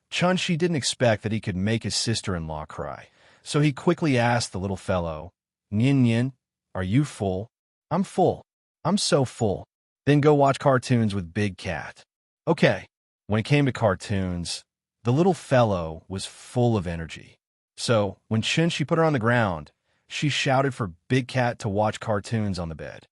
Chun-Shi didn't expect that he could make his sister-in-law cry, so he quickly asked the little fellow, "Nyin Nyin, are you full?" "I'm full. I'm so full." "Then go watch cartoons with Big Cat." Okay. When it came to cartoons, the little fellow was full of energy. So, when Chun-Shi put her on the ground, she shouted for Big Cat to watch cartoons on the bed.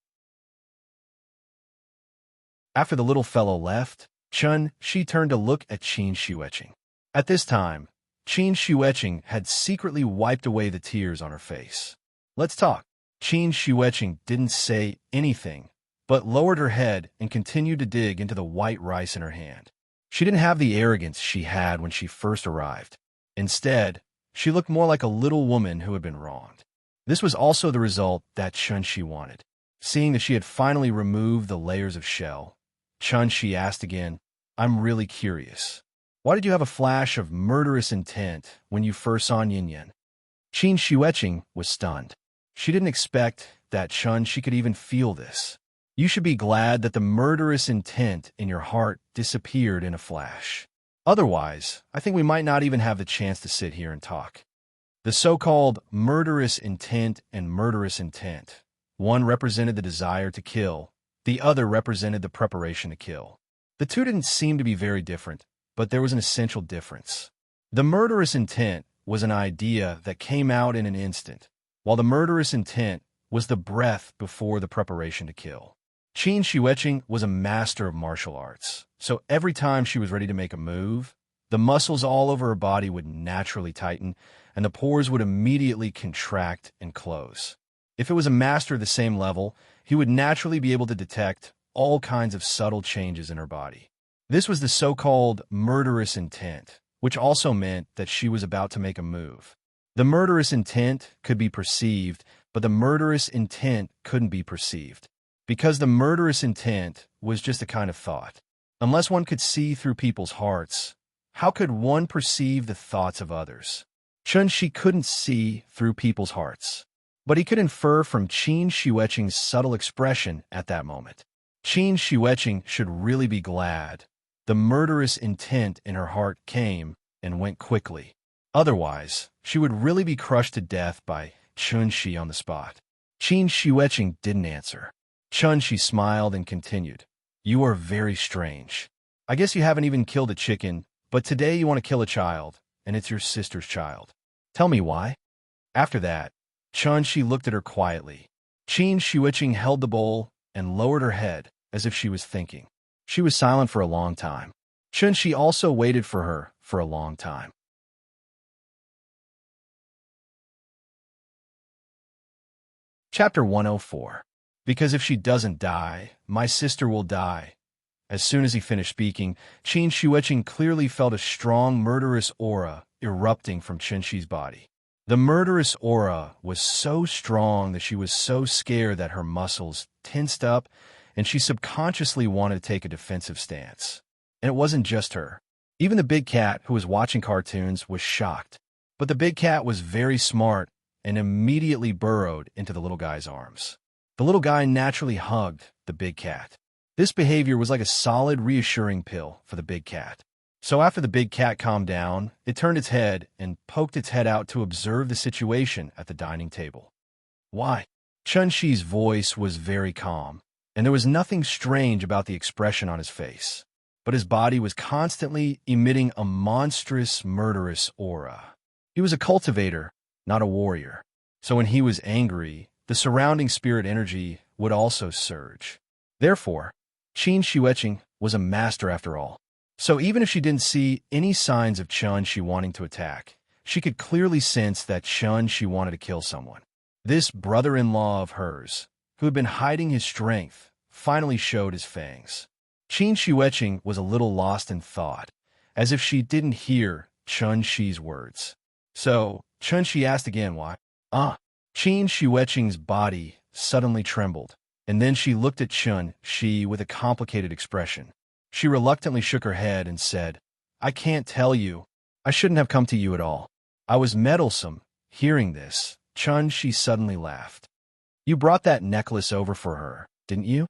After the little fellow left, Chun-Shi turned to look at Qin Shueqing. At this time, Qin Shueqing had secretly wiped away the tears on her face. "Let's talk." Qin Shueqing didn't say anything, but lowered her head and continued to dig into the white rice in her hand. She didn't have the arrogance she had when she first arrived. Instead, she looked more like a little woman who had been wronged. This was also the result that Chun-Shi wanted. Seeing that she had finally removed the layers of shell, Chun-Shi asked again, "I'm really curious. Why did you have a flash of murderous intent when you first saw Nyin Nyin?" Qin Shueqing was stunned. She didn't expect that Chun-Shi could even feel this. You should be glad that the murderous intent in your heart disappeared in a flash. Otherwise, I think we might not even have the chance to sit here and talk. The so-called murderous intent and murderous intent. One represented the desire to kill, the other represented the preparation to kill. The two didn't seem to be very different, but there was an essential difference. The murderous intent was an idea that came out in an instant, while the murderous intent was the breath before the preparation to kill. Qin Shueqing was a master of martial arts, so every time she was ready to make a move, the muscles all over her body would naturally tighten, and the pores would immediately contract and close. If it was a master of the same level, he would naturally be able to detect all kinds of subtle changes in her body. This was the so-called murderous intent, which also meant that she was about to make a move. The murderous intent could be perceived, but the murderous intent couldn't be perceived, because the murderous intent was just a kind of thought. Unless one could see through people's hearts, how could one perceive the thoughts of others? Chun-Shi couldn't see through people's hearts, but he could infer from Qin Shiueqing's subtle expression at that moment. Qin Shiueqing should really be glad. The murderous intent in her heart came and went quickly. Otherwise, she would really be crushed to death by Chun-Shi on the spot. Qin Shiueqing didn't answer. Chun-Shi smiled and continued. You are very strange. I guess you haven't even killed a chicken, but today you want to kill a child, and it's your sister's child. Tell me why? After that, Chun-Shi looked at her quietly. Qin Shiueqing held the bowl and lowered her head as if she was thinking. She was silent for a long time. Chun-Shi also waited for her for a long time. Chapter 104. Because if she doesn't die, my sister will die. As soon as he finished speaking, Qin Shiueqing clearly felt a strong murderous aura erupting from Chun-Shi's body. The murderous aura was so strong that she was so scared that her muscles tensed up and she subconsciously wanted to take a defensive stance. And it wasn't just her. Even the big cat, who was watching cartoons, was shocked. But the big cat was very smart and immediately burrowed into the little guy's arms. The little guy naturally hugged the big cat. This behavior was like a solid, reassuring pill for the big cat. So after the big cat calmed down, it turned its head and poked its head out to observe the situation at the dining table. Why? Chun-Shi's voice was very calm, and there was nothing strange about the expression on his face. But his body was constantly emitting a monstrous, murderous aura. He was a cultivator, not a warrior. So when he was angry, the surrounding spirit energy would also surge. Therefore, Qin Shiueqing was a master after all. So even if she didn't see any signs of Chun-Shi wanting to attack, she could clearly sense that Chun-Shi wanted to kill someone. This brother-in-law of hers, who had been hiding his strength, finally showed his fangs. Qin Shiueqing was a little lost in thought, as if she didn't hear Chun-Shi's words. So, Chun-Shi asked again why. Qin Shiueqing's body suddenly trembled, and then she looked at Chun-Shi with a complicated expression. She reluctantly shook her head and said, I can't tell you. I shouldn't have come to you at all. I was meddlesome. Hearing this, Chun-Shi suddenly laughed. You brought that necklace over for her, didn't you?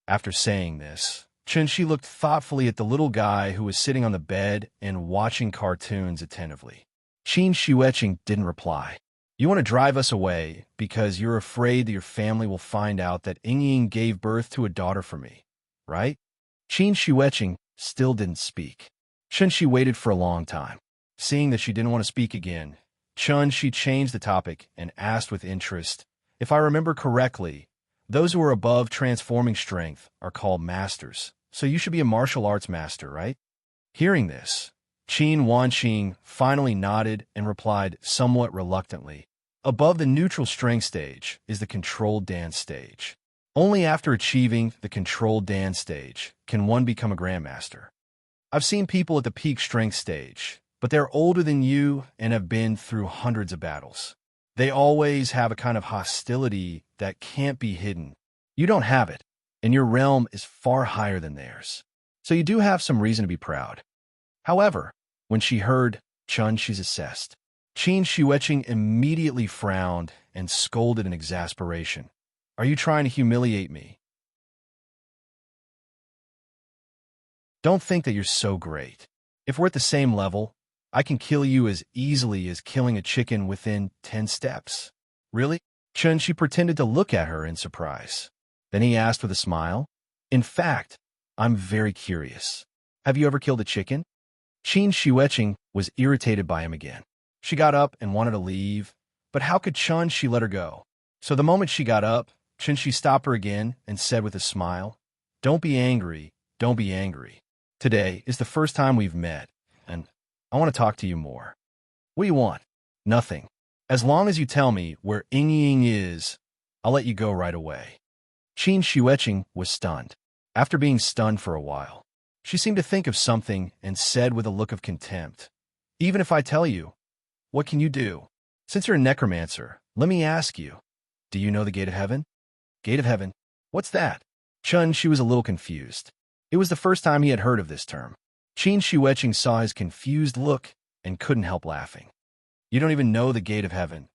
After saying this, Chun-Shi looked thoughtfully at the little guy who was sitting on the bed and watching cartoons attentively. Qin Shiueqing didn't reply. You want to drive us away because you're afraid that your family will find out that Ying gave birth to a daughter for me, right? Qin Shiueqing still didn't speak. Chun-Shi waited for a long time. Seeing that she didn't want to speak again, Chun-Shi changed the topic and asked with interest, if I remember correctly, those who are above transforming strength are called masters, so you should be a martial arts master, right? Hearing this, Qin Wanqing finally nodded and replied somewhat reluctantly. Above the neutral strength stage is the controlled dance stage. Only after achieving the controlled dance stage can one become a grandmaster. I've seen people at the peak strength stage, but they're older than you and have been through hundreds of battles. They always have a kind of hostility that can't be hidden. You don't have it, and your realm is far higher than theirs. So you do have some reason to be proud. However, when she heard Chun-Shi's assessed, Qin Shiueqing immediately frowned and scolded in exasperation. Are you trying to humiliate me? Don't think that you're so great. If we're at the same level, I can kill you as easily as killing a chicken within 10 steps. Really? Chun-Shi pretended to look at her in surprise. Then he asked with a smile, in fact, I'm very curious. Have you ever killed a chicken? Qin Shiueqing was irritated by him again. She got up and wanted to leave, but how could Chun-Shi let her go? So the moment she got up, Chun-Shi stopped her again and said with a smile, Don't be angry, don't be angry. Today is the first time we've met, and I want to talk to you more. What do you want? Nothing. As long as you tell me where Ying is, I'll let you go right away. Qin Shiueqing was stunned. After being stunned for a while, She seemed to think of something and said with a look of contempt, "Even if I tell you, what can you do? Since you're a necromancer, let me ask you, do you know the Gate of Heaven?" Gate of Heaven? What's that? She was a little confused. It was the first time he had heard of this term. Qin Shiweching saw his confused look and couldn't help laughing. "You don't even know the Gate of Heaven."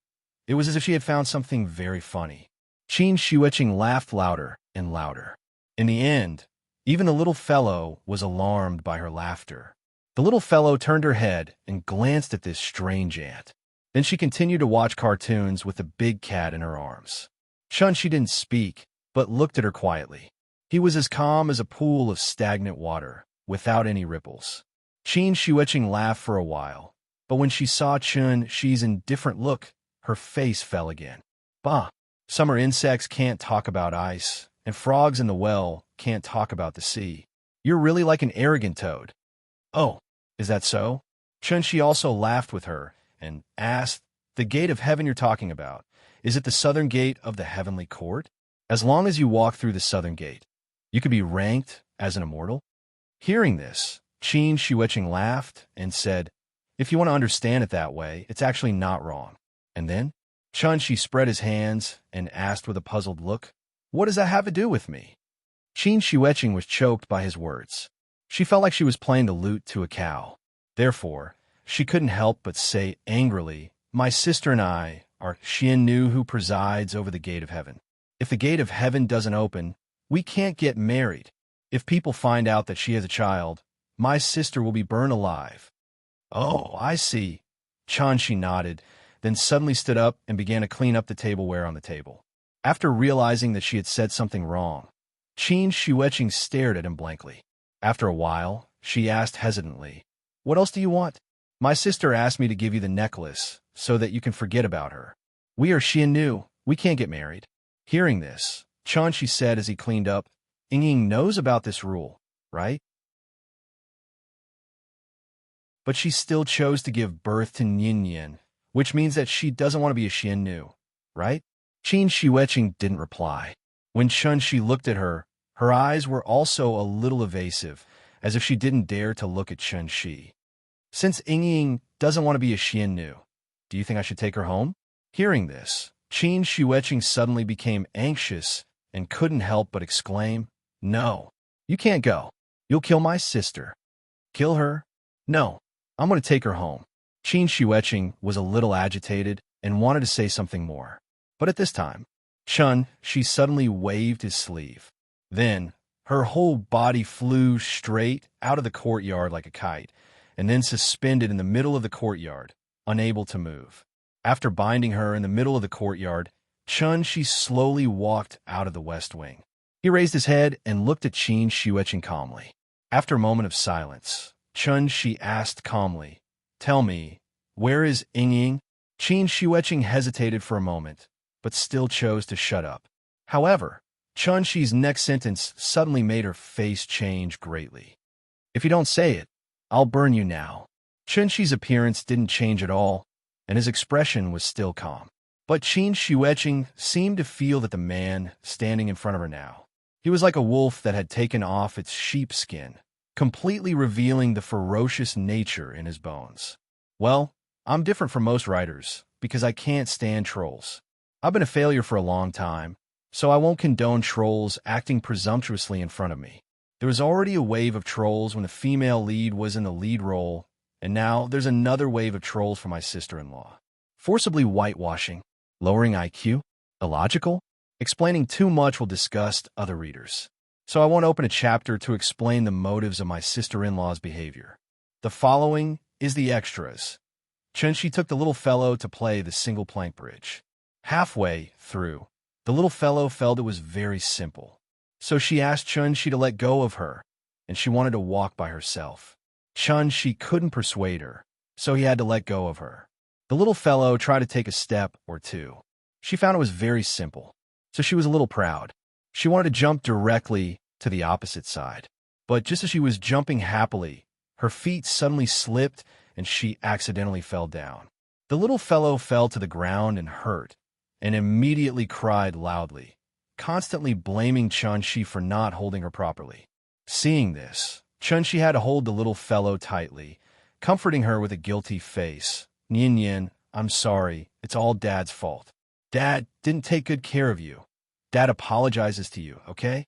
It was as if she had found something very funny. Qin Shiweching laughed louder and louder. In the end, even the little fellow was alarmed by her laughter. The little fellow turned her head and glanced at this strange ant. Then she continued to watch cartoons with the big cat in her arms. She didn't speak, but looked at her quietly. He was as calm as a pool of stagnant water, without any ripples. Qin Shiweching laughed for a while, but when she saw Shi's indifferent look, her face fell again. "Bah! Summer insects can't talk about ice, and frogs in the well can't talk about the sea. You're really like an arrogant toad." "Oh, is that so?" Shi also laughed with her and asked, "The Gate of Heaven you're talking about, is it the southern gate of the heavenly court? As long as you walk through the southern gate, you could be ranked as an immortal?" Hearing this, Qin Shiweching laughed and said, "If you want to understand it that way, it's actually not wrong." And then, Shi spread his hands and asked with a puzzled look, "What does that have to do with me?" Qin Shiweching was choked by his words. She felt like she was playing the lute to a cow. Therefore, she couldn't help but say angrily, "My sister and I are Xian who presides over the Gate of Heaven. If the Gate of Heaven doesn't open, we can't get married. If people find out that she has a child, my sister will be burned alive." "Oh, I see." Shi nodded, then suddenly stood up and began to clean up the tableware on the table. After realizing that she had said something wrong, Qin Shiweching stared at him blankly. After a while, she asked hesitantly, "What else do you want?" "My sister asked me to give you the necklace so that you can forget about her. We are Xian. We can't get married." Hearing this, Shi said as he cleaned up, "Ying knows about this rule, right?" But she still chose to give birth to Yin, which means that she doesn't want to be a Xian, right? Qin Shiweching didn't reply. When Shi looked at her, her eyes were also a little evasive, as if she didn't dare to look at Shi. "Since Ying doesn't want to be a Xian, do you think I should take her home?" Hearing this, Qin Shiweching suddenly became anxious and couldn't help but exclaim, "No, you can't go. You'll kill my sister." "Kill her? No, I'm going to take her home." Qin Shiweching was a little agitated and wanted to say something more. But at this time, she suddenly waved his sleeve. Then, her whole body flew straight out of the courtyard like a kite, and then suspended in the middle of the courtyard, unable to move. After binding her in the middle of the courtyard, she slowly walked out of the west wing. He raised his head and looked at Qin Shiweching calmly. After a moment of silence, she asked calmly, "Tell me, where is Ying?" Qin Shiweching hesitated for a moment, but still chose to shut up. However, Shi's next sentence suddenly made her face change greatly. "If you don't say it, I'll burn you now." Shi's appearance didn't change at all, and his expression was still calm. But Qin Shiweching seemed to feel that the man standing in front of her now, he was like a wolf that had taken off its sheepskin, completely revealing the ferocious nature in his bones. "Well, I'm different from most writers because I can't stand trolls. I've been a failure for a long time, so I won't condone trolls acting presumptuously in front of me. There was already a wave of trolls when the female lead was in the lead role, and now there's another wave of trolls for my sister-in-law. Forcibly whitewashing, lowering IQ, illogical, explaining too much will disgust other readers. So I won't open a chapter to explain the motives of my sister-in-law's behavior. The following is the extras." She took the little fellow to play the single plank bridge. Halfway through, the little fellow felt it was very simple. So she asked Shi to let go of her, and she wanted to walk by herself. Shi couldn't persuade her, so he had to let go of her. The little fellow tried to take a step or two. She found it was very simple, so she was a little proud. She wanted to jump directly to the opposite side. But just as she was jumping happily, her feet suddenly slipped and she accidentally fell down. The little fellow fell to the ground and hurt, and immediately cried loudly, constantly blaming Shi for not holding her properly. Seeing this, Chun-Shi had to hold the little fellow tightly, comforting her with a guilty face. Nian Yin, I'm sorry. It's all Dad's fault. Dad didn't take good care of you. Dad apologizes to you, okay?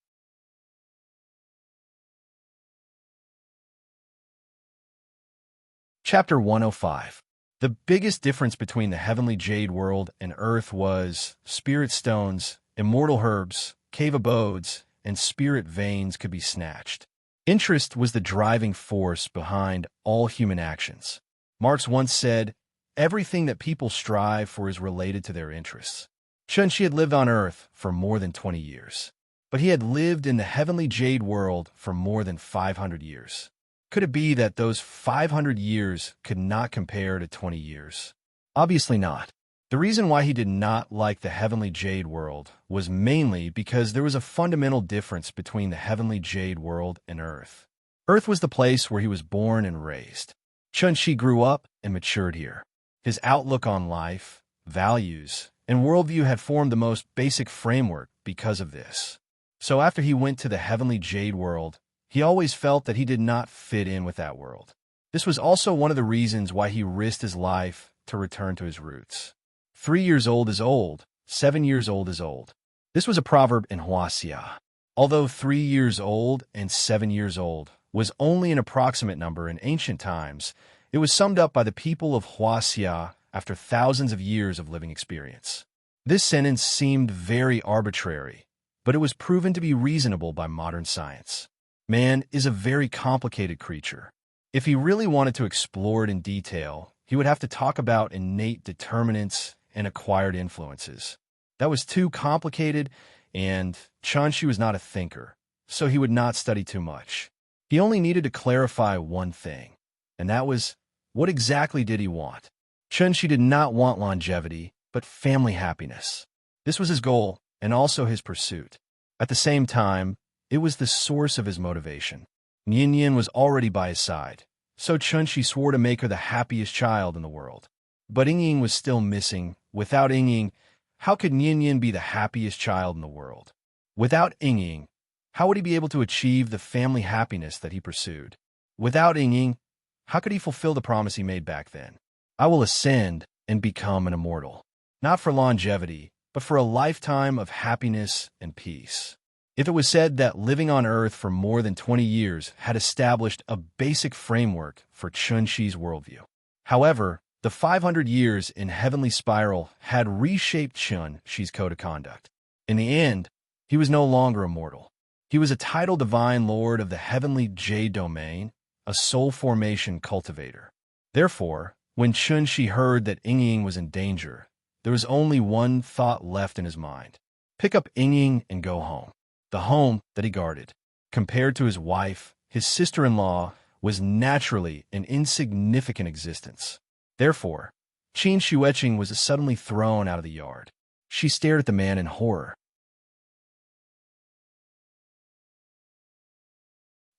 Chapter 105. The biggest difference between the heavenly jade world and Earth was spirit stones, immortal herbs, cave abodes, and spirit veins could be snatched. Interest was the driving force behind all human actions. Marx once said, everything that people strive for is related to their interests. Chun-Shi had lived on Earth for more than 20 years, but he had lived in the heavenly jade world for more than 500 years. Could it be that those 500 years could not compare to 20 years? Obviously not. The reason why he did not like the heavenly jade world was mainly because there was a fundamental difference between the heavenly jade world and Earth. Earth was the place where he was born and raised. Chun-Shi grew up and matured here. His outlook on life, values, and worldview had formed the most basic framework because of this. So after he went to the heavenly jade world, he always felt that he did not fit in with that world. This was also one of the reasons why he risked his life to return to his roots. 3 years old is old, 7 years old is old. This was a proverb in Huaxia. Although 3 years old and 7 years old was only an approximate number in ancient times, it was summed up by the people of Huaxia after thousands of years of living experience. This sentence seemed very arbitrary, but it was proven to be reasonable by modern science. Man is a very complicated creature. If he really wanted to explore it in detail, he would have to talk about innate determinants and acquired influences. That was too complicated, and Chun-Shi was not a thinker, so he would not study too much. He only needed to clarify one thing, and that was, what exactly did he want? Chun-Shi did not want longevity, but family happiness. This was his goal, and also his pursuit. At the same time, it was the source of his motivation. Nian Yin was already by his side, so Chun-Shi swore to make her the happiest child in the world. But Ying was still missing. Without Ying, how could Nian Yin be the happiest child in the world? Without Ying, how would he be able to achieve the family happiness that he pursued? Without Ying, how could he fulfill the promise he made back then? I will ascend and become an immortal. Not for longevity, but for a lifetime of happiness and peace. If it was said that living on Earth for more than 20 years had established a basic framework for Chun-Shi's worldview. However, the 500 years in Heavenly Spiral had reshaped Chun-Shi's code of conduct. In the end, he was no longer immortal. He was a title divine lord of the Heavenly Jade Domain, a soul formation cultivator. Therefore, when Chun-Shi heard that Ying was in danger, there was only one thought left in his mind. Pick up Ying and go home. The home that he guarded, compared to his wife, his sister-in-law, was naturally an insignificant existence. Therefore, Qin Shueqing was suddenly thrown out of the yard. She stared at the man in horror.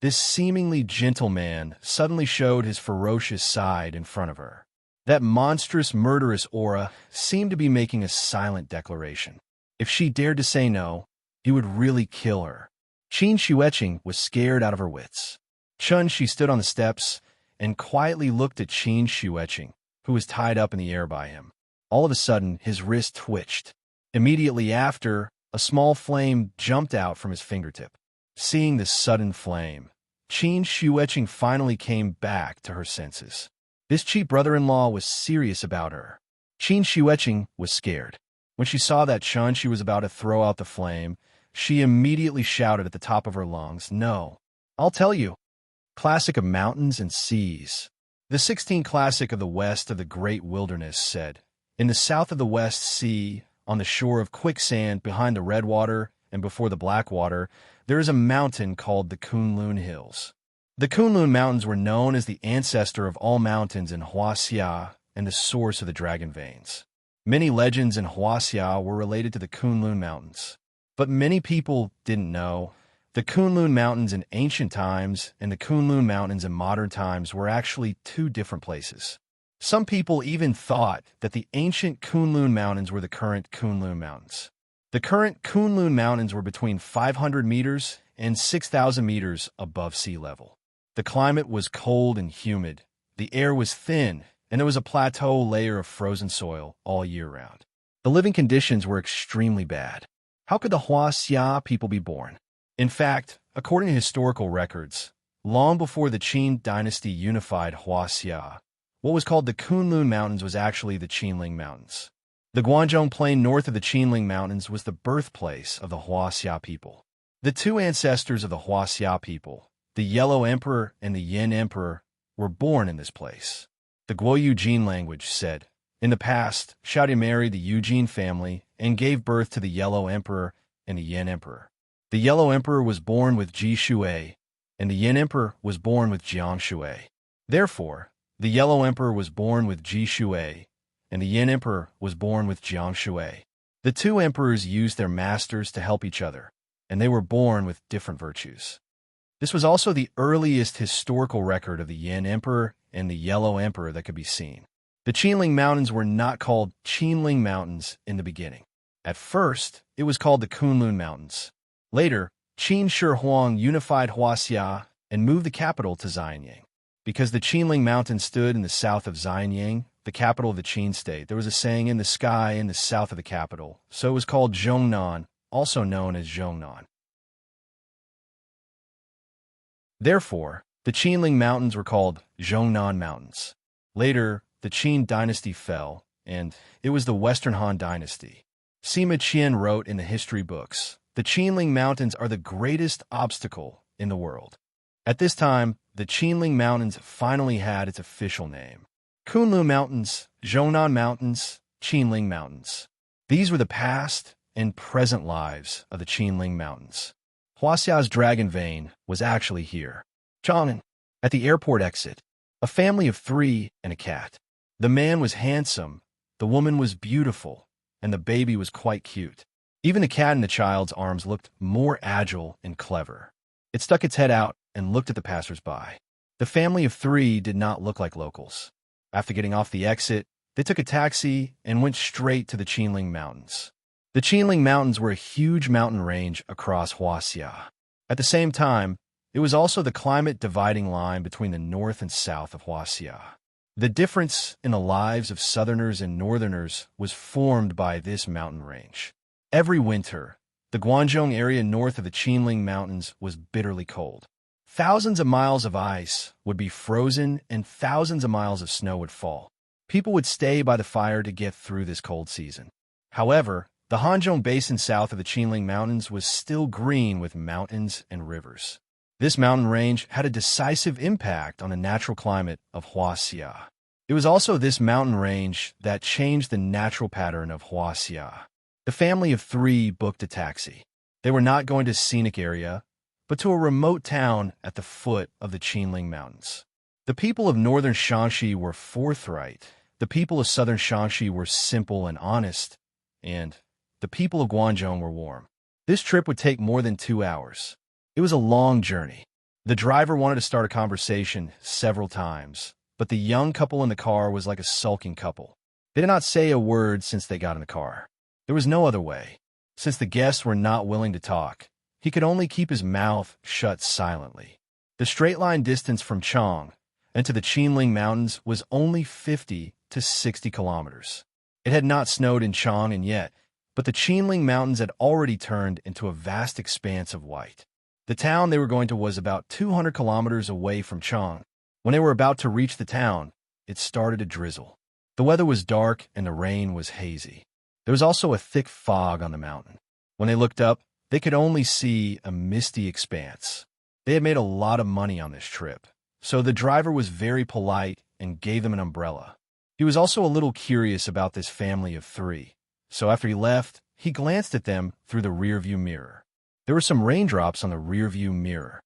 This seemingly gentle man suddenly showed his ferocious side in front of her. That monstrous, murderous aura seemed to be making a silent declaration. If she dared to say no, he would really kill her. Qin Shueqing was scared out of her wits. Chun-Shi stood on the steps and quietly looked at Qin Shueqing, who was tied up in the air by him. All of a sudden, his wrist twitched. Immediately after, a small flame jumped out from his fingertip. Seeing this sudden flame, Qin Shueqing finally came back to her senses. This cheap brother-in-law was serious about her. Qin Shueqing was scared. When she saw that Chun-Shi was about to throw out the flame, she immediately shouted at the top of her lungs, "No, I'll tell you." Classic of mountains and seas. The 16th classic of the west of the great wilderness said, "In the south of the West Sea, on the shore of quicksand behind the red water and before the black water, there is a mountain called the Kunlun Hills." The Kunlun Mountains were known as the ancestor of all mountains in Huaxia and the source of the dragon veins. Many legends in Huaxia were related to the Kunlun Mountains. But many people didn't know. The Kunlun Mountains in ancient times and the Kunlun Mountains in modern times were actually two different places. Some people even thought that the ancient Kunlun Mountains were the current Kunlun Mountains. The current Kunlun Mountains were between 500 meters and 6,000 meters above sea level. The climate was cold and humid, the air was thin, and there was a plateau layer of frozen soil all year round. The living conditions were extremely bad. How could the Huaxia people be born? In fact, according to historical records, long before the Qin dynasty unified Huaxia, what was called the Kunlun Mountains was actually the Qinling Mountains. The Guangzhou Plain north of the Qinling Mountains was the birthplace of the Huaxia people. The two ancestors of the Huaxia people, the Yellow Emperor and the Yin Emperor, were born in this place. The Guo Eugene language said, in the past, Xiaodi married the Eugene family and gave birth to the Yellow Emperor and the Yin Emperor. The Yellow Emperor was born with Ji Shui, and the Yin Emperor was born with Jiang Shui. Therefore, the Yellow Emperor was born with Ji Shui, and the Yin Emperor was born with Jiang Shui. The two emperors used their masters to help each other, and they were born with different virtues. This was also the earliest historical record of the Yin Emperor and the Yellow Emperor that could be seen. The Qinling Mountains were not called Qinling Mountains in the beginning. At first, it was called the Kunlun Mountains. Later, Qin Shi Huang unified Huaxia and moved the capital to Xianyang. Because the Qinling Mountains stood in the south of Xianyang, the capital of the Qin state, there was a saying in the sky in the south of the capital, so it was called Zhongnan, also known as Zhongnan. Therefore, the Qinling Mountains were called Zhongnan Mountains. Later, the Qin dynasty fell, and it was the Western Han dynasty. Sima Qian wrote in the history books, "The Qinling Mountains are the greatest obstacle in the world." At this time, the Qinling Mountains finally had its official name. Kunlun Mountains, Zhongnan Mountains, Qinling Mountains. These were the past and present lives of the Qinling Mountains. Huaxia's dragon vein was actually here. Chang'an, at the airport exit, a family of 3 and a cat. The man was handsome, the woman was beautiful, and the baby was quite cute. Even the cat in the child's arms looked more agile and clever. It stuck its head out and looked at the passers-by. The family of 3 did not look like locals. After getting off the exit, they took a taxi and went straight to the Qinling Mountains. The Qinling Mountains were a huge mountain range across Huaxia. At the same time, it was also the climate dividing line between the north and south of Huaxia. The difference in the lives of southerners and northerners was formed by this mountain range. Every winter, the Guangzhou area north of the Qinling Mountains was bitterly cold. Thousands of miles of ice would be frozen and thousands of miles of snow would fall. People would stay by the fire to get through this cold season. However, the Hanzhong Basin south of the Qinling Mountains was still green with mountains and rivers. This mountain range had a decisive impact on the natural climate of Huaxia. It was also this mountain range that changed the natural pattern of Huaxia. The family of 3 booked a taxi. They were not going to a scenic area, but to a remote town at the foot of the Qinling Mountains. The people of northern Shanxi were forthright, the people of southern Shanxi were simple and honest, and the people of Guangzhou were warm. This trip would take more than 2 hours. It was a long journey. The driver wanted to start a conversation several times, but the young couple in the car was like a sulking couple. They did not say a word since they got in the car. There was no other way. Since the guests were not willing to talk, he could only keep his mouth shut silently. The straight-line distance from Chang and to the Qinling Mountains was only 50 to 60 kilometers. It had not snowed in Chang'an yet, but the Qinling Mountains had already turned into a vast expanse of white. The town they were going to was about 200 kilometers away from Chang. When they were about to reach the town, it started to drizzle. The weather was dark and the rain was hazy. There was also a thick fog on the mountain. When they looked up, they could only see a misty expanse. They had made a lot of money on this trip, so the driver was very polite and gave them an umbrella. He was also a little curious about this family of 3, so after he left, he glanced at them through the rearview mirror. There were some raindrops on the rearview mirror.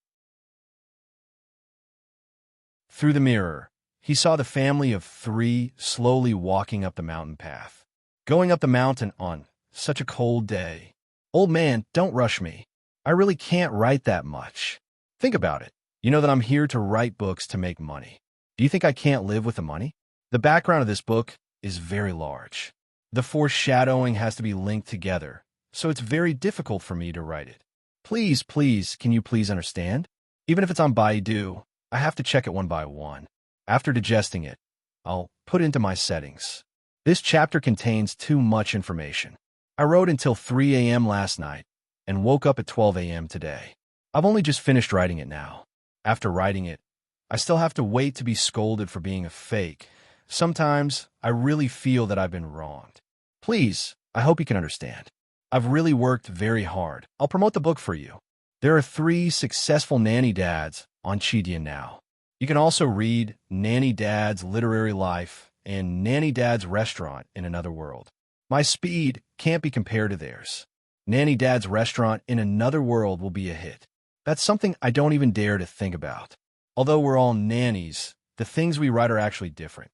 Through the mirror, he saw the family of 3 slowly walking up the mountain path. Going up the mountain on such a cold day. "Old man, don't rush me. I really can't write that much. Think about it. You know that I'm here to write books to make money. Do you think I can't live with the money?" The background of this book is very large. The foreshadowing has to be linked together, so it's very difficult for me to write it. Please, can you please understand? Even if it's on Baidu, I have to check it one by one. After digesting it, I'll put it into my settings. This chapter contains too much information. I wrote until 3 a.m. last night and woke up at 12 a.m. today. I've only just finished writing it now. After writing it, I still have to wait to be scolded for being a fake. Sometimes I really feel that I've been wronged. Please, I hope you can understand. I've really worked very hard. I'll promote the book for you. There are 3 successful nanny dads on Chidian now. You can also read Nanny Dad's Literary Life and Nanny Dad's Restaurant in Another World. My speed can't be compared to theirs. Nanny Dad's Restaurant in Another World will be a hit. That's something I don't even dare to think about. Although we're all nannies, the things we write are actually different.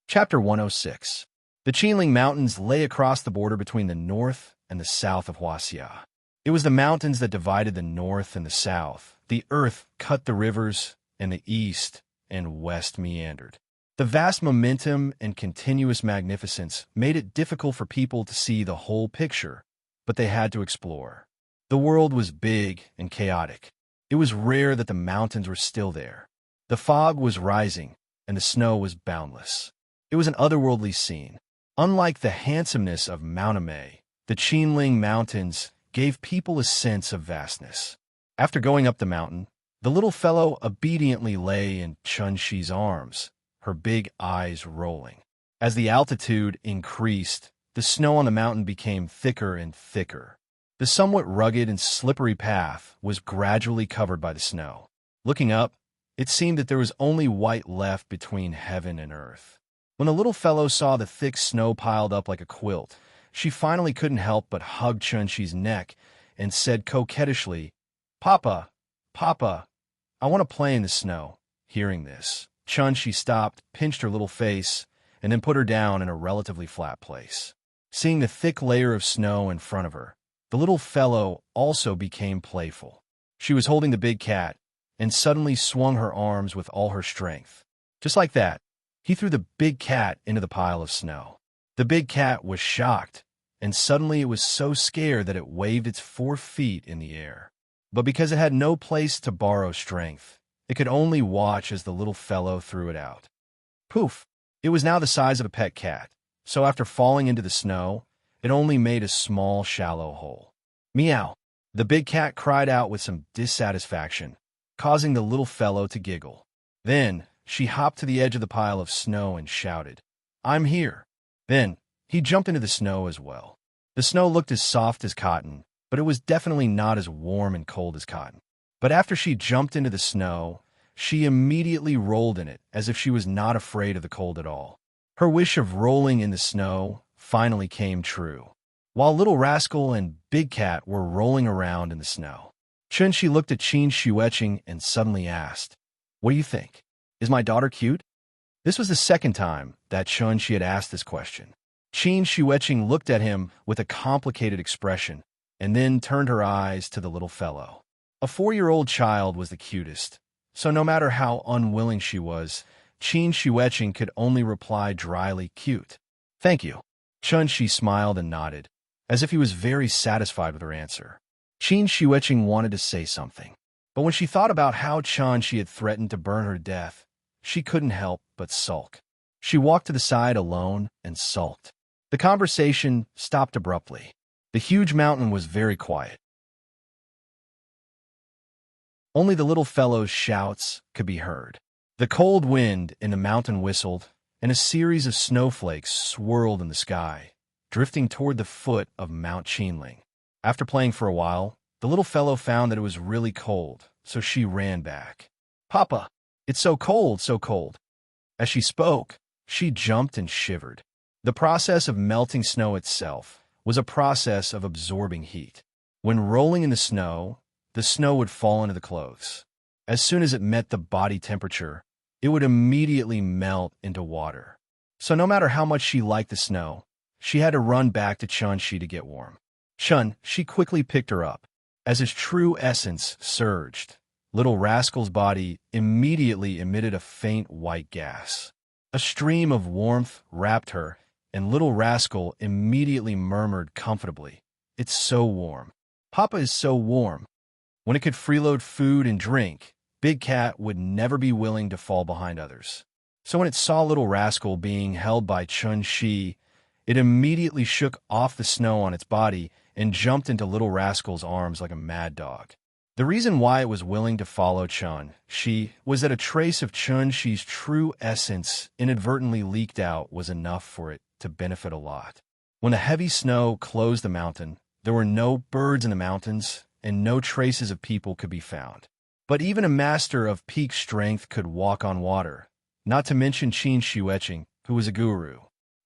Chapter 106. The Qinling Mountains lay across the border between the north and the south of Huaxia. It was the mountains that divided the north and the south. The earth cut the rivers, and the east and west meandered. The vast momentum and continuous magnificence made it difficult for people to see the whole picture, but they had to explore. The world was big and chaotic. It was rare that the mountains were still there. The fog was rising, and the snow was boundless. It was an otherworldly scene. Unlike the handsomeness of Mount Amei, the Qinling Mountains gave people a sense of vastness. After going up the mountain, the little fellow obediently lay in Chunxi's arms, her big eyes rolling. As the altitude increased, the snow on the mountain became thicker and thicker. The somewhat rugged and slippery path was gradually covered by the snow. Looking up, it seemed that there was only white left between heaven and earth. When the little fellow saw the thick snow piled up like a quilt, she finally couldn't help but hug Chunxi's neck and said coquettishly, "Papa, Papa, I want to play in the snow." Hearing this, Chunxi stopped, pinched her little face, and then put her down in a relatively flat place. Seeing the thick layer of snow in front of her, the little fellow also became playful. She was holding the big cat and suddenly swung her arms with all her strength. Just like that, he threw the big cat into the pile of snow. The big cat was shocked, and suddenly it was so scared that it waved its 4 feet in the air. But because it had no place to borrow strength, it could only watch as the little fellow threw it out. Poof! It was now the size of a pet cat, so after falling into the snow, it only made a small, shallow hole. Meow! The big cat cried out with some dissatisfaction, causing the little fellow to giggle. Then she hopped to the edge of the pile of snow and shouted, "I'm here." Then he jumped into the snow as well. The snow looked as soft as cotton, but it was definitely not as warm and cold as cotton. But after she jumped into the snow, she immediately rolled in it as if she was not afraid of the cold at all. Her wish of rolling in the snow finally came true. While Little Rascal and Big Cat were rolling around in the snow, Chunxi looked at Qin Shueqing and suddenly asked, "What do you think? Is my daughter cute?" This was the second time that Chunxi had asked this question. Qin Shueqing looked at him with a complicated expression and then turned her eyes to the little fellow. A 4-year-old child was the cutest, so no matter how unwilling she was, Qin Shueqing could only reply dryly, "Cute." "Thank you." Chunxi smiled and nodded, as if he was very satisfied with her answer. Qin Shueqing wanted to say something, but when she thought about how Chunxi had threatened to burn her to death, she couldn't help but sulk. She walked to the side alone and sulked. The conversation stopped abruptly. The huge mountain was very quiet. Only the little fellow's shouts could be heard. The cold wind in the mountain whistled, and a series of snowflakes swirled in the sky, drifting toward the foot of Mount Qinling. After playing for a while, the little fellow found that it was really cold, so she ran back. "Papa, it's so cold, so cold." As she spoke, she jumped and shivered. The process of melting snow itself was a process of absorbing heat. When rolling in the snow would fall into the clothes. As soon as it met the body temperature, it would immediately melt into water. So no matter how much she liked the snow, she had to run back to Chunxi to get warm. She quickly picked her up. As his true essence surged, Little Rascal's body immediately emitted a faint white gas. A stream of warmth wrapped her, and Little Rascal immediately murmured comfortably, it's so warm. Papa is so warm. When it could freeload food and drink, Big Cat would never be willing to fall behind others. So when it saw Little Rascal being held by Chun-Shi, it immediately shook off the snow on its body and jumped into Little Rascal's arms like a mad dog. The reason why it was willing to follow Chun-Shi was that a trace of Chun-Shi's true essence inadvertently leaked out was enough for it to benefit a lot. When the heavy snow closed the mountain, there were no birds in the mountains, and no traces of people could be found. But even a master of peak strength could walk on water, not to mention Qin Shiueching, who was a guru.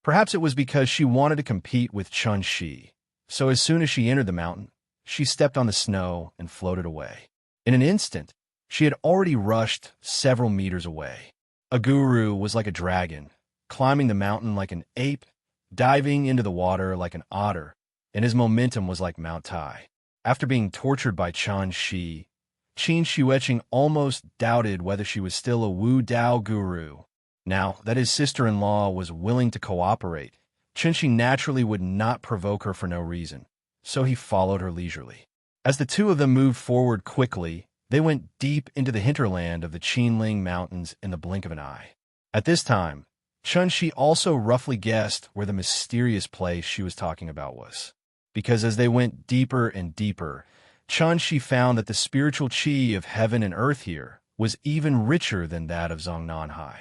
Perhaps it was because she wanted to compete with Chun-Shi, so as soon as she entered the mountain, she stepped on the snow and floated away. In an instant, she had already rushed several meters away. A guru was like a dragon, climbing the mountain like an ape, diving into the water like an otter, and his momentum was like Mount Tai. After being tortured by Chun-Shi, Qin Shiueching almost doubted whether she was still a Wu Dao guru. Now that his sister-in-law was willing to cooperate, Chun-Shi naturally would not provoke her for no reason, so he followed her leisurely. As the two of them moved forward quickly, they went deep into the hinterland of the Qinling Mountains in the blink of an eye. At this time, Chun-Shi also roughly guessed where the mysterious place she was talking about was, because as they went deeper and deeper, Chun-Shi found that the spiritual qi of heaven and earth here was even richer than that of Zongnanhai.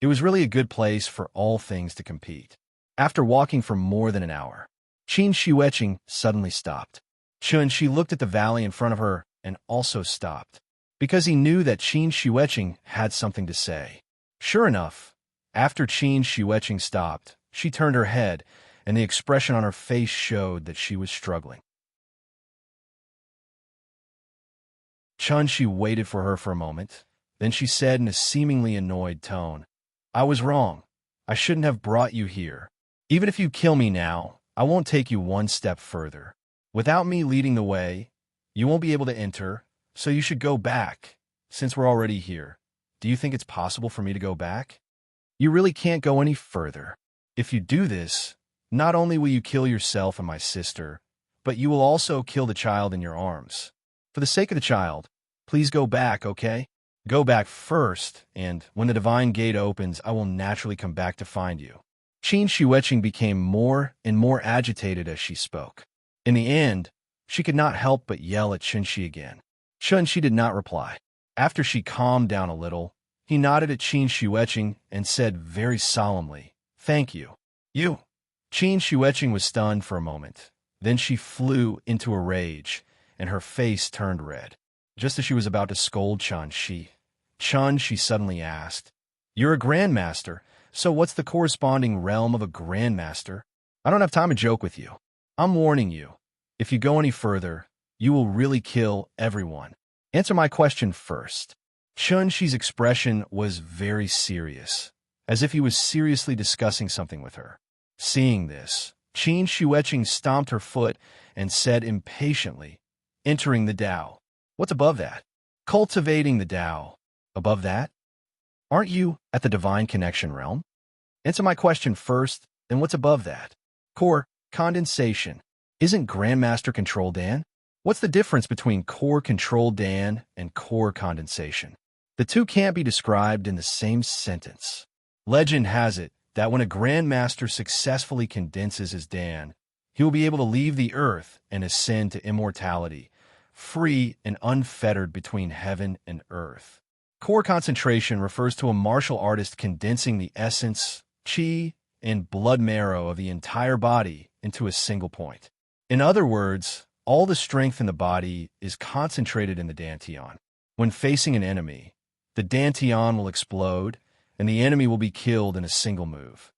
It was really a good place for all things to compete. After walking for more than an hour, Qin Shiueching suddenly stopped. Chun-Shi looked at the valley in front of her and also stopped, because he knew that Qin Shiueching had something to say. Sure enough, after Qin Shiueching stopped, she turned her head, and the expression on her face showed that she was struggling. Chun-Shi waited for her for a moment. Then she said in a seemingly annoyed tone, "I was wrong. I shouldn't have brought you here. Even if you kill me now, I won't take you one step further. Without me leading the way, you won't be able to enter, so you should go back, since we're already here. Do you think it's possible for me to go back? You really can't go any further. If you do this, not only will you kill yourself and my sister, but you will also kill the child in your arms. For the sake of the child, please go back, okay? Go back first, and when the divine gate opens, I will naturally come back to find you." Qin Shiueching became more and more agitated as she spoke. In the end, she could not help but yell at Chun-Shi again. Chun-Shi did not reply. After she calmed down a little, he nodded at Qin Shiueching and said very solemnly, "Thank you." "You." Qin Shiueching was stunned for a moment. Then she flew into a rage, and her face turned red. Just as she was about to scold Chun-Shi, she suddenly asked, "You're a grandmaster, so what's the corresponding realm of a grandmaster? I don't have time to joke with you. I'm warning you. If you go any further, you will really kill everyone. Answer my question first." Chun-Shi's expression was very serious, as if he was seriously discussing something with her. Seeing this, Qin Shiueching stomped her foot and said impatiently, "Entering the Tao. What's above that? Cultivating the Tao. Above that? Aren't you at the divine connection realm? Answer my question first, then what's above that? Core condensation. Isn't Grandmaster Control Dan? What's the difference between core control Dan and core condensation? The two can't be described in the same sentence. Legend has it that when a Grandmaster successfully condenses his Dan, he will be able to leave the earth and ascend to immortality, free and unfettered between heaven and earth. Core concentration refers to a martial artist condensing the essence, qi, and blood marrow of the entire body into a single point. In other words, all the strength in the body is concentrated in the dantian. When facing an enemy, the dantian will explode, and the enemy will be killed in a single move.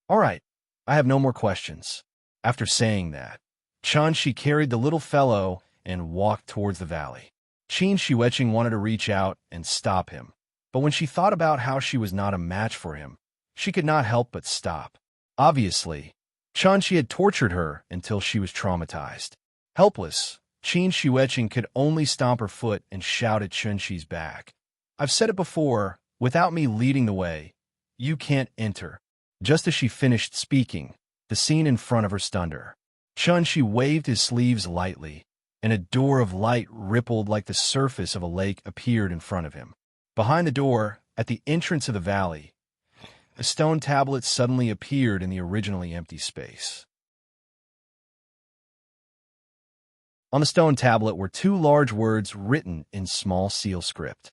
All right, I have no more questions. After saying that, Chun-Shi carried the little fellow and walked towards the valley. Qin Shiueching wanted to reach out and stop him, but when she thought about how she was not a match for him, she could not help but stop. Obviously, Chun-Shi had tortured her until she was traumatized. Helpless, Qin Shiueching could only stomp her foot and shout at Chun-Shi's back. "I've said it before, without me leading the way, you can't enter." Just as she finished speaking, the scene in front of her stunned her. Chun-Shi waved his sleeves lightly, and a door of light rippled like the surface of a lake appeared in front of him. Behind the door, at the entrance of the valley, a stone tablet suddenly appeared in the originally empty space. On the stone tablet were two large words written in small seal script.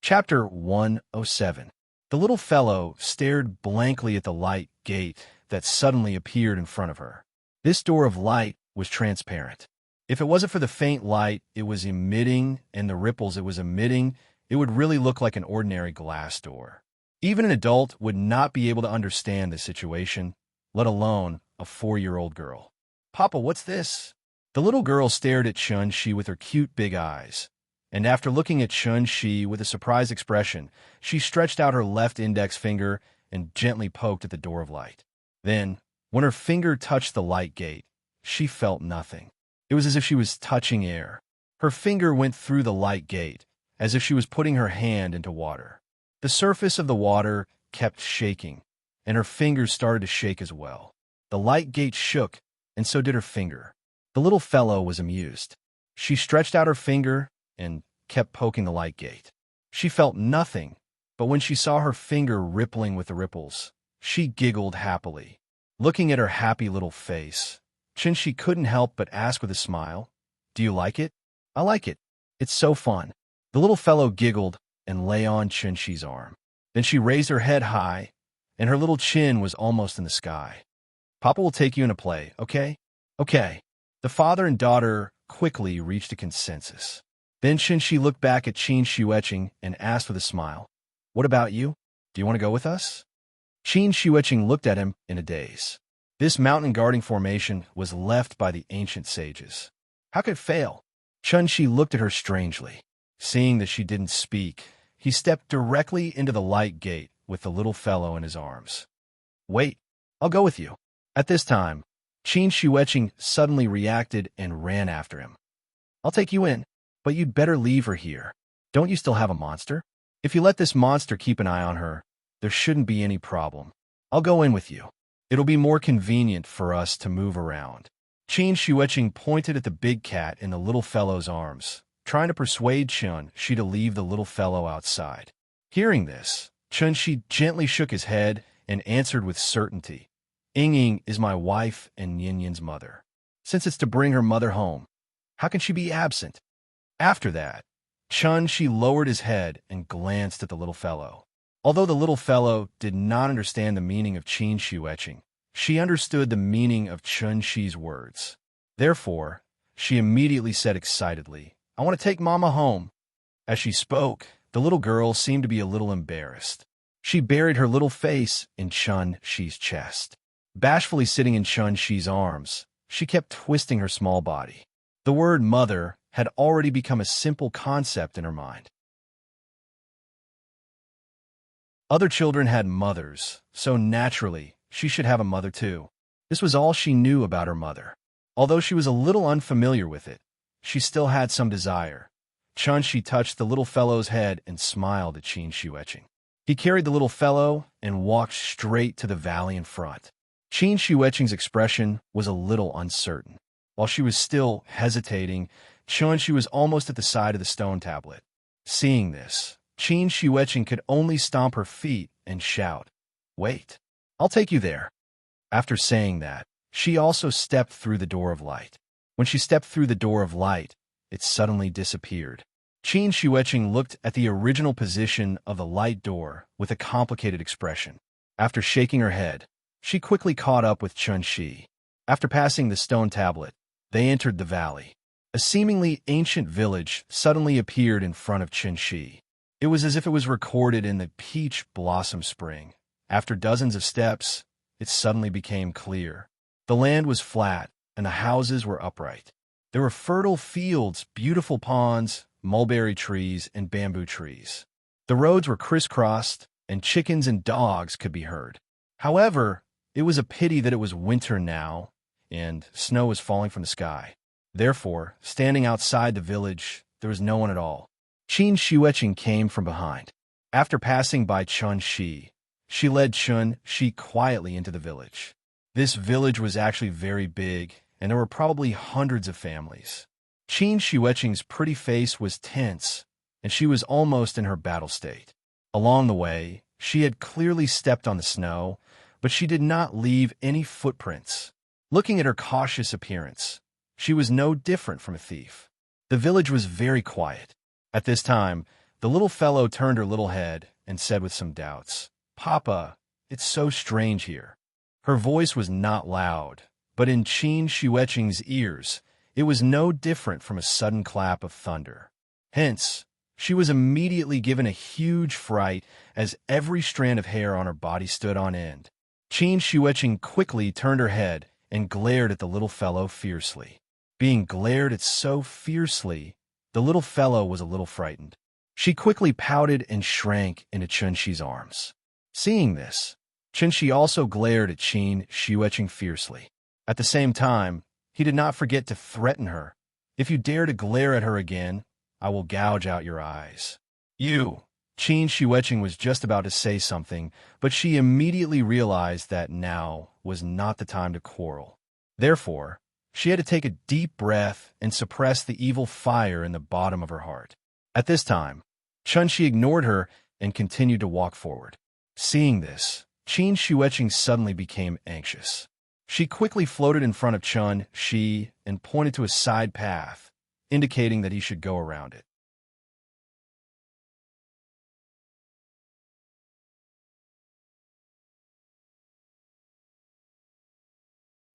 Chapter 107. The little fellow stared blankly at the light gate that suddenly appeared in front of her. This door of light was transparent. If it wasn't for the faint light it was emitting and the ripples it was emitting, it would really look like an ordinary glass door. Even an adult would not be able to understand the situation, let alone a 4-year-old girl. "Papa, what's this?" The little girl stared at Chun-Shi with her cute big eyes. And after looking at Chun-Shi with a surprised expression, she stretched out her left index finger and gently poked at the door of light. Then, when her finger touched the light gate, she felt nothing. It was as if she was touching air. Her finger went through the light gate, as if she was putting her hand into water. The surface of the water kept shaking, and her fingers started to shake as well. The light gate shook, and so did her finger. The little fellow was amused. She stretched out her finger and kept poking the light gate. She felt nothing, but when she saw her finger rippling with the ripples, she giggled happily. Looking at her happy little face, Chun-Shi couldn't help but ask with a smile, "Do you like it?" "I like it. It's so fun." The little fellow giggled and lay on Chun-Shi's arm. Then she raised her head high, and her little chin was almost in the sky. "Papa will take you in a play, okay?" "Okay." The father and daughter quickly reached a consensus. Then Chun-Shi looked back at Qin Shueqing and asked with a smile, "What about you? Do you want to go with us?" Qin Shueqing looked at him in a daze. This mountain guarding formation was left by the ancient sages. How could it fail? Chun-Shi looked at her strangely. Seeing that she didn't speak, he stepped directly into the light gate with the little fellow in his arms. "Wait, I'll go with you." At this time, Qin Shueqing suddenly reacted and ran after him. "I'll take you in. But you'd better leave her here. Don't you still have a monster? If you let this monster keep an eye on her, there shouldn't be any problem. I'll go in with you. It'll be more convenient for us to move around." Qin Shueqing pointed at the big cat in the little fellow's arms, trying to persuade Chun-Shi to leave the little fellow outside. Hearing this, Chun-Shi gently shook his head and answered with certainty, "Ying is my wife and Yin-Yin's mother. Since it's to bring her mother home, how can she be absent?" After that, Chun-Shi lowered his head and glanced at the little fellow. Although the little fellow did not understand the meaning of Qin Shueqing, she understood the meaning of Chun-Shi's words. Therefore, she immediately said excitedly, "I want to take Mama home." As she spoke, the little girl seemed to be a little embarrassed. She buried her little face in Chun-Shi's chest. Bashfully sitting in Chun-Shi's arms, she kept twisting her small body. The word mother had already become a simple concept in her mind. Other children had mothers, so naturally, she should have a mother too. This was all she knew about her mother. Although she was a little unfamiliar with it, she still had some desire. Chun-Shi touched the little fellow's head and smiled at Qin Shueqing. He carried the little fellow and walked straight to the valley in front. Qin Shueqing's expression was a little uncertain. While she was still hesitating, Chun-Shi was almost at the side of the stone tablet. Seeing this, Qin Shueqing could only stomp her feet and shout, "Wait, I'll take you there." After saying that, she also stepped through the door of light. When she stepped through the door of light, it suddenly disappeared. Qin Shueqing looked at the original position of the light door with a complicated expression. After shaking her head, she quickly caught up with Chun-Shi. After passing the stone tablet, they entered the valley. A seemingly ancient village suddenly appeared in front of Chun-Shi. It was as if it was recorded in the peach blossom spring. After dozens of steps, it suddenly became clear. The land was flat, and the houses were upright. There were fertile fields, beautiful ponds, mulberry trees, and bamboo trees. The roads were crisscrossed, and chickens and dogs could be heard. However, it was a pity that it was winter now, and snow was falling from the sky. Therefore, standing outside the village, there was no one at all. Qin Shueqing came from behind. After passing by Chun-Shi, she led Chun-Shi quietly into the village. This village was actually very big, and there were probably hundreds of families. Qin Shiweching's pretty face was tense, and she was almost in her battle state. Along the way, she had clearly stepped on the snow, but she did not leave any footprints. Looking at her cautious appearance, she was no different from a thief. The village was very quiet. At this time, the little fellow turned her little head and said with some doubts, "Papa, it's so strange here." Her voice was not loud, but in Qin Shiweching's ears, it was no different from a sudden clap of thunder. Hence, she was immediately given a huge fright as every strand of hair on her body stood on end. Qin Shiweching quickly turned her head and glared at the little fellow fiercely. Being glared at so fiercely, the little fellow was a little frightened. She quickly pouted and shrank into Chun-Shi's arms. Seeing this, Chun-Shi also glared at Qin Shiweching fiercely. At the same time, he did not forget to threaten her. "If you dare to glare at her again, I will gouge out your eyes." "You!" Qin Shiweching was just about to say something, but she immediately realized that now was not the time to quarrel. Therefore, she had to take a deep breath and suppress the evil fire in the bottom of her heart. At this time, Chun-Shi ignored her and continued to walk forward. Seeing this, Qin Shiweching suddenly became anxious. She quickly floated in front of Chun-Shi and pointed to a side path, indicating that he should go around it.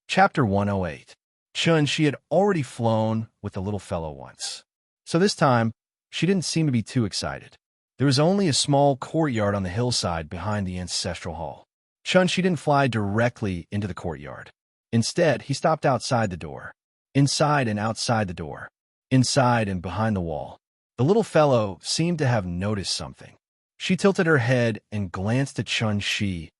Chapter 108. Chun-Shi had already flown with the little fellow once, so this time, she didn't seem to be too excited. There was only a small courtyard on the hillside behind the ancestral hall. Chun-Shi didn't fly directly into the courtyard. Instead, he stopped outside the door. Inside and outside the door. Inside and behind the wall. The little fellow seemed to have noticed something. She tilted her head and glanced at Chun-Shi,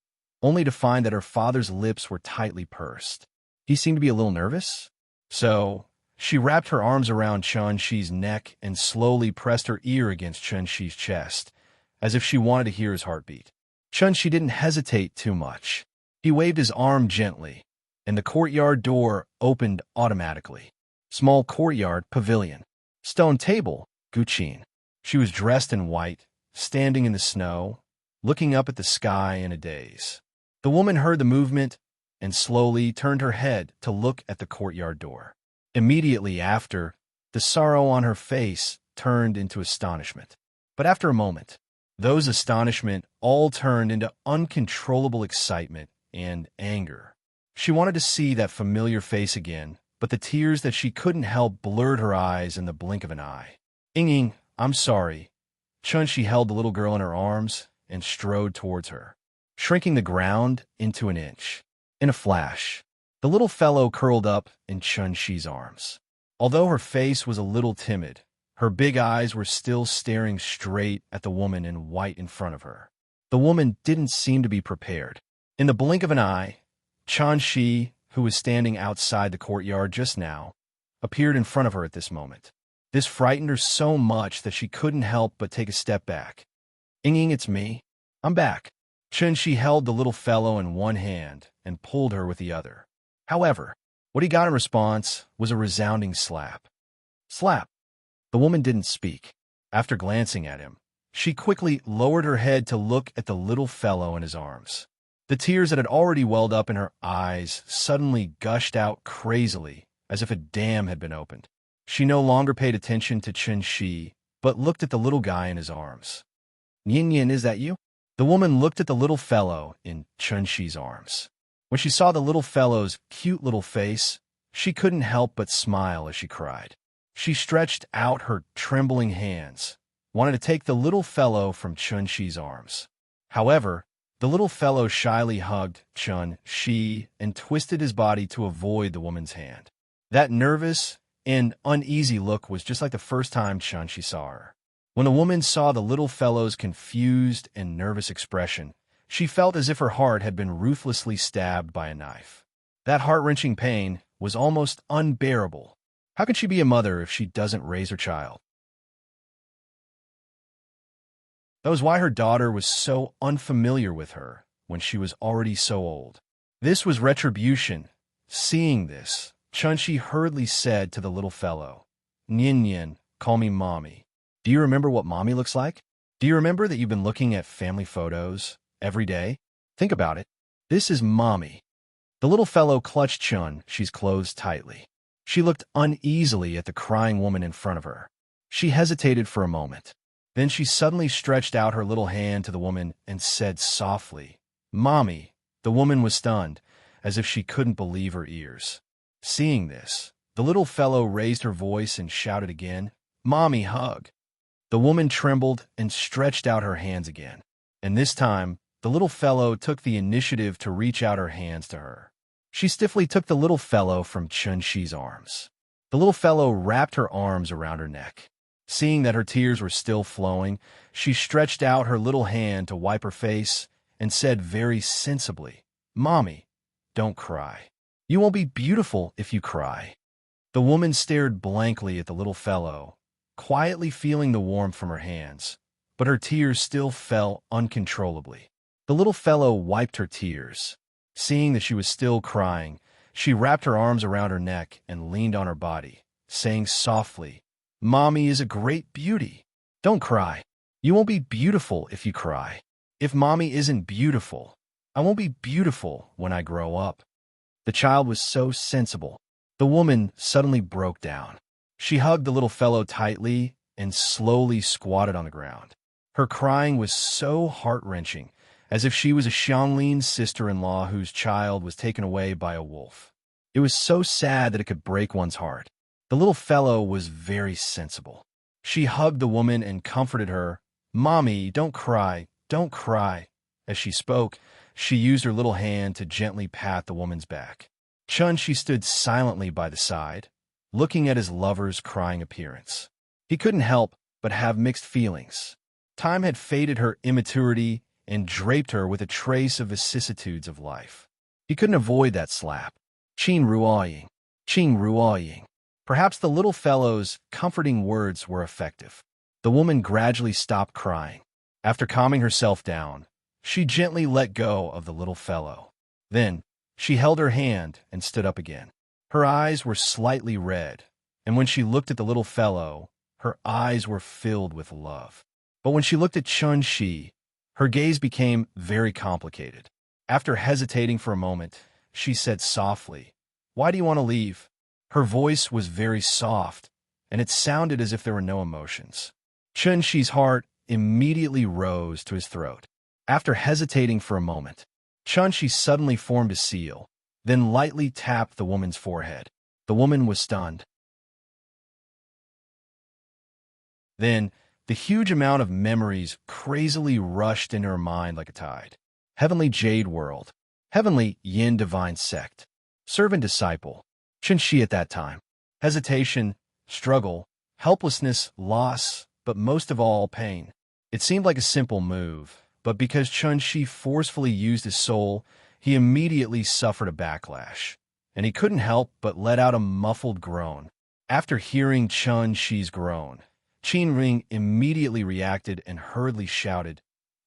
only to find that her father's lips were tightly pursed. He seemed to be a little nervous. So, she wrapped her arms around Chun-Shi's neck and slowly pressed her ear against Chun-Shi's chest, as if she wanted to hear his heartbeat. Chun-Shi didn't hesitate too much. He waved his arm gently, and the courtyard door opened automatically. Small courtyard pavilion. Stone table, Guqin. She was dressed in white, standing in the snow, looking up at the sky in a daze. The woman heard the movement and slowly turned her head to look at the courtyard door. Immediately after, the sorrow on her face turned into astonishment. But after a moment, those astonishment all turned into uncontrollable excitement and anger. She wanted to see that familiar face again, but the tears that she couldn't help blurred her eyes in the blink of an eye. "Ying, I'm sorry." Chun-Shi held the little girl in her arms and strode towards her, shrinking the ground into an inch. In a flash, the little fellow curled up in Chun-Shi's arms. Although her face was a little timid, her big eyes were still staring straight at the woman in white in front of her. The woman didn't seem to be prepared. In the blink of an eye, Chun-Shi, who was standing outside the courtyard just now, appeared in front of her at this moment. This frightened her so much that she couldn't help but take a step back. "Ying, it's me. I'm back." Chun-Shi held the little fellow in one hand and pulled her with the other. However, what he got in response was a resounding slap. Slap! The woman didn't speak. After glancing at him, she quickly lowered her head to look at the little fellow in his arms. The tears that had already welled up in her eyes suddenly gushed out crazily, as if a dam had been opened. She no longer paid attention to Chun-Shi, but looked at the little guy in his arms. "Yin, is that you?" The woman looked at the little fellow in Chun-Shi's arms. When she saw the little fellow's cute little face, she couldn't help but smile as she cried. She stretched out her trembling hands, wanted to take the little fellow from Chun-Shi's arms. However, the little fellow shyly hugged Chun-Shi and twisted his body to avoid the woman's hand. That nervous and uneasy look was just like the first time Chun-Shi saw her. When the woman saw the little fellow's confused and nervous expression, she felt as if her heart had been ruthlessly stabbed by a knife. That heart-wrenching pain was almost unbearable. How can she be a mother if she doesn't raise her child? That was why her daughter was so unfamiliar with her when she was already so old. This was retribution. Seeing this, Chunshi hurriedly said to the little fellow, "Nyin Nyin, call me Mommy. Do you remember what Mommy looks like? Do you remember that you've been looking at family photos every day? Think about it. This is Mommy." The little fellow clutched Chun-Shi's clothes tightly. She looked uneasily at the crying woman in front of her. She hesitated for a moment. Then she suddenly stretched out her little hand to the woman and said softly, "Mommy." The woman was stunned, as if she couldn't believe her ears. Seeing this, the little fellow raised her voice and shouted again, "Mommy, hug." The woman trembled and stretched out her hands again. And this time, the little fellow took the initiative to reach out her hands to her. She stiffly took the little fellow from Chun-Shi's arms. The little fellow wrapped her arms around her neck. Seeing that her tears were still flowing, she stretched out her little hand to wipe her face and said very sensibly, "Mommy, don't cry. You won't be beautiful if you cry." The woman stared blankly at the little fellow, quietly feeling the warmth from her hands, but her tears still fell uncontrollably. The little fellow wiped her tears. Seeing that she was still crying, she wrapped her arms around her neck and leaned on her body, saying softly, "Mommy is a great beauty. Don't cry. You won't be beautiful if you cry. If Mommy isn't beautiful, I won't be beautiful when I grow up." The child was so sensible. The woman suddenly broke down. She hugged the little fellow tightly and slowly squatted on the ground. Her crying was so heart-wrenching, as if she was a Xiangling's sister-in-law whose child was taken away by a wolf. It was so sad that it could break one's heart. The little fellow was very sensible. She hugged the woman and comforted her, "Mommy, don't cry, don't cry." As she spoke, she used her little hand to gently pat the woman's back. Chun-Shi stood silently by the side, looking at his lover's crying appearance. He couldn't help but have mixed feelings. Time had faded her immaturity and draped her with a trace of vicissitudes of life. He couldn't avoid that slap. "Qing Ruoying, Qing Ruoying." Perhaps the little fellow's comforting words were effective. The woman gradually stopped crying. After calming herself down, she gently let go of the little fellow. Then, she held her hand and stood up again. Her eyes were slightly red, and when she looked at the little fellow, her eyes were filled with love. But when she looked at Chun-Shi, her gaze became very complicated. After hesitating for a moment, she said softly, "Why do you want to leave?" Her voice was very soft, and it sounded as if there were no emotions. Chun-Shi's heart immediately rose to his throat. After hesitating for a moment, Chun-Shi suddenly formed a seal, then lightly tapped the woman's forehead. The woman was stunned. Then, the huge amount of memories crazily rushed into her mind like a tide. Heavenly Jade World, Heavenly Yin Divine Sect, Servant Disciple, Chun-Shi at that time. Hesitation, struggle, helplessness, loss, but most of all, pain. It seemed like a simple move, but because Chun-Shi forcefully used his soul, he immediately suffered a backlash, and he couldn't help but let out a muffled groan. After hearing Chun-Shi's groan, Qin Ring immediately reacted and hurriedly shouted,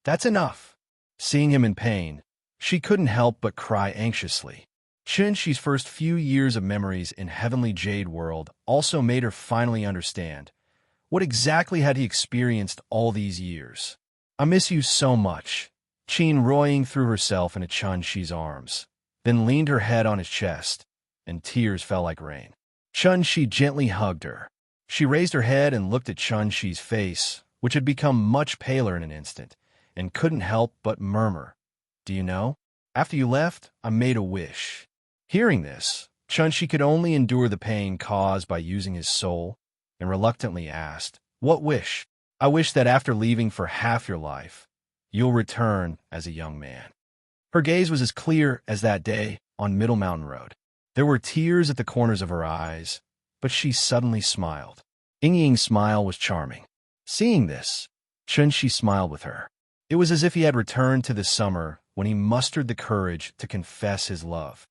"That's enough!" Seeing him in pain, she couldn't help but cry anxiously. Chun-Shi's first few years of memories in Heavenly Jade World also made her finally understand what exactly had he experienced all these years. "I miss you so much." Qin Ruoying threw herself into Chun-Shi's arms, then leaned her head on his chest, and tears fell like rain. Chun-Shi gently hugged her. She raised her head and looked at Chun-Shi's face, which had become much paler in an instant, and couldn't help but murmur, "Do you know? After you left, I made a wish." Hearing this, Chun-Shi could only endure the pain caused by using his soul, and reluctantly asked, "What wish?" "I wish that after leaving for half your life, you'll return as a young man." Her gaze was as clear as that day on Middle Mountain Road. There were tears at the corners of her eyes, but she suddenly smiled. Ying's smile was charming. Seeing this, Chun-Shi smiled with her. It was as if he had returned to the summer when he mustered the courage to confess his love.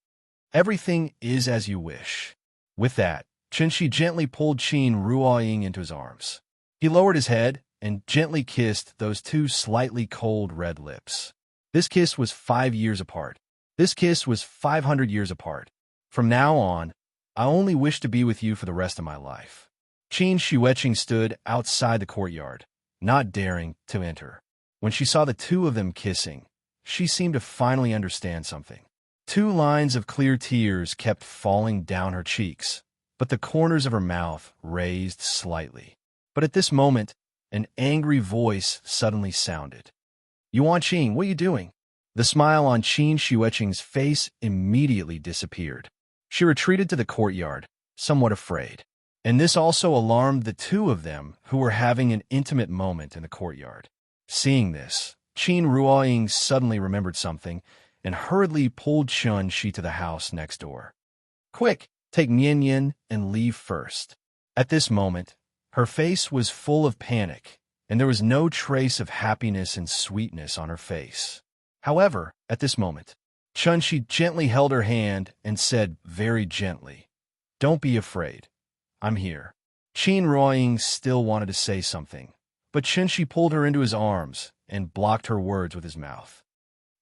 "Everything is as you wish." With that, Chun-Shi gently pulled Qin Ruoying into his arms. He lowered his head and gently kissed those two slightly cold red lips. This kiss was 5 years apart. This kiss was 500 years apart. From now on, I only wish to be with you for the rest of my life. Qin Shiueqing stood outside the courtyard, not daring to enter. When she saw the two of them kissing, she seemed to finally understand something. 2 lines of clear tears kept falling down her cheeks, but the corners of her mouth raised slightly. But at this moment, an angry voice suddenly sounded. "Yuan Qing, what are you doing?" The smile on Qin Shiueqing's face immediately disappeared. She retreated to the courtyard, somewhat afraid. And this also alarmed the two of them, who were having an intimate moment in the courtyard. Seeing this, Qin Ruoying suddenly remembered something and hurriedly pulled Chun Shi to the house next door. "Quick, take Nian Yin and leave first." At this moment, her face was full of panic, and there was no trace of happiness and sweetness on her face. However, at this moment, Chun Shi gently held her hand and said very gently, "Don't be afraid. I'm here." Qin Ruoying still wanted to say something, but Chun Shi pulled her into his arms and blocked her words with his mouth.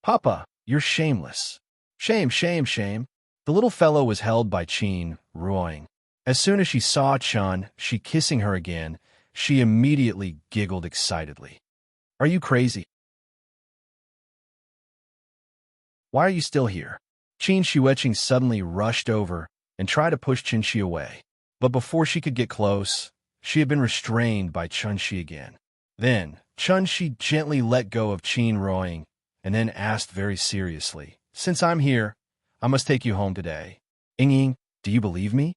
"Papa, you're shameless. Shame, shame, shame." The little fellow was held by Qin Ruoying. As soon as she saw Chun Shi kissing her again, she immediately giggled excitedly. "Are you crazy? Why are you still here?" Qin Shiueqing suddenly rushed over and tried to push Chun Shi away. But before she could get close, she had been restrained by Chun Shi again. Then, Chun Shi gently let go of Qin Ruoying and then asked very seriously, "Since I'm here, I must take you home today. Ying, do you believe me?"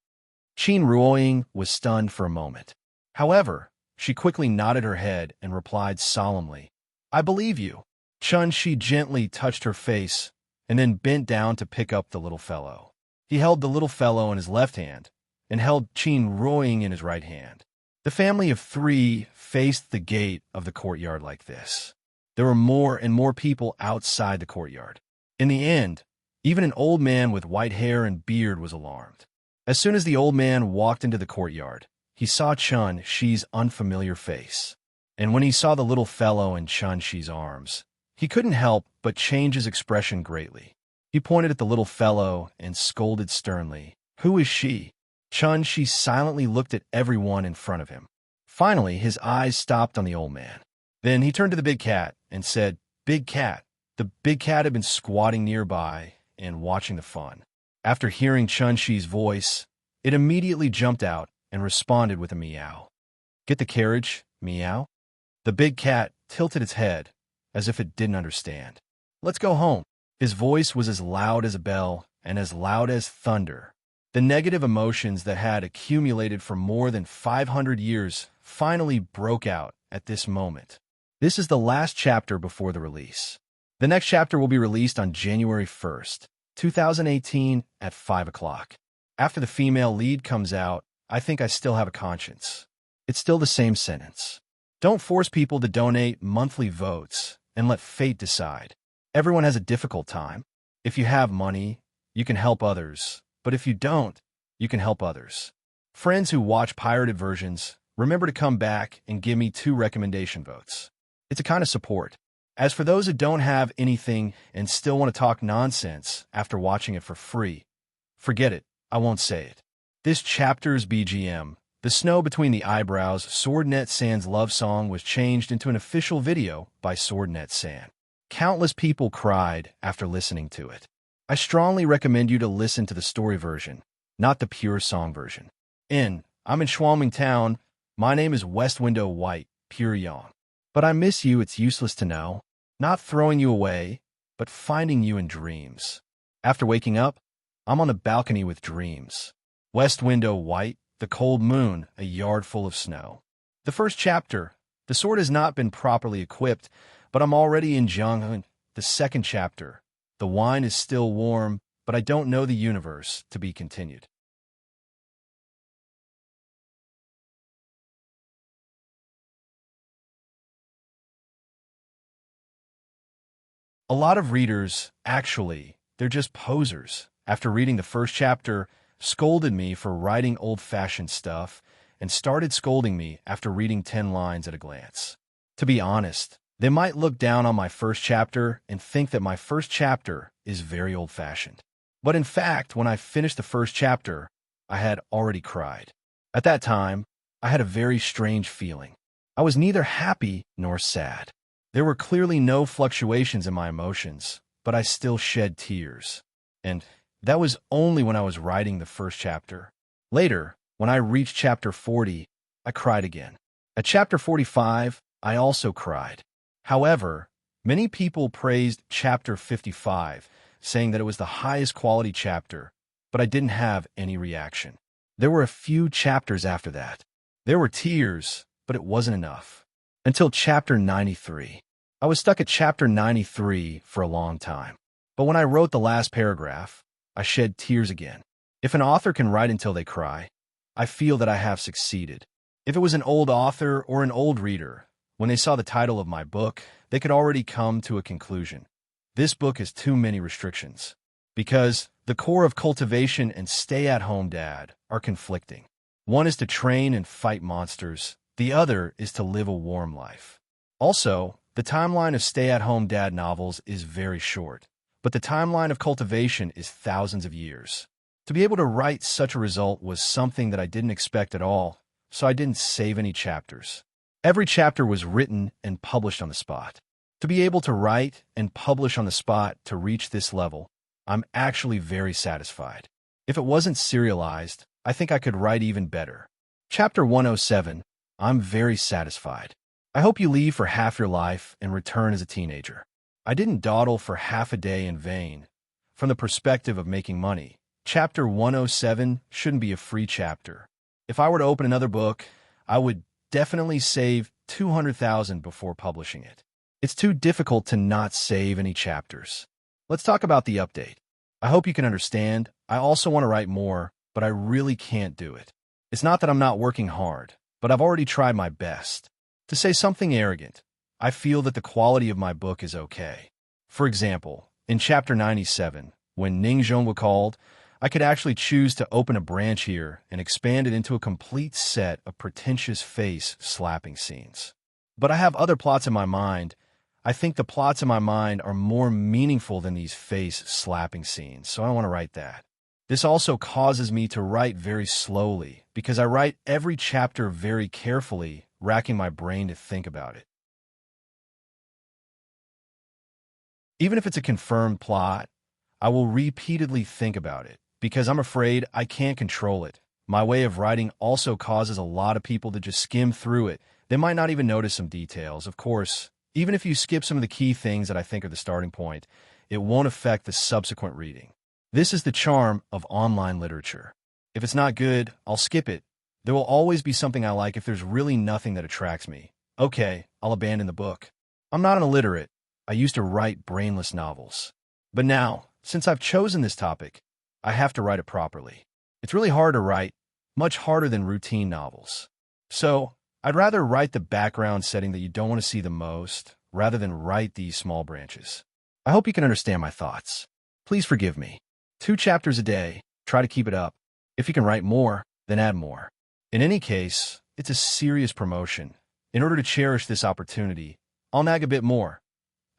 Qin Ruoying was stunned for a moment. However, she quickly nodded her head and replied solemnly, "I believe you." Chun Shi gently touched her face and then bent down to pick up the little fellow. He held the little fellow in his left hand and held Qin Ruoying in his right hand. The family of 3 faced the gate of the courtyard like this. There were more and more people outside the courtyard. In the end, even an old man with white hair and beard was alarmed. As soon as the old man walked into the courtyard, he saw Chun Shi's unfamiliar face. And when he saw the little fellow in Chun Shi's arms, he couldn't help but change his expression greatly. He pointed at the little fellow and scolded sternly, "Who is she?" Chun Shi silently looked at everyone in front of him. Finally, his eyes stopped on the old man. Then he turned to the big cat and said, "Big cat." The big cat had been squatting nearby and watching the fun. After hearing Chun Shi's voice, it immediately jumped out and responded with a meow. "Get the carriage, meow." The big cat tilted its head as if it didn't understand. "Let's go home." His voice was as loud as a bell and as loud as thunder. The negative emotions that had accumulated for more than 500 years finally broke out at this moment. This is the last chapter before the release. The next chapter will be released on January 1st, 2018 at 5 o'clock. After the female lead comes out, I think I still have a conscience. It's still the same sentence. Don't force people to donate monthly votes and let fate decide. Everyone has a difficult time. If you have money, you can help others. But if you don't, you can help others. Friends who watch pirated versions, remember to come back and give me 2 recommendation votes. It's a kind of support. As for those who don't have anything and still want to talk nonsense after watching it for free, forget it, I won't say it. This chapter's BGM, The Snow Between the Eyebrows, Swordnet San's love song, was changed into an official video by Swordnet San. Countless people cried after listening to it. I strongly recommend you to listen to the story version, not the pure song version. I'm in Schwalming Town. My name is West Window White, Pure Yang. But I miss you, it's useless to know. Not throwing you away, but finding you in dreams. After waking up, I'm on the balcony with dreams. West Window White, the cold moon, a yard full of snow. The first chapter, the sword has not been properly equipped, but I'm already in Jianghan. The second chapter, the wine is still warm, but I don't know the universe, to be continued. A lot of readers, actually, they're just posers. After reading the first chapter, scolded me for writing old-fashioned stuff and started scolding me after reading 10 lines at a glance. To be honest, they might look down on my first chapter and think that my first chapter is very old-fashioned. But in fact, when I finished the first chapter, I had already cried. At that time, I had a very strange feeling. I was neither happy nor sad. There were clearly no fluctuations in my emotions, but I still shed tears. And that was only when I was writing the first chapter. Later, when I reached chapter 40, I cried again. At chapter 45, I also cried. However, many people praised chapter 55, saying that it was the highest quality chapter, but I didn't have any reaction. There were a few chapters after that. There were tears, but it wasn't enough. Until chapter 93. I was stuck at chapter 93 for a long time. But when I wrote the last paragraph, I shed tears again. If an author can write until they cry, I feel that I have succeeded. If it was an old author or an old reader, when they saw the title of my book, they could already come to a conclusion. This book has too many restrictions. Because the core of cultivation and stay-at-home dad are conflicting. One is to train and fight monsters. The other is to live a warm life. Also, the timeline of stay-at-home dad novels is very short, but the timeline of cultivation is thousands of years. To be able to write such a result was something that I didn't expect at all, so I didn't save any chapters. Every chapter was written and published on the spot. To be able to write and publish on the spot to reach this level, I'm actually very satisfied. If it wasn't serialized, I think I could write even better. Chapter 107, I'm very satisfied. I hope you leave for half your life and return as a teenager. I didn't dawdle for half a day in vain. From the perspective of making money, chapter 107 shouldn't be a free chapter. If I were to open another book, I would definitely save $200,000 before publishing it. It's too difficult to not save any chapters. Let's talk about the update. I hope you can understand. I also want to write more, but I really can't do it. It's not that I'm not working hard, but I've already tried my best. To say something arrogant, I feel that the quality of my book is okay. For example, in chapter 97, when Ningzhong called, I could actually choose to open a branch here and expand it into a complete set of pretentious face-slapping scenes. But I have other plots in my mind. I think the plots in my mind are more meaningful than these face-slapping scenes, so I don't want to write that. This also causes me to write very slowly, because I write every chapter very carefully, racking my brain to think about it. Even if it's a confirmed plot, I will repeatedly think about it, because I'm afraid I can't control it. My way of writing also causes a lot of people to just skim through it. They might not even notice some details. Of course, even if you skip some of the key things that I think are the starting point, it won't affect the subsequent reading. This is the charm of online literature. If it's not good, I'll skip it. There will always be something I like if there's really nothing that attracts me. Okay, I'll abandon the book. I'm not an illiterate. I used to write brainless novels. But now, since I've chosen this topic, I have to write it properly. It's really hard to write, much harder than routine novels. So, I'd rather write the background setting that you don't want to see the most, rather than write these small branches. I hope you can understand my thoughts. Please forgive me. 2 chapters a day, try to keep it up. If you can write more, then add more. In any case, it's a serious promotion. In order to cherish this opportunity, I'll nag a bit more.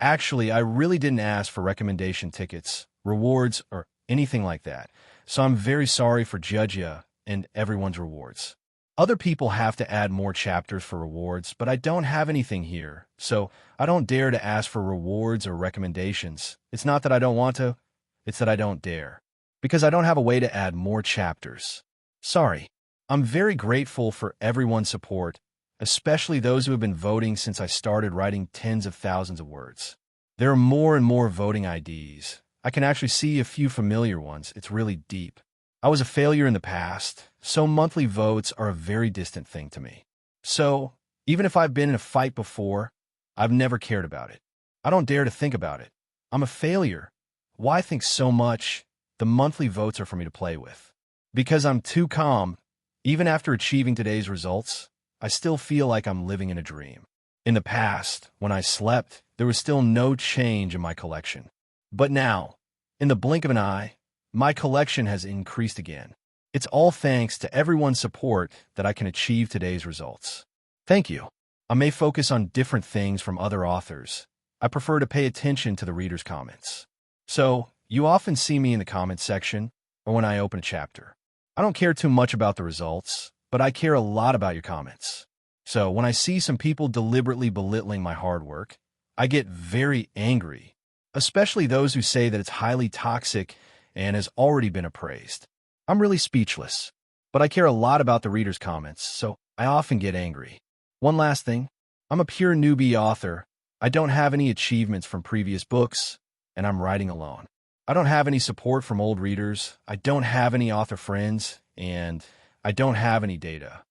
Actually, I really didn't ask for recommendation tickets, rewards, or anything like that, so I'm very sorry for Judgia and everyone's rewards. Other people have to add more chapters for rewards, but I don't have anything here, so I don't dare to ask for rewards or recommendations. It's not that I don't want to, it's that I don't dare. Because I don't have a way to add more chapters. Sorry. I'm very grateful for everyone's support, especially those who have been voting since I started writing tens of thousands of words. There are more and more voting IDs. I can actually see a few familiar ones. It's really deep. I was a failure in the past, so monthly votes are a very distant thing to me. So, even if I've been in a fight before, I've never cared about it. I don't dare to think about it. I'm a failure. Why think so much? The monthly votes are for me to play with. Because I'm too calm, even after achieving today's results, I still feel like I'm living in a dream. In the past, when I slept, there was still no change in my collection. But now, in the blink of an eye, my collection has increased again. It's all thanks to everyone's support that I can achieve today's results. Thank you. I may focus on different things from other authors. I prefer to pay attention to the reader's comments. So, you often see me in the comments section or when I open a chapter. I don't care too much about the results, but I care a lot about your comments. So, when I see some people deliberately belittling my hard work, I get very angry, especially those who say that it's highly toxic and has already been appraised. I'm really speechless, but I care a lot about the reader's comments, so I often get angry. One last thing, I'm a pure newbie author. I don't have any achievements from previous books, and I'm writing alone. I don't have any support from old readers, I don't have any author friends, and I don't have any data.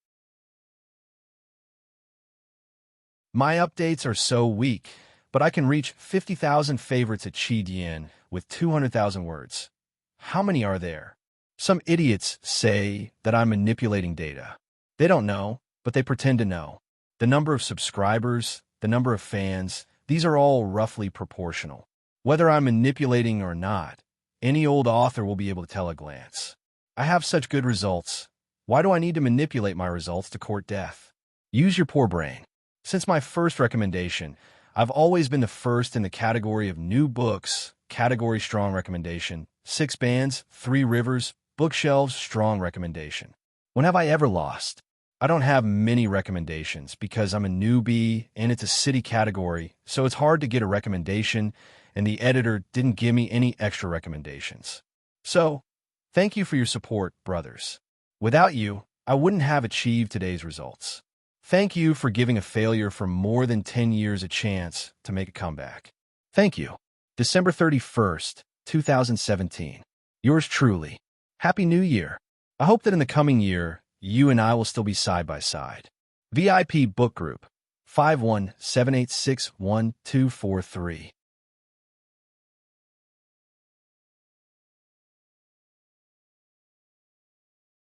My updates are so weak, but I can reach 50,000 favorites at Yin with 200,000 words. How many are there? Some idiots say that I'm manipulating data. They don't know, but they pretend to know. The number of subscribers, the number of fans, these are all roughly proportional. Whether I'm manipulating or not, any old author will be able to tell at a glance. I have such good results. Why do I need to manipulate my results to court death? Use your poor brain. Since my first recommendation, I've always been the first in the category of new books, category strong recommendation, 6 bands, 3 rivers, bookshelves, strong recommendation. When have I ever lost? I don't have many recommendations because I'm a newbie and it's a city category, so it's hard to get a recommendation, and the editor didn't give me any extra recommendations. So, thank you for your support, brothers. Without you, I wouldn't have achieved today's results. Thank you for giving a failure for more than 10 years a chance to make a comeback. Thank you. December 31st, 2017. Yours truly. Happy New Year. I hope that in the coming year, you and I will still be side by side. VIP Book Group 5178611243.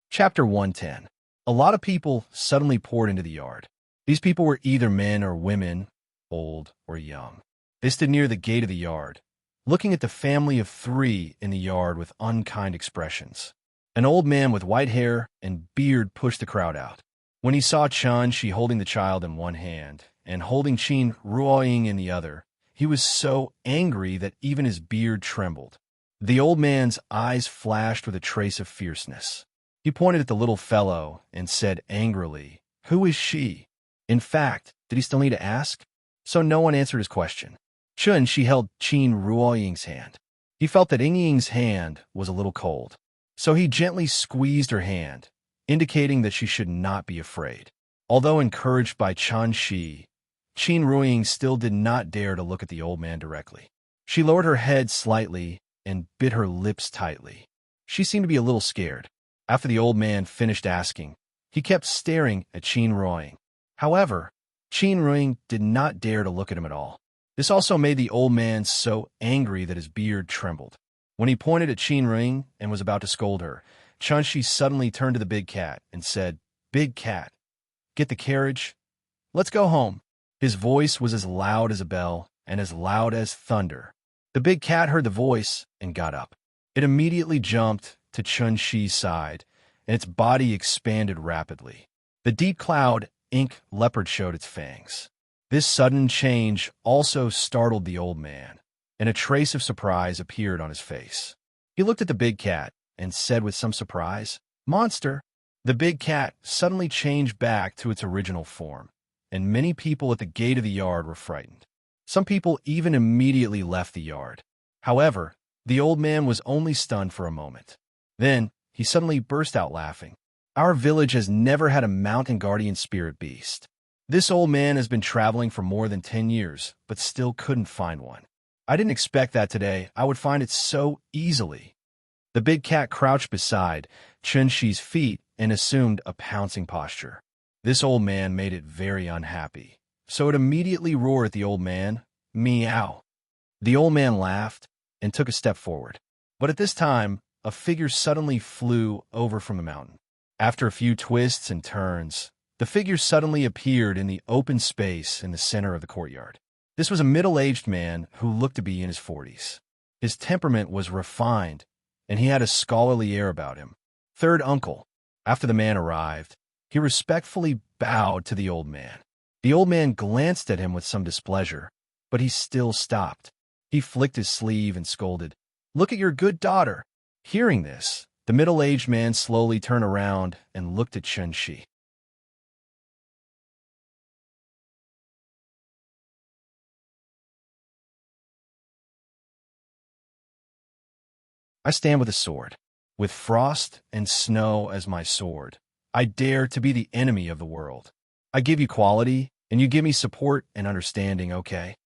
Chapter 110. A lot of people suddenly poured into the yard. These people were either men or women, old or young. They stood near the gate of the yard, looking at the family of 3 in the yard with unkind expressions. An old man with white hair and beard pushed the crowd out. When he saw Chun-Shi holding the child in one hand and holding Qin Ruoying in the other, he was so angry that even his beard trembled. The old man's eyes flashed with a trace of fierceness. He pointed at the little fellow and said angrily, "Who is she?" In fact, did he still need to ask? So no one answered his question. Chun-Shi held Qin Ruoying's hand. He felt that Ying's hand was a little cold. So he gently squeezed her hand, indicating that she should not be afraid. Although encouraged by Chun-Shi, Qin Ruoying still did not dare to look at the old man directly. She lowered her head slightly and bit her lips tightly. She seemed to be a little scared. After the old man finished asking, he kept staring at Qin Ruoying. However, Qin Ruoying did not dare to look at him at all. This also made the old man so angry that his beard trembled. When he pointed at Qin Ruoying and was about to scold her, Chun-Shi suddenly turned to the big cat and said, "Big cat, get the carriage. Let's go home." His voice was as loud as a bell and as loud as thunder. The big cat heard the voice and got up. It immediately jumped to Chun-Shi's side, and its body expanded rapidly. The deep cloud ink leopard showed its fangs. This sudden change also startled the old man, and a trace of surprise appeared on his face. He looked at the big cat and said with some surprise, "Monster." The big cat suddenly changed back to its original form, and many people at the gate of the yard were frightened. Some people even immediately left the yard. However, the old man was only stunned for a moment. Then, he suddenly burst out laughing. "Our village has never had a mountain guardian spirit beast. This old man has been traveling for more than 10 years, but still couldn't find one. I didn't expect that today I would find it so easily." The big cat crouched beside Chun-Shi's feet and assumed a pouncing posture. This old man made it very unhappy, so it immediately roared at the old man, "Meow." The old man laughed and took a step forward. But at this time, a figure suddenly flew over from the mountain. After a few twists and turns, the figure suddenly appeared in the open space in the center of the courtyard. This was a middle-aged man who looked to be in his 40s. His temperament was refined, and he had a scholarly air about him. Third uncle. After the man arrived, he respectfully bowed to the old man. The old man glanced at him with some displeasure, but he still stopped. He flicked his sleeve and scolded, "Look at your good daughter." Hearing this, the middle-aged man slowly turned around and looked at Chen-shi. I stand with a sword, with frost and snow as my sword. I dare to be the enemy of the world. I give you quality, and you give me support and understanding, okay?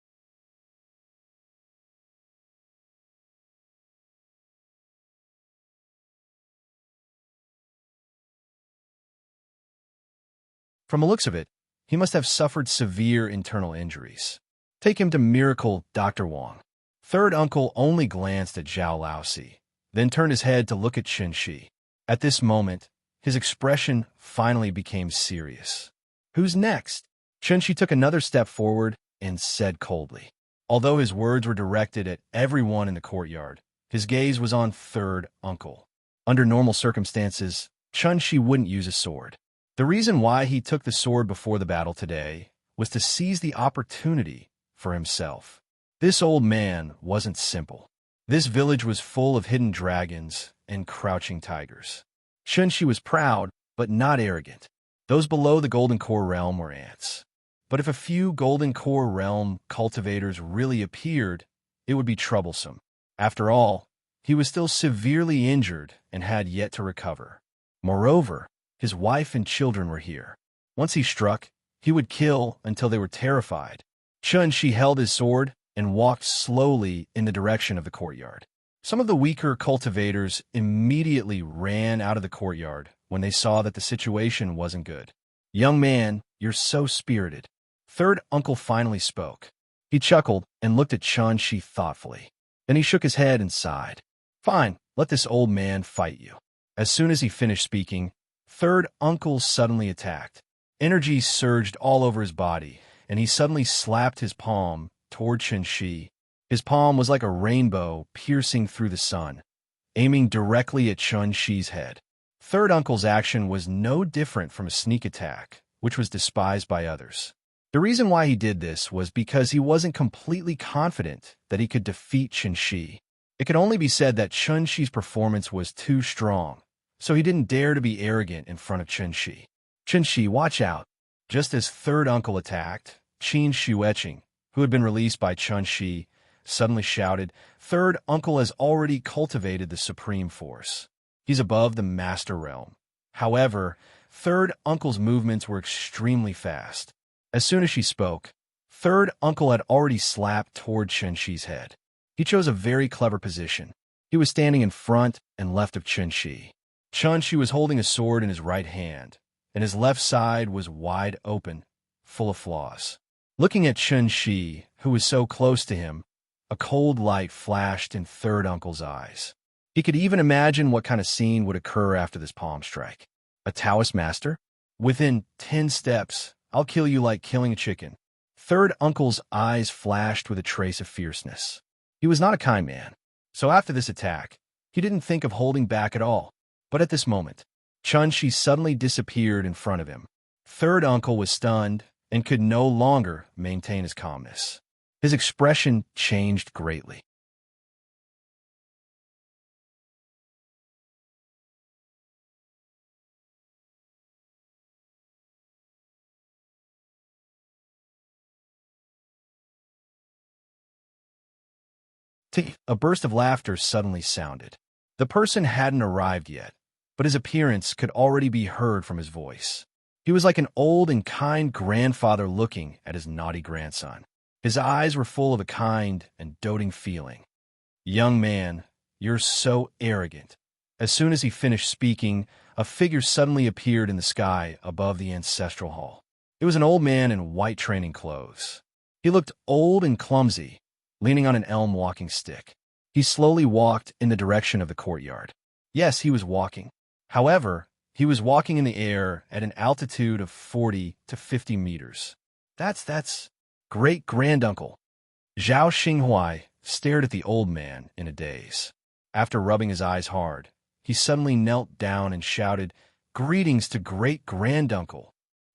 From the looks of it, he must have suffered severe internal injuries. Take him to Miracle Dr. Wang. Third uncle only glanced at Zhao Laosi, then turned his head to look at Chen-shi. At this moment, his expression finally became serious. "Who's next?" Chen-shi took another step forward and said coldly. Although his words were directed at everyone in the courtyard, his gaze was on third uncle. Under normal circumstances, Chen-shi wouldn't use a sword. The reason why he took the sword before the battle today was to seize the opportunity for himself. This old man wasn't simple. This village was full of hidden dragons and crouching tigers. Chen-shi was proud, but not arrogant. Those below the Golden Core realm were ants. But if a few Golden Core realm cultivators really appeared, it would be troublesome. After all, he was still severely injured and had yet to recover. Moreover, his wife and children were here. Once he struck, he would kill until they were terrified. Chen-shi held his sword and walked slowly in the direction of the courtyard. Some of the weaker cultivators immediately ran out of the courtyard when they saw that the situation wasn't good. "Young man, you're so spirited." Third uncle finally spoke. He chuckled and looked at Chen-shi thoughtfully. Then he shook his head and sighed. "Fine, let this old man fight you." As soon as he finished speaking, third uncle suddenly attacked. Energy surged all over his body, and he suddenly slapped his palm toward Chen-shi. His palm was like a rainbow piercing through the sun, aiming directly at Chen-shi's head. Third uncle's action was no different from a sneak attack, which was despised by others. The reason why he did this was because he wasn't completely confident that he could defeat Chen-shi. It could only be said that Chen-shi's performance was too strong, so he didn't dare to be arrogant in front of Chen-shi. "Chen-shi, watch out." Just as third uncle attacked, Qin Shueching, who had been released by Chen-shi, suddenly shouted, "Third uncle has already cultivated the supreme force. He's above the master realm." However, third uncle's movements were extremely fast. As soon as she spoke, third uncle had already slapped toward Chen-shi's head. He chose a very clever position. He was standing in front and left of Chen-shi. Chen-shi was holding a sword in his right hand, and his left side was wide open, full of flaws. Looking at Chen-shi, who was so close to him, a cold light flashed in third uncle's eyes. He could even imagine what kind of scene would occur after this palm strike. A Taoist master? Within 10 steps, I'll kill you like killing a chicken. Third uncle's eyes flashed with a trace of fierceness. He was not a kind man, so after this attack, he didn't think of holding back at all. But at this moment, Chen-shi suddenly disappeared in front of him. Third uncle was stunned and could no longer maintain his calmness. His expression changed greatly. A burst of laughter suddenly sounded. The person hadn't arrived yet, but his appearance could already be heard from his voice. He was like an old and kind grandfather looking at his naughty grandson. His eyes were full of a kind and doting feeling. "Young man, you're so arrogant." As soon as he finished speaking, a figure suddenly appeared in the sky above the ancestral hall. It was an old man in white training clothes. He looked old and clumsy, leaning on an elm walking stick. He slowly walked in the direction of the courtyard. Yes, he was walking. However, he was walking in the air at an altitude of 40 to 50 meters. That's great-granduncle. Zhao Xinghuai stared at the old man in a daze. After rubbing his eyes hard, he suddenly knelt down and shouted, "Greetings to great-granduncle."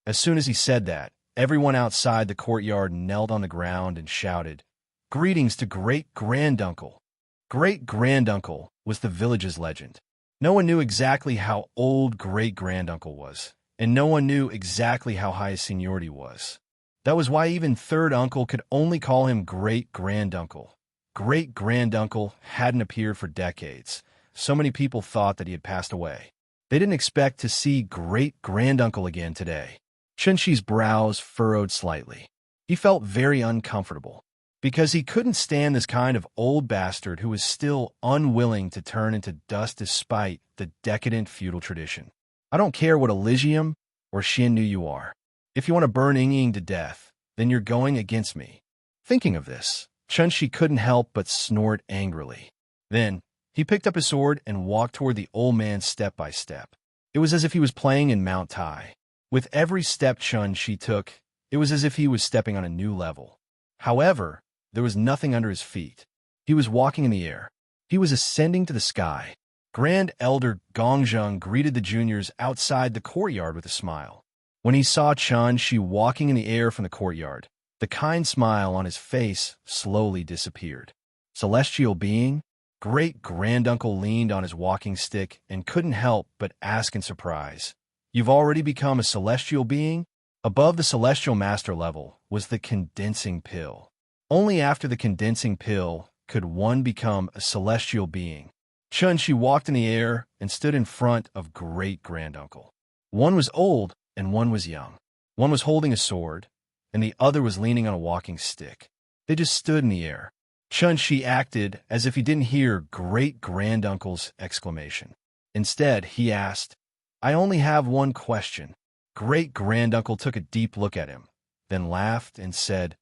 As soon as he said that, everyone outside the courtyard knelt on the ground and shouted, "Greetings to great-granduncle." Great-granduncle was the village's legend. No one knew exactly how old great-granduncle was, and no one knew exactly how high his seniority was. That was why even third uncle could only call him great-granduncle. Great-granduncle hadn't appeared for decades. So many people thought that he had passed away. They didn't expect to see great-granduncle again today. Chunxi's brows furrowed slightly. He felt very uncomfortable, because he couldn't stand this kind of old bastard who was still unwilling to turn into dust despite the decadent feudal tradition. "I don't care what Elysium or Xiannu you are. If you want to burn Ying to death, then you're going against me." Thinking of this, Chunxi couldn't help but snort angrily. Then, he picked up his sword and walked toward the old man step by step. It was as if he was playing in Mount Tai. With every step Chunxi took, it was as if he was stepping on a new level. However, there was nothing under his feet. He was walking in the air. He was ascending to the sky. Grand Elder Gongzheng greeted the juniors outside the courtyard with a smile. When he saw Chunxi walking in the air from the courtyard, the kind smile on his face slowly disappeared. "Celestial being?" Great-granduncle leaned on his walking stick and couldn't help but ask in surprise, "You've already become a celestial being?" Above the celestial master level was the condensing pill. Only after the condensing pill could one become a celestial being. Chunxi walked in the air and stood in front of great-granduncle. One was old and one was young. One was holding a sword, and the other was leaning on a walking stick. They just stood in the air. Chunxi acted as if he didn't hear great-granduncle's exclamation. Instead, he asked, "I only have one question." Great-granduncle took a deep look at him, then laughed and said,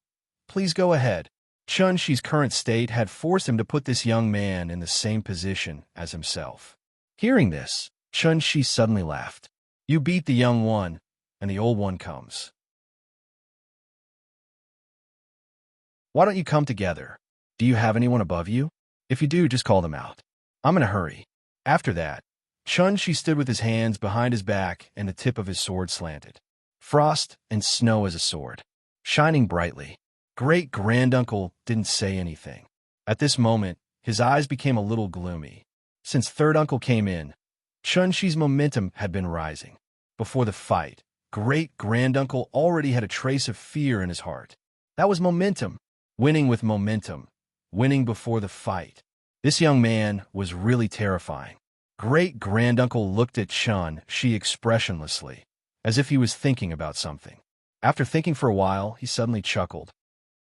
"Please go ahead." Chunxi's current state had forced him to put this young man in the same position as himself. Hearing this, Chunxi suddenly laughed. "You beat the young one, and the old one comes. Why don't you come together? Do you have anyone above you? If you do, just call them out. I'm in a hurry." After that, Chunxi stood with his hands behind his back and the tip of his sword slanted. Frost and snow as a sword, shining brightly. Great-granduncle didn't say anything. At this moment, his eyes became a little gloomy. Since third uncle came in, Chunxi's momentum had been rising. Before the fight, great-granduncle already had a trace of fear in his heart. That was momentum. Winning with momentum. Winning before the fight. This young man was really terrifying. Great-granduncle looked at Chunxi expressionlessly, as if he was thinking about something. After thinking for a while, he suddenly chuckled.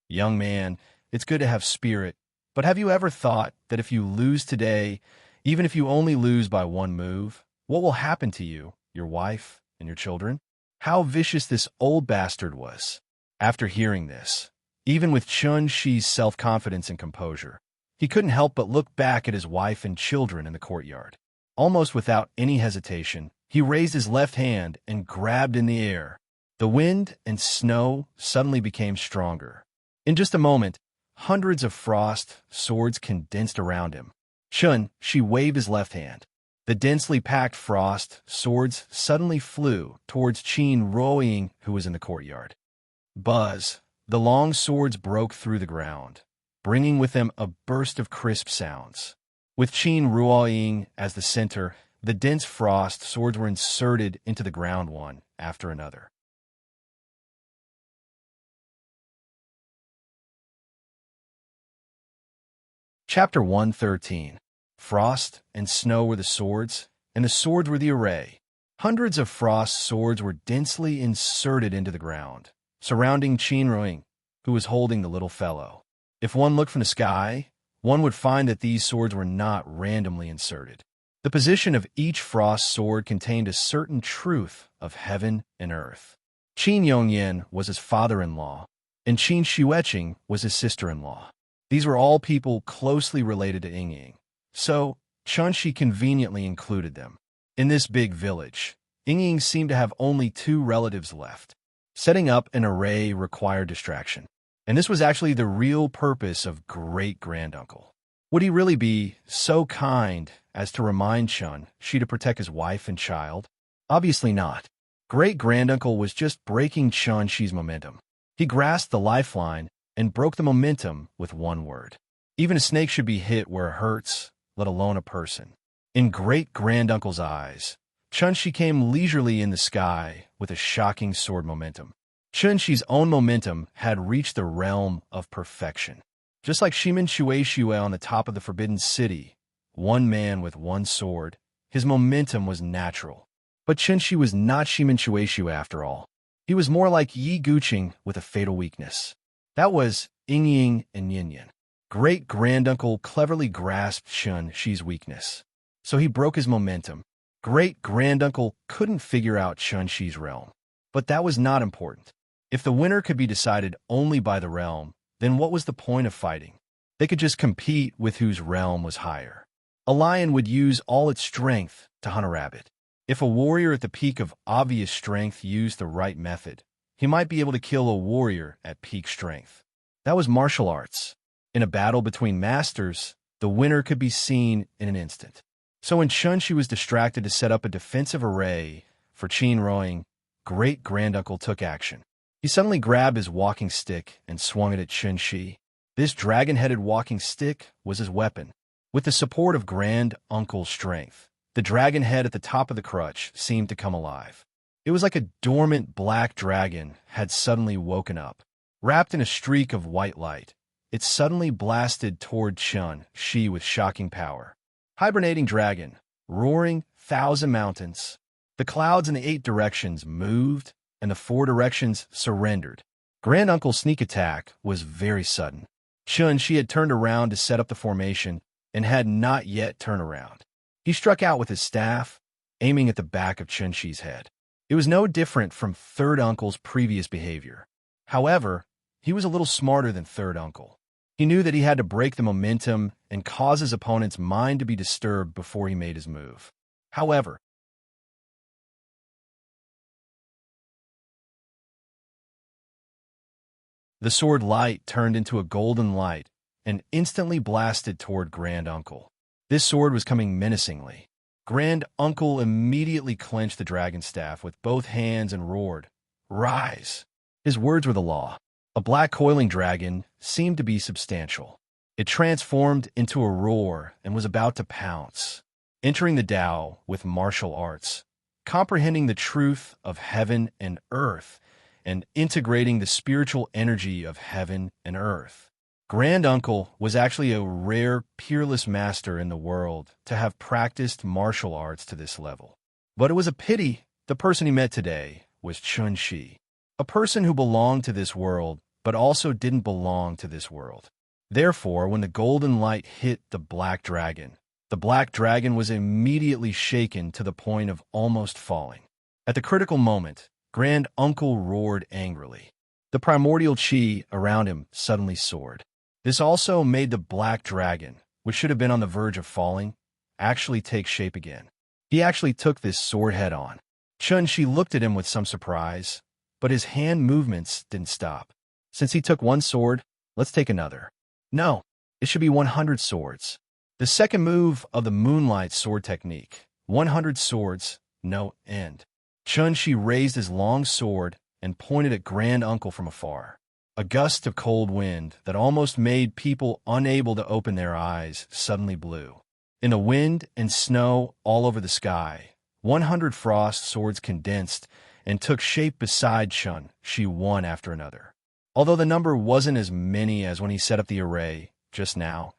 "Young man, it's good to have spirit, but have you ever thought that if you lose today, even if you only lose by one move, what will happen to you, your wife, and your children?" How vicious this old bastard was. After hearing this, even with Chunxi's self-confidence and composure, he couldn't help but look back at his wife and children in the courtyard. Almost without any hesitation, he raised his left hand and grabbed in the air. The wind and snow suddenly became stronger. In just a moment, hundreds of frost swords condensed around him. Chunxi waved his left hand. The densely packed frost swords suddenly flew towards Qin Ruoying, who was in the courtyard. Buzz! The long swords broke through the ground, bringing with them a burst of crisp sounds. With Qin Ruoying as the center, the dense frost swords were inserted into the ground one after another. Chapter 113. Frost and snow were the swords, and the swords were the array. Hundreds of frost swords were densely inserted into the ground, surrounding Qin Ruoying, who was holding the little fellow. If one looked from the sky, one would find that these swords were not randomly inserted. The position of each frost sword contained a certain truth of heaven and earth. Qin Yongyan was his father-in-law, and Qin Xueqing was his sister-in-law. These were all people closely related to Ying, so Chunxi conveniently included them. In this big village, Ying seemed to have only 2 relatives left. Setting up an array required distraction, and this was actually the real purpose of great-granduncle. Would he really be so kind as to remind Chun-Shi to protect his wife and child? Obviously not. Great-granduncle was just breaking Chun-Shi's momentum. He grasped the lifeline and broke the momentum with one word. Even a snake should be hit where it hurts, let alone a person. In great-granduncle's eyes, Chun-Shi came leisurely in the sky with a shocking sword momentum. Chun-Shi's own momentum had reached the realm of perfection. Just like Shimin Shueishue on the top of the Forbidden City, one man with one sword, his momentum was natural. But Chun-Shi was not Shimin Shueishue after all. He was more like Yi Guqing with a fatal weakness. That was Yin and Yin. Great-granduncle cleverly grasped Chun-Shi's weakness, so he broke his momentum. Great-granduncle couldn't figure out Chun-Shi's realm. But that was not important. If the winner could be decided only by the realm, then what was the point of fighting? They could just compete with whose realm was higher. A lion would use all its strength to hunt a rabbit. If a warrior at the peak of obvious strength used the right method, he might be able to kill a warrior at peak strength. That was martial arts. In a battle between masters, the winner could be seen in an instant. So when Chun-Shi was distracted to set up a defensive array for Qin Ruoying, great-granduncle took action. He suddenly grabbed his walking stick and swung it at Chun-Shi. This dragon-headed walking stick was his weapon. With the support of Grand-uncle's strength, the dragon head at the top of the crutch seemed to come alive. It was like a dormant black dragon had suddenly woken up. Wrapped in a streak of white light, it suddenly blasted toward Chun-Shi with shocking power. Hibernating dragon, roaring 1,000 mountains. The clouds in the 8 directions moved, and the 4 directions surrendered. Grand-uncle's sneak attack was very sudden. Chun-Shi had turned around to set up the formation and had not yet turned around. He struck out with his staff, aiming at the back of Chun-Shi's head. It was no different from Third Uncle's previous behavior. However, he was a little smarter than Third Uncle. He knew that he had to break the momentum and cause his opponent's mind to be disturbed before he made his move. However, the sword light turned into a golden light and instantly blasted toward Grand-uncle. This sword was coming menacingly. Grand-uncle immediately clenched the dragon staff with both hands and roared, "Rise!" His words were the law. A black coiling dragon seemed to be substantial. It transformed into a roar and was about to pounce, entering the Tao with martial arts, comprehending the truth of heaven and earth, and integrating the spiritual energy of heaven and earth. Grand-uncle was actually a rare, peerless master in the world to have practiced martial arts to this level. But it was a pity the person he met today was Chun-Shi, a person who belonged to this world but also didn't belong to this world. Therefore, when the golden light hit the black dragon was immediately shaken to the point of almost falling. At the critical moment, Grand-uncle roared angrily. The primordial chi around him suddenly soared. This also made the black dragon, which should have been on the verge of falling, actually take shape again. He actually took this sword head on. Chun-Shi looked at him with some surprise, but his hand movements didn't stop. Since he took one sword, let's take another. No, it should be 100 swords. The second move of the moonlight sword technique, 100 swords, no end. Chun-Shi raised his long sword and pointed at Grand-uncle from afar. A gust of cold wind that almost made people unable to open their eyes suddenly blew. In the wind and snow all over the sky, 100 frost swords condensed and took shape beside Chun-Shi one after another. Although the number wasn't as many as when he set up the array just now,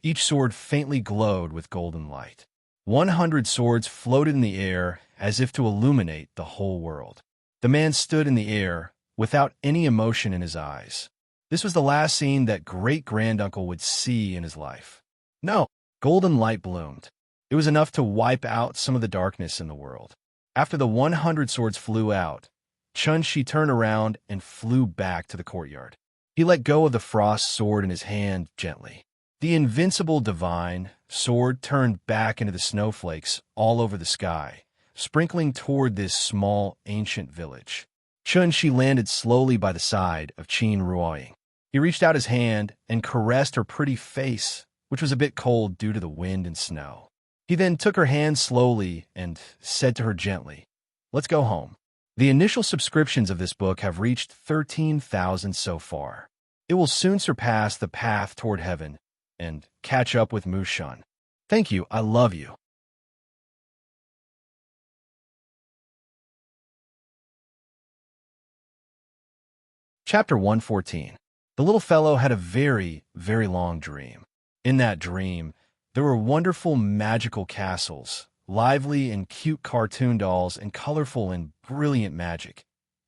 each sword faintly glowed with golden light. 100 swords floated in the air as if to illuminate the whole world. The man stood in the air without any emotion in his eyes. This was the last scene that great-granduncle would see in his life. No, golden light bloomed. It was enough to wipe out some of the darkness in the world. After the 100 swords flew out, Chun-Shi turned around and flew back to the courtyard. He let go of the frost sword in his hand gently. The invincible divine sword turned back into the snowflakes all over the sky, sprinkling toward this small, ancient village. Chun-Shi landed slowly by the side of Qin Ruoying. He reached out his hand and caressed her pretty face which was a bit cold due to the wind and snow. He then took her hand slowly and said to her gently, "Let's go home." The initial subscriptions of this book have reached 13,000 so far. It will soon surpass The Path Toward Heaven and catch up with Mushan. Thank you, I love you. Chapter 114. The little fellow had a very, very long dream. In that dream, there were wonderful magical castles, lively and cute cartoon dolls, and colorful and brilliant magic.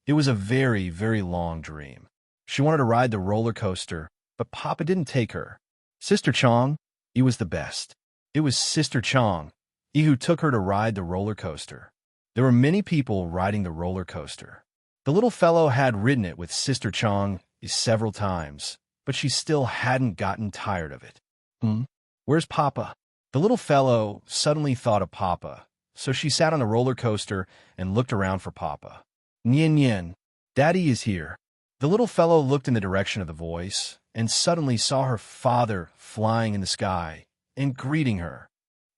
It was a very, very long dream. She wanted to ride the roller coaster, but Papa didn't take her. Sister Chong, he was the best. It was Sister Chong, who took her to ride the roller coaster. There were many people riding the roller coaster. The little fellow had ridden it with Sister Chong several times, but she still hadn't gotten tired of it. Where's Papa? The little fellow suddenly thought of Papa, so she sat on the roller coaster and looked around for Papa. Nyen Nyen, Daddy is here. The little fellow looked in the direction of the voice and suddenly saw her father flying in the sky and greeting her.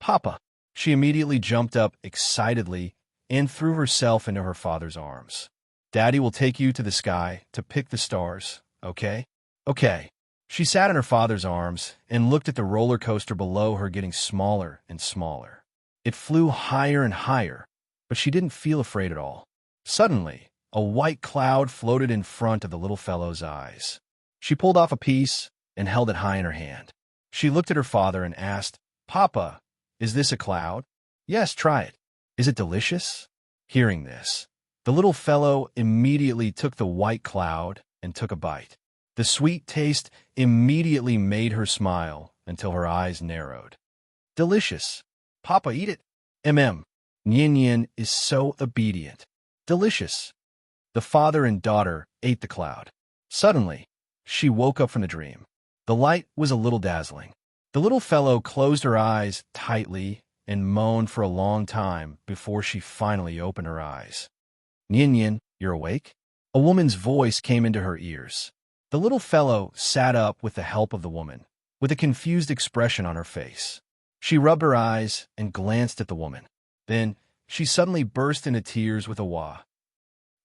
Papa! She immediately jumped up excitedly and threw herself into her father's arms. Daddy will take you to the sky to pick the stars, okay? Okay. She sat in her father's arms and looked at the roller coaster below her getting smaller and smaller. It flew higher and higher, but she didn't feel afraid at all. Suddenly, a white cloud floated in front of the little fellow's eyes. She pulled off a piece and held it high in her hand. She looked at her father and asked, "Papa, is this a cloud?" "Yes, try it. Is it delicious?" Hearing this, the little fellow immediately took the white cloud and took a bite. The sweet taste immediately made her smile until her eyes narrowed. Delicious. Papa, eat it. Nyen Nyen is so obedient. Delicious. The father and daughter ate the cloud. Suddenly, she woke up from the dream. The light was a little dazzling. The little fellow closed her eyes tightly and moaned for a long time before she finally opened her eyes. Nyen Nyen, you're awake? A woman's voice came into her ears. The little fellow sat up with the help of the woman, with a confused expression on her face. She rubbed her eyes and glanced at the woman. Then she suddenly burst into tears with a wah.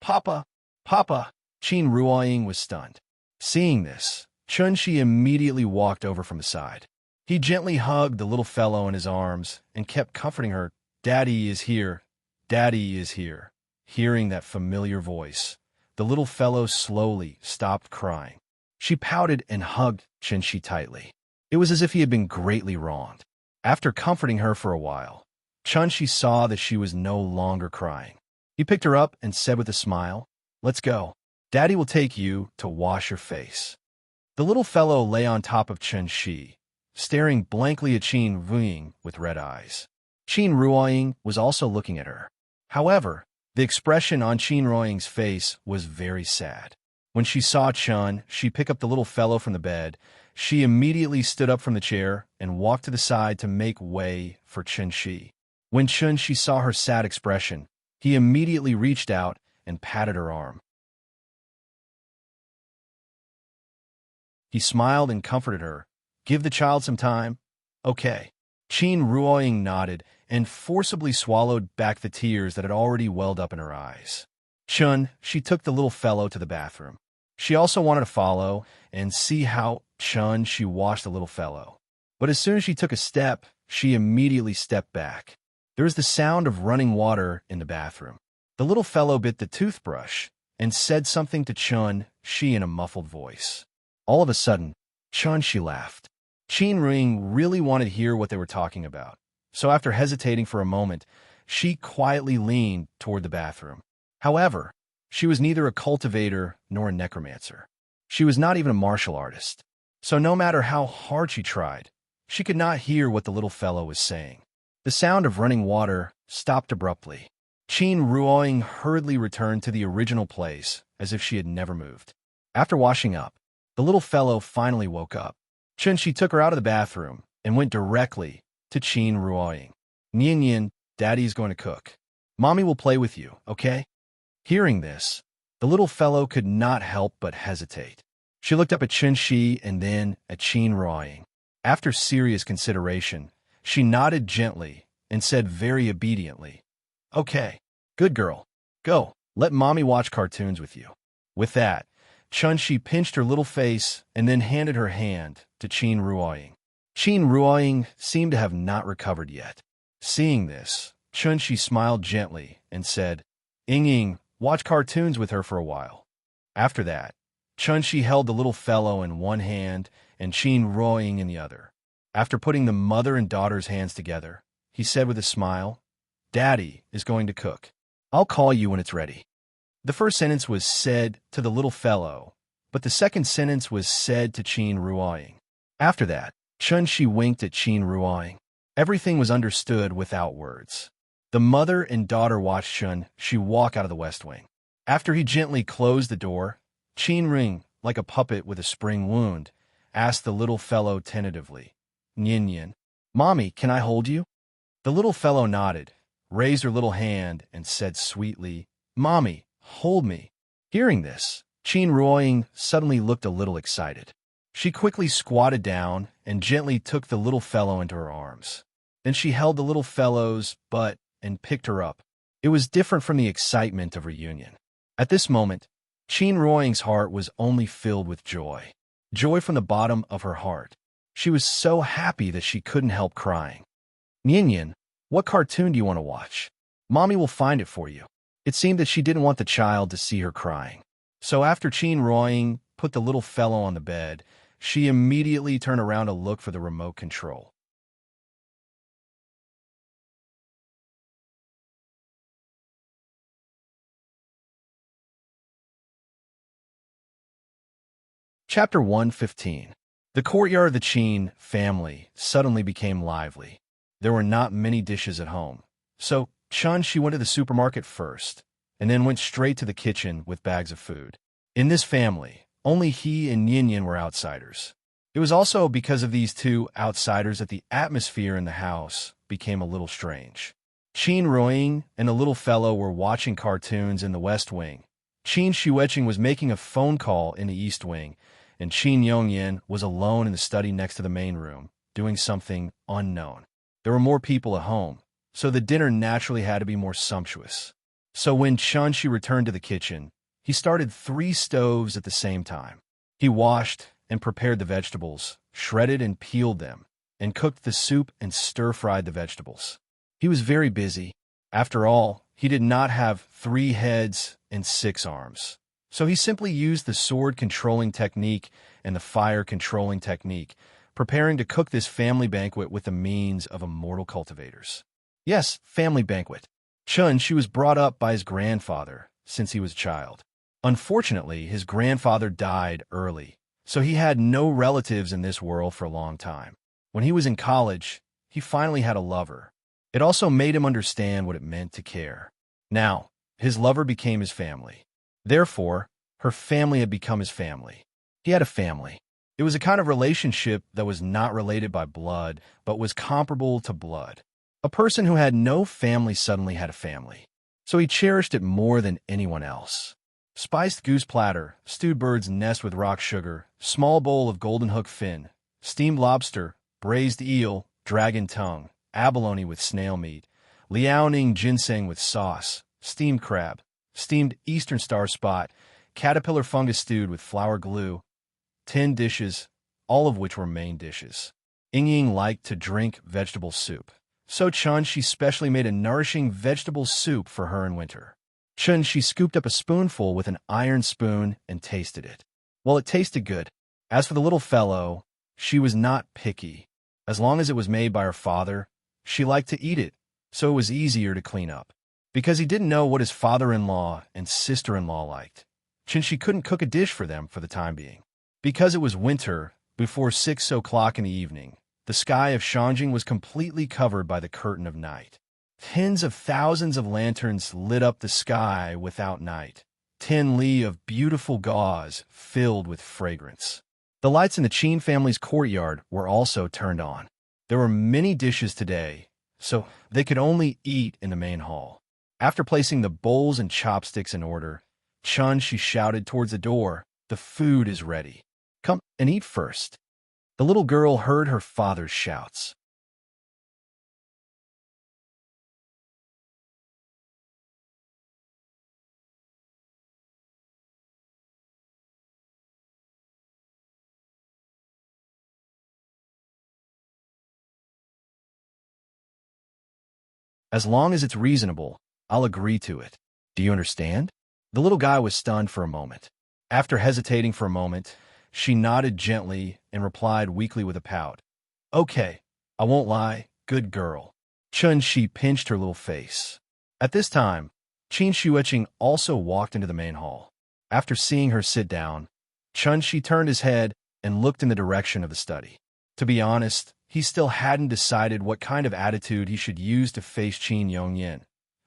Papa! Papa! Qin Ruoying was stunned. Seeing this, Chun-Shi immediately walked over from the side. He gently hugged the little fellow in his arms and kept comforting her. Daddy is here. Daddy is here. Hearing that familiar voice, the little fellow slowly stopped crying. She pouted and hugged Chun-Shi tightly. It was as if he had been greatly wronged. After comforting her for a while, Chun-Shi saw that she was no longer crying. He picked her up and said with a smile, "Let's go. Daddy will take you to wash your face." The little fellow lay on top of Chun-Shi, staring blankly at Qin Ruoying with red eyes. Qin Ruoying was also looking at her. However, the expression on Qin Ruoying's face was very sad. When she saw Chun, she picked up the little fellow from the bed. She immediately stood up from the chair and walked to the side to make way for Chun-Shi. When Chun-Shi saw her sad expression, he immediately reached out and patted her arm. He smiled and comforted her. "Give the child some time." "Okay." Qin Ruoying nodded and forcibly swallowed back the tears that had already welled up in her eyes. She took the little fellow to the bathroom. She also wanted to follow and see how she washed the little fellow. But as soon as she took a step, she immediately stepped back. There was the sound of running water in the bathroom. The little fellow bit the toothbrush and said something to Chun-Shi in a muffled voice. All of a sudden, Chun-Shi laughed. Qin Ruoying really wanted to hear what they were talking about. So after hesitating for a moment, she quietly leaned toward the bathroom. However, she was neither a cultivator nor a necromancer. She was not even a martial artist. So no matter how hard she tried, she could not hear what the little fellow was saying. The sound of running water stopped abruptly. Qin Ruoying hurriedly returned to the original place as if she had never moved. After washing up, the little fellow finally woke up. Chun-Shi took her out of the bathroom and went directly to Qin Ruoying. "Nyen Nyen, Daddy's going to cook. Mommy will play with you, okay?" Hearing this, the little fellow could not help but hesitate. She looked up at Chun-Shi and then at Qin Ruoying. After serious consideration, she nodded gently and said very obediently, "Okay, good girl. Go, let mommy watch cartoons with you." With that, Chun-Shi pinched her little face and then handed her hand to Qin Ruoying. Qin Ruoying seemed to have not recovered yet. Seeing this, Chun-Shi smiled gently and said, "Ying, watch cartoons with her for a while." After that, Chun-Shi held the little fellow in one hand and Qin Ruoying in the other. After putting the mother and daughter's hands together, he said with a smile, "Daddy is going to cook. I'll call you when it's ready." The first sentence was said to the little fellow, but the second sentence was said to Qin Ruoying. After that, Chun-Shi winked at Qin Ruoying. Everything was understood without words. The mother and daughter watched Chun-Shi walk out of the West Wing. After he gently closed the door, Qin Ring, like a puppet with a spring wound, asked the little fellow tentatively, "Yin, Mommy, can I hold you?" The little fellow nodded, raised her little hand, and said sweetly, "Mommy, hold me." Hearing this, Qin Ruoying suddenly looked a little excited. She quickly squatted down and gently took the little fellow into her arms. Then she held the little fellow's butt and picked her up. It was different from the excitement of reunion. At this moment, Qin Ruoying's heart was only filled with joy. Joy from the bottom of her heart. She was so happy that she couldn't help crying. "Yin, what cartoon do you want to watch? Mommy will find it for you." It seemed that she didn't want the child to see her crying. So after Qin Ruoying put the little fellow on the bed, she immediately turned around to look for the remote control. Chapter 115. The courtyard of the Qin family suddenly became lively. There were not many dishes at home, so Chun-Shi went to the supermarket first, and then went straight to the kitchen with bags of food. In this family, only he and Yin were outsiders. It was also because of these two outsiders that the atmosphere in the house became a little strange. Qin Ruoying and the little fellow were watching cartoons in the West Wing. Qin Shueching was making a phone call in the East Wing, and Qin Yongyan was alone in the study next to the main room, doing something unknown. There were more people at home, so the dinner naturally had to be more sumptuous. So when Chun-Shi returned to the kitchen, he started 3 stoves at the same time. He washed and prepared the vegetables, shredded and peeled them, and cooked the soup and stir-fried the vegetables. He was very busy. After all, he did not have 3 heads and 6 arms. So he simply used the sword-controlling technique and the fire-controlling technique, preparing to cook this family banquet with the means of immortal cultivators. Yes, family banquet. Chun-Shi was brought up by his grandfather since he was a child. Unfortunately, his grandfather died early, so he had no relatives in this world for a long time. When he was in college, he finally had a lover. It also made him understand what it meant to care. Now, his lover became his family. Therefore, her family had become his family. He had a family. It was a kind of relationship that was not related by blood, but was comparable to blood. A person who had no family suddenly had a family, so he cherished it more than anyone else. Spiced goose platter, stewed bird's nest with rock sugar, small bowl of golden hook fin, steamed lobster, braised eel, dragon tongue, abalone with snail meat, liaoning ginseng with sauce, steamed crab, steamed eastern star spot, caterpillar fungus stewed with flour glue, 10 dishes, all of which were main dishes. Ying liked to drink vegetable soup, so Chun-Shi specially made a nourishing vegetable soup for her in winter. Chun-Shi scooped up a spoonful with an iron spoon and tasted it. Well, it tasted good. As for the little fellow, she was not picky. As long as it was made by her father, she liked to eat it, so it was easier to clean up. Because he didn't know what his father-in-law and sister-in-law liked, Chun-Shi couldn't cook a dish for them for the time being. Because it was winter, before 6 o'clock in the evening, the sky of Shanjing was completely covered by the curtain of night. Tens of thousands of lanterns lit up the sky without night. 10 li of beautiful gauze filled with fragrance. The lights in the Qin family's courtyard were also turned on. There were many dishes today, so they could only eat in the main hall. After placing the bowls and chopsticks in order, Chun-Shi shouted towards the door, "The food is ready. Come and eat first." The little girl heard her father's shouts. As long as it's reasonable, I'll agree to it. Do you understand? The little guy was stunned for a moment. After hesitating for a moment, she nodded gently and replied weakly with a pout. Okay, I won't lie, good girl. Chun-Shi pinched her little face. At this time, Qin Shuiqing also walked into the main hall. After seeing her sit down, Chun-Shi turned his head and looked in the direction of the study. To be honest, he still hadn't decided what kind of attitude he should use to face Qin Yongyan.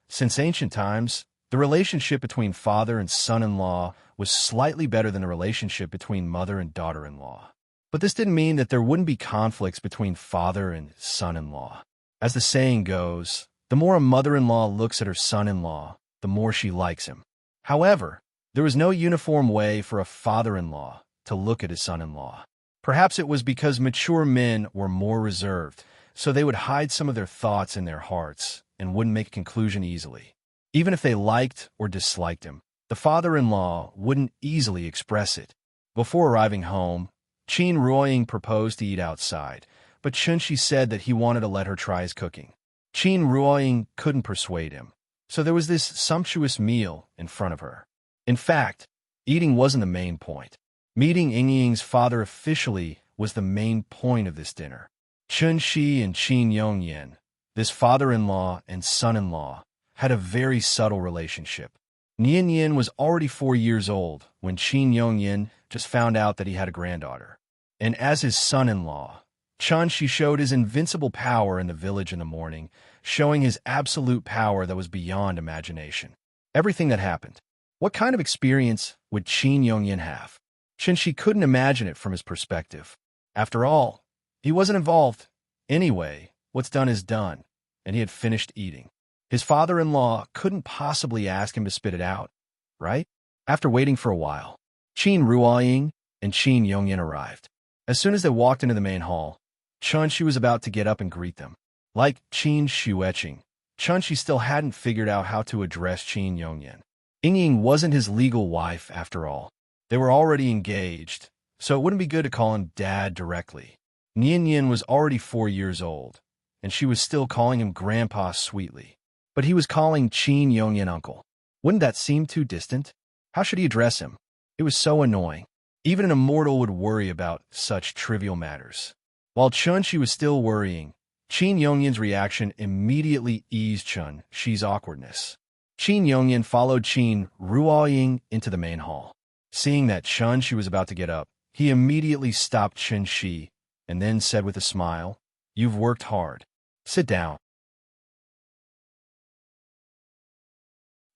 Since ancient times, the relationship between father and son-in-law was slightly better than the relationship between mother and daughter-in-law. But this didn't mean that there wouldn't be conflicts between father and son-in-law. As the saying goes, the more a mother-in-law looks at her son-in-law, the more she likes him. However, there was no uniform way for a father-in-law to look at his son-in-law. Perhaps it was because mature men were more reserved, so they would hide some of their thoughts in their hearts and wouldn't make a conclusion easily. Even if they liked or disliked him, the father-in-law wouldn't easily express it. Before arriving home, Qin Ruoying proposed to eat outside, but Chun-Shi said that he wanted to let her try his cooking. Qin Ruoying couldn't persuade him, so there was this sumptuous meal in front of her. In fact, eating wasn't the main point. Meeting Yingying's father officially was the main point of this dinner. Chun-Shi and Qin Yongyan, this father-in-law and son-in-law, had a very subtle relationship. Nian Yin was already 4 years old when Qin Yongyan just found out that he had a granddaughter. And as his son-in-law, Chun-Shi showed his invincible power in the village in the morning, showing his absolute power that was beyond imagination. Everything that happened. What kind of experience would Qin Yongyan have? Chun-Shi couldn't imagine it from his perspective. After all, he wasn't involved. Anyway, what's done is done, and he had finished eating. His father-in-law couldn't possibly ask him to spit it out, right? After waiting for a while, Qin Ruoying and Qin Yongyan arrived. As soon as they walked into the main hall, Chun-Shi was about to get up and greet them. Like Qin Shuiqing, Chun-Shi still hadn't figured out how to address Qin Yongyan. Yingying wasn't his legal wife, after all. They were already engaged, so it wouldn't be good to call him Dad directly. Nian Yin was already 4 years old, and she was still calling him Grandpa sweetly. But he was calling Qin Yongyan Uncle. Wouldn't that seem too distant? How should he address him? It was so annoying. Even an immortal would worry about such trivial matters. While Chun-Shi was still worrying, Qin Yongyan's reaction immediately eased Chun-Shi's awkwardness. Qin Yongyan followed Qin Ruoying into the main hall. Seeing that Chun-Shi was about to get up, he immediately stopped Chun-Shi and then said with a smile, "You've worked hard. Sit down."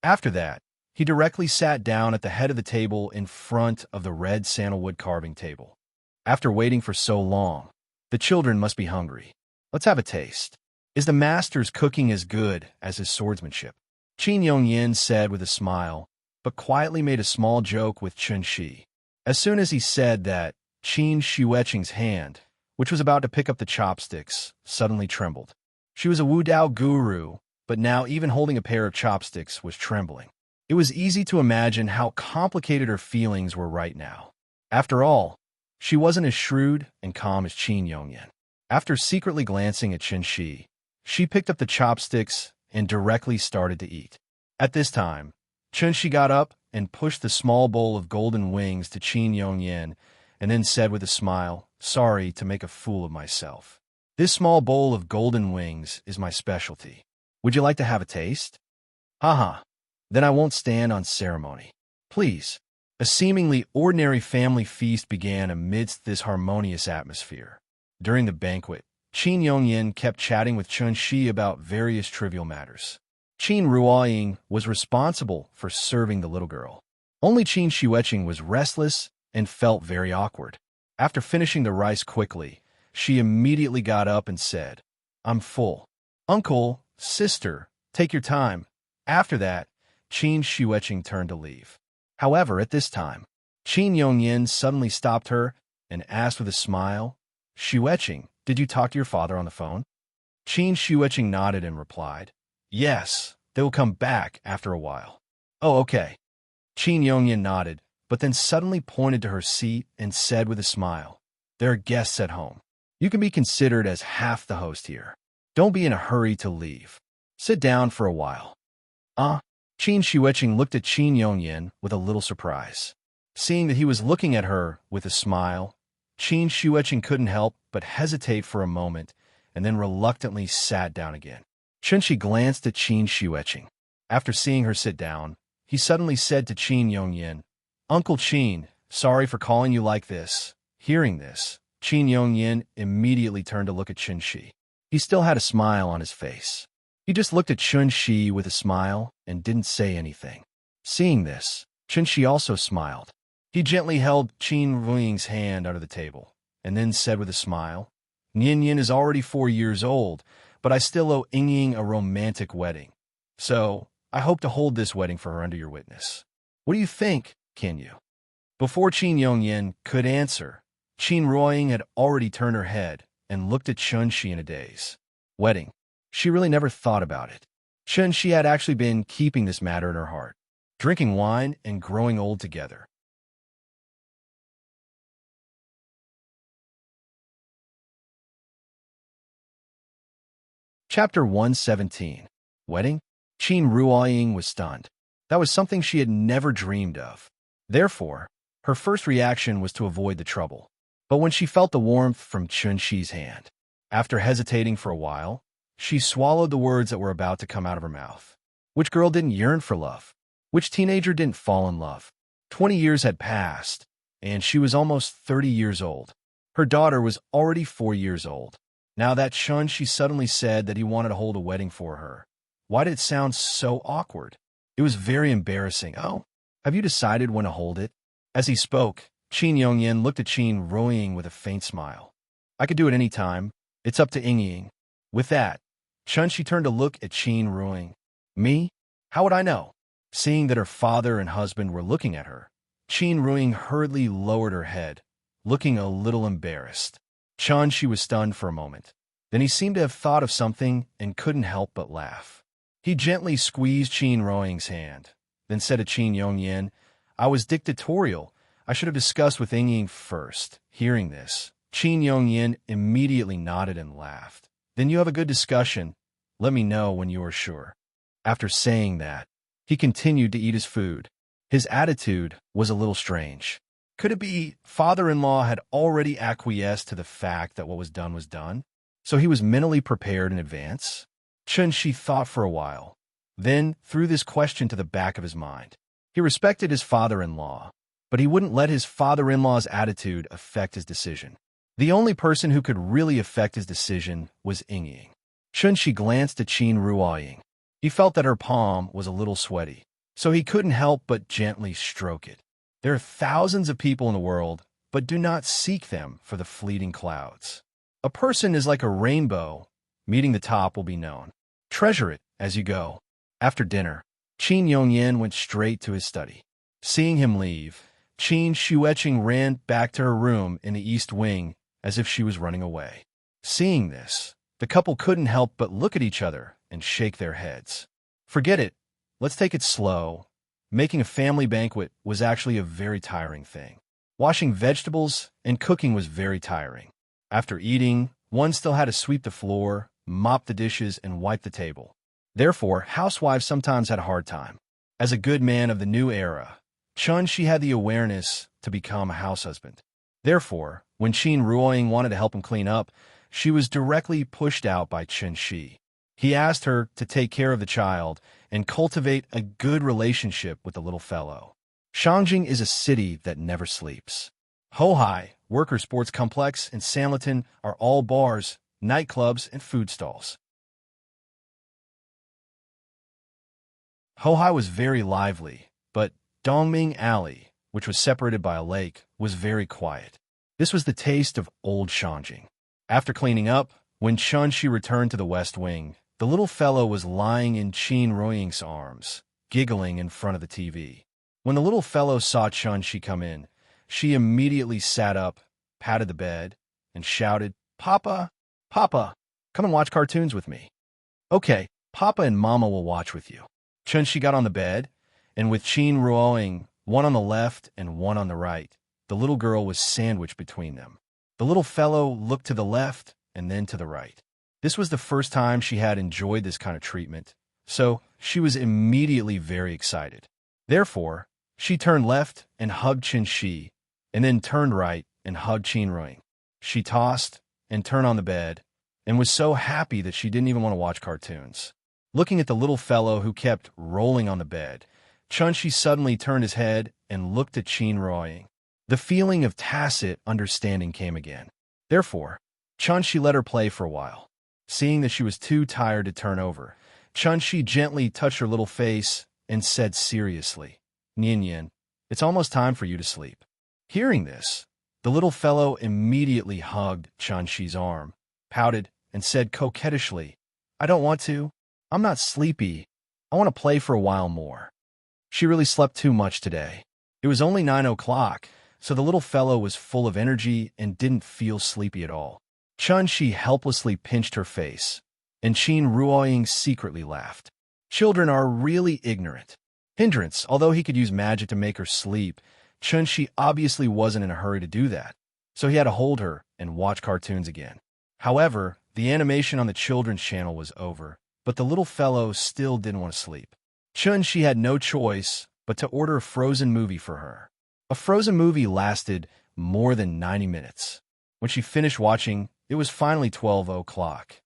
After that, he directly sat down at the head of the table in front of the red sandalwood carving table. After waiting for so long, the children must be hungry. Let's have a taste. Is the master's cooking as good as his swordsmanship? Qin Yongyan said with a smile, but quietly made a small joke with Chun-Shi. As soon as he said that, Qin Shuiqing's hand, which was about to pick up the chopsticks, suddenly trembled. She was a Wu Dao guru, but now even holding a pair of chopsticks was trembling. It was easy to imagine how complicated her feelings were right now. After all, she wasn't as shrewd and calm as Qin Yongyan. After secretly glancing at Chun-Shi, she picked up the chopsticks and directly started to eat. At this time, Chun-Shi got up and pushed the small bowl of golden wings to Qin Yongyan and then said with a smile, "Sorry to make a fool of myself. This small bowl of golden wings is my specialty. Would you like to have a taste?" "Haha. Then I won't stand on ceremony. Please." A seemingly ordinary family feast began amidst this harmonious atmosphere. During the banquet, Qin Yongyan kept chatting with Chun-Shi about various trivial matters. Qin Ruoying was responsible for serving the little girl. Only Qin Shuiqing was restless and felt very awkward. After finishing the rice quickly, she immediately got up and said, "I'm full." "Uncle, sister, take your time." After that, Qin Shuiqing turned to leave. However, at this time, Qin Yongyan suddenly stopped her and asked with a smile, Shueching, did you talk to your father on the phone? Qin Shueching nodded and replied, yes, they will come back after a while. Oh, okay. Qin Yongyan nodded, but then suddenly pointed to her seat and said with a smile, there are guests at home. You can be considered as half the host here. Don't be in a hurry to leave. Sit down for a while. Qin Shueching looked at Qin Yongyan with a little surprise. Seeing that he was looking at her with a smile, Qin Shueching couldn't help but hesitate for a moment and then reluctantly sat down again. Chunshi glanced at Qin Shueching. After seeing her sit down, he suddenly said to Qin Yongyan, Uncle Qin, sorry for calling you like this. Hearing this, Qin Yongyan immediately turned to look at Chunshi. He still had a smile on his face. He just looked at Chunshi with a smile and didn't say anything. Seeing this, Chunshi also smiled. He gently held Qin Ruiying's hand under the table, and then said with a smile, Nian is already 4 years old, but I still owe Ying a romantic wedding. So, I hope to hold this wedding for her under your witness. What do you think, can you? Before Qin Yongyan could answer, Qin Ruiying had already turned her head and looked at Chunshi in a daze. Wedding. She really never thought about it. Chunshi had actually been keeping this matter in her heart, drinking wine and growing old together. Chapter 117. Wedding? Qin Ruiying was stunned. That was something she had never dreamed of. Therefore, her first reaction was to avoid the trouble. But when she felt the warmth from Chunshi's hand, after hesitating for a while, she swallowed the words that were about to come out of her mouth. Which girl didn't yearn for love? Which teenager didn't fall in love? 20 years had passed, and she was almost 30 years old. Her daughter was already 4 years old. Now that Chunshi suddenly said that he wanted to hold a wedding for her. Why did it sound so awkward? It was very embarrassing. Oh, have you decided when to hold it? As he spoke, Qin Yongyan looked at Qin Ruiying with a faint smile. I could do it any time. It's up to Ying. With that, Chunshi turned to look at Qin Ruiying. Me? How would I know? Seeing that her father and husband were looking at her, Qin Ruiying hurriedly lowered her head, looking a little embarrassed. Chunshi was stunned for a moment. Then he seemed to have thought of something and couldn't help but laugh. He gently squeezed Qin Ruiying's hand, then said to Qin Yongyan, I was dictatorial. I should have discussed with Ying first. Hearing this, Qin Yongyan immediately nodded and laughed. Then you have a good discussion. Let me know when you are sure. After saying that, he continued to eat his food. His attitude was a little strange. Could it be father-in-law had already acquiesced to the fact that what was done, so he was mentally prepared in advance? Chunshi thought for a while, then threw this question to the back of his mind. He respected his father-in-law, but he wouldn't let his father-in-law's attitude affect his decision. The only person who could really affect his decision was Ying. Chunshi glanced at Qin Ruiying. He felt that her palm was a little sweaty, so he couldn't help but gently stroke it. There are thousands of people in the world, but do not seek them for the fleeting clouds. A person is like a rainbow. Meeting the top will be known. Treasure it as you go. After dinner, Qin Yongyan went straight to his study. Seeing him leave, Qin Shueching ran back to her room in the east wing as if she was running away. Seeing this, the couple couldn't help but look at each other and shake their heads. Forget it. Let's take it slow. Making a family banquet was actually a very tiring thing. Washing vegetables and cooking was very tiring. After eating, one still had to sweep the floor, mop the dishes, and wipe the table. Therefore, housewives sometimes had a hard time. As a good man of the new era, Chunshi had the awareness to become a house husband. Therefore, when Qin Ruiying wanted to help him clean up, she was directly pushed out by Chunshi. He asked her to take care of the child and cultivate a good relationship with the little fellow. Shangjing is a city that never sleeps. Hohai, Worker Sports Complex, and Sanlitun are all bars, nightclubs, and food stalls. Hohai was very lively, but Dongming Alley, which was separated by a lake, was very quiet. This was the taste of old Shangjing. After cleaning up, when Chunshi returned to the west wing, the little fellow was lying in Qin Ruiying's arms, giggling in front of the TV. When the little fellow saw Chunshi come in, she immediately sat up, patted the bed, and shouted, "Papa! Papa! Come and watch cartoons with me." "Okay, Papa and Mama will watch with you." Chun-Shi got on the bed, and with Qin Ruoying, one on the left and one on the right, the little girl was sandwiched between them. The little fellow looked to the left and then to the right. This was the first time she had enjoyed this kind of treatment, so she was immediately very excited. Therefore, she turned left and hugged Qin-Shi, and then turned right and hugged Qin Ruoying. She tossed and turned on the bed, and was so happy that she didn't even want to watch cartoons. Looking at the little fellow who kept rolling on the bed, Chun-Shi suddenly turned his head and looked at Qin Ruoying. The feeling of tacit understanding came again. Therefore, Chun-Shi let her play for a while. Seeing that she was too tired to turn over, Chun-Shi gently touched her little face and said seriously, "Nian Yin, it's almost time for you to sleep." Hearing this, the little fellow immediately hugged Chun-Shi's arm, pouted, and said coquettishly, "I don't want to. I'm not sleepy. I want to play for a while more." She really slept too much today. It was only 9 o'clock, so the little fellow was full of energy and didn't feel sleepy at all. Chun-Shi helplessly pinched her face, and Qin Ruoying secretly laughed. Children are really ignorant. Hindrance, although he could use magic to make her sleep, Chun-Shi obviously wasn't in a hurry to do that, so he had to hold her and watch cartoons again. However, the animation on the children's channel was over, but the little fellow still didn't want to sleep. Chun-Shi had no choice but to order a Frozen movie for her. A Frozen movie lasted more than 90 minutes. When she finished watching, it was finally 12 o'clock.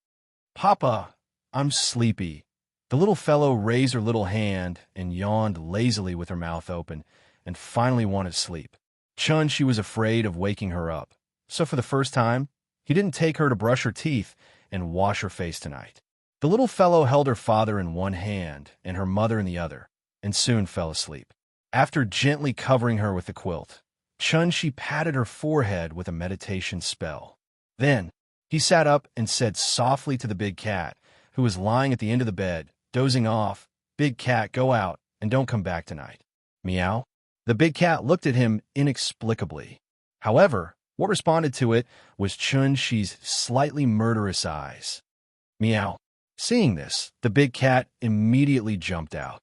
"Papa, I'm sleepy." The little fellow raised her little hand and yawned lazily with her mouth open, and finally wanted to sleep. Chun-Shi was afraid of waking her up, so for the first time, he didn't take her to brush her teeth and wash her face tonight. The little fellow held her father in one hand and her mother in the other, and soon fell asleep. After gently covering her with the quilt, Chun-Shi patted her forehead with a meditation spell. Then, he sat up and said softly to the big cat, who was lying at the end of the bed, dozing off, "Big cat, go out and don't come back tonight." Meow. The big cat looked at him inexplicably. However, what responded to it was Chun-Shi's slightly murderous eyes. Meow. Seeing this, the big cat immediately jumped out.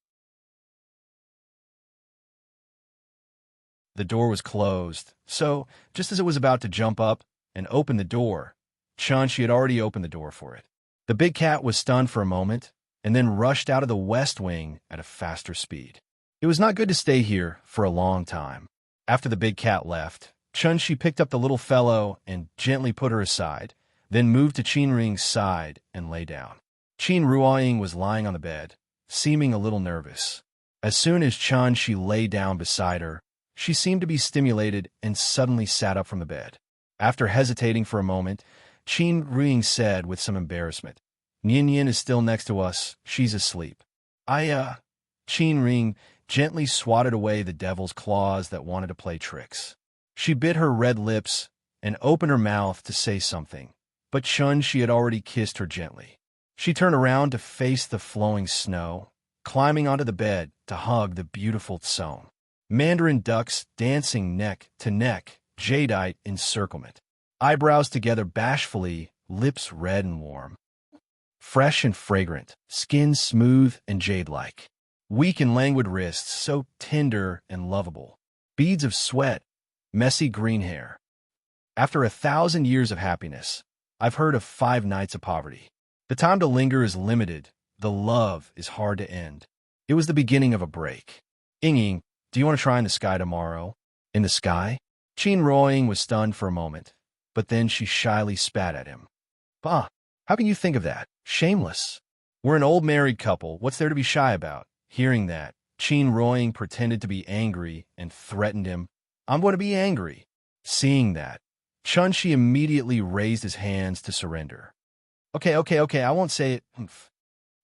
The door was closed, so just as it was about to jump up and open the door, Chun-Shi had already opened the door for it. The big cat was stunned for a moment, and then rushed out of the west wing at a faster speed. It was not good to stay here for a long time. After the big cat left, Chun-Shi picked up the little fellow and gently put her aside, then moved to Qin Ruoying's side and lay down. Qin Ruoying was lying on the bed, seeming a little nervous. As soon as Chun-Shi lay down beside her, she seemed to be stimulated and suddenly sat up from the bed. After hesitating for a moment, Qin Ruoying said with some embarrassment, "Nian Yin is still next to us. She's asleep." Qin Ruoying gently swatted away the devil's claws that wanted to play tricks. She bit her red lips and opened her mouth to say something, but Chun-Shi had already kissed her gently. She turned around to face the flowing snow, climbing onto the bed to hug the beautiful Tsone. Mandarin ducks dancing neck to neck, jadeite encirclement. Eyebrows together bashfully, lips red and warm. Fresh and fragrant, skin smooth and jade-like. Weak and languid wrists, so tender and lovable. Beads of sweat, messy green hair. After 1,000 years of happiness, I've heard of 5 nights of poverty. The time to linger is limited. The love is hard to end. It was the beginning of a break. Ying, do you want to try in the sky tomorrow? In the sky? Qin Ruoying was stunned for a moment, but then she shyly spat at him. "Bah, how can you think of that? Shameless. We're an old married couple. What's there to be shy about?" Hearing that, Qin Ruoying pretended to be angry and threatened him. "I'm going to be angry." Seeing that, Chun-Shi immediately raised his hands to surrender. Okay, I won't say it."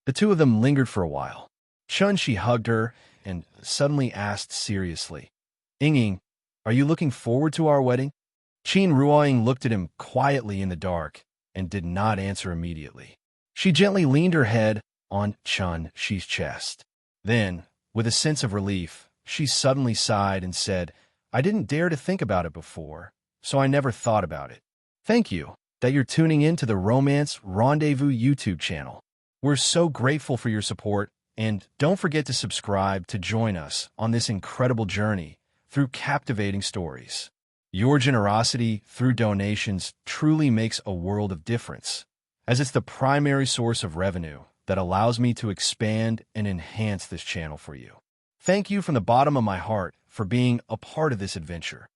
The two of them lingered for a while. Chun-Shi hugged her and suddenly asked seriously, "Ying, are you looking forward to our wedding?" Qin Ruoying looked at him quietly in the dark and did not answer immediately. She gently leaned her head on Chun-Shi's chest. Then, with a sense of relief, she suddenly sighed and said, "I didn't dare to think about it before, so I never thought about it." Thank you that you're tuning in to the Romance Rendezvous YouTube channel. We're so grateful for your support, and don't forget to subscribe to join us on this incredible journey through captivating stories. Your generosity through donations truly makes a world of difference, as it's the primary source of revenue that allows me to expand and enhance this channel for you. Thank you from the bottom of my heart for being a part of this adventure.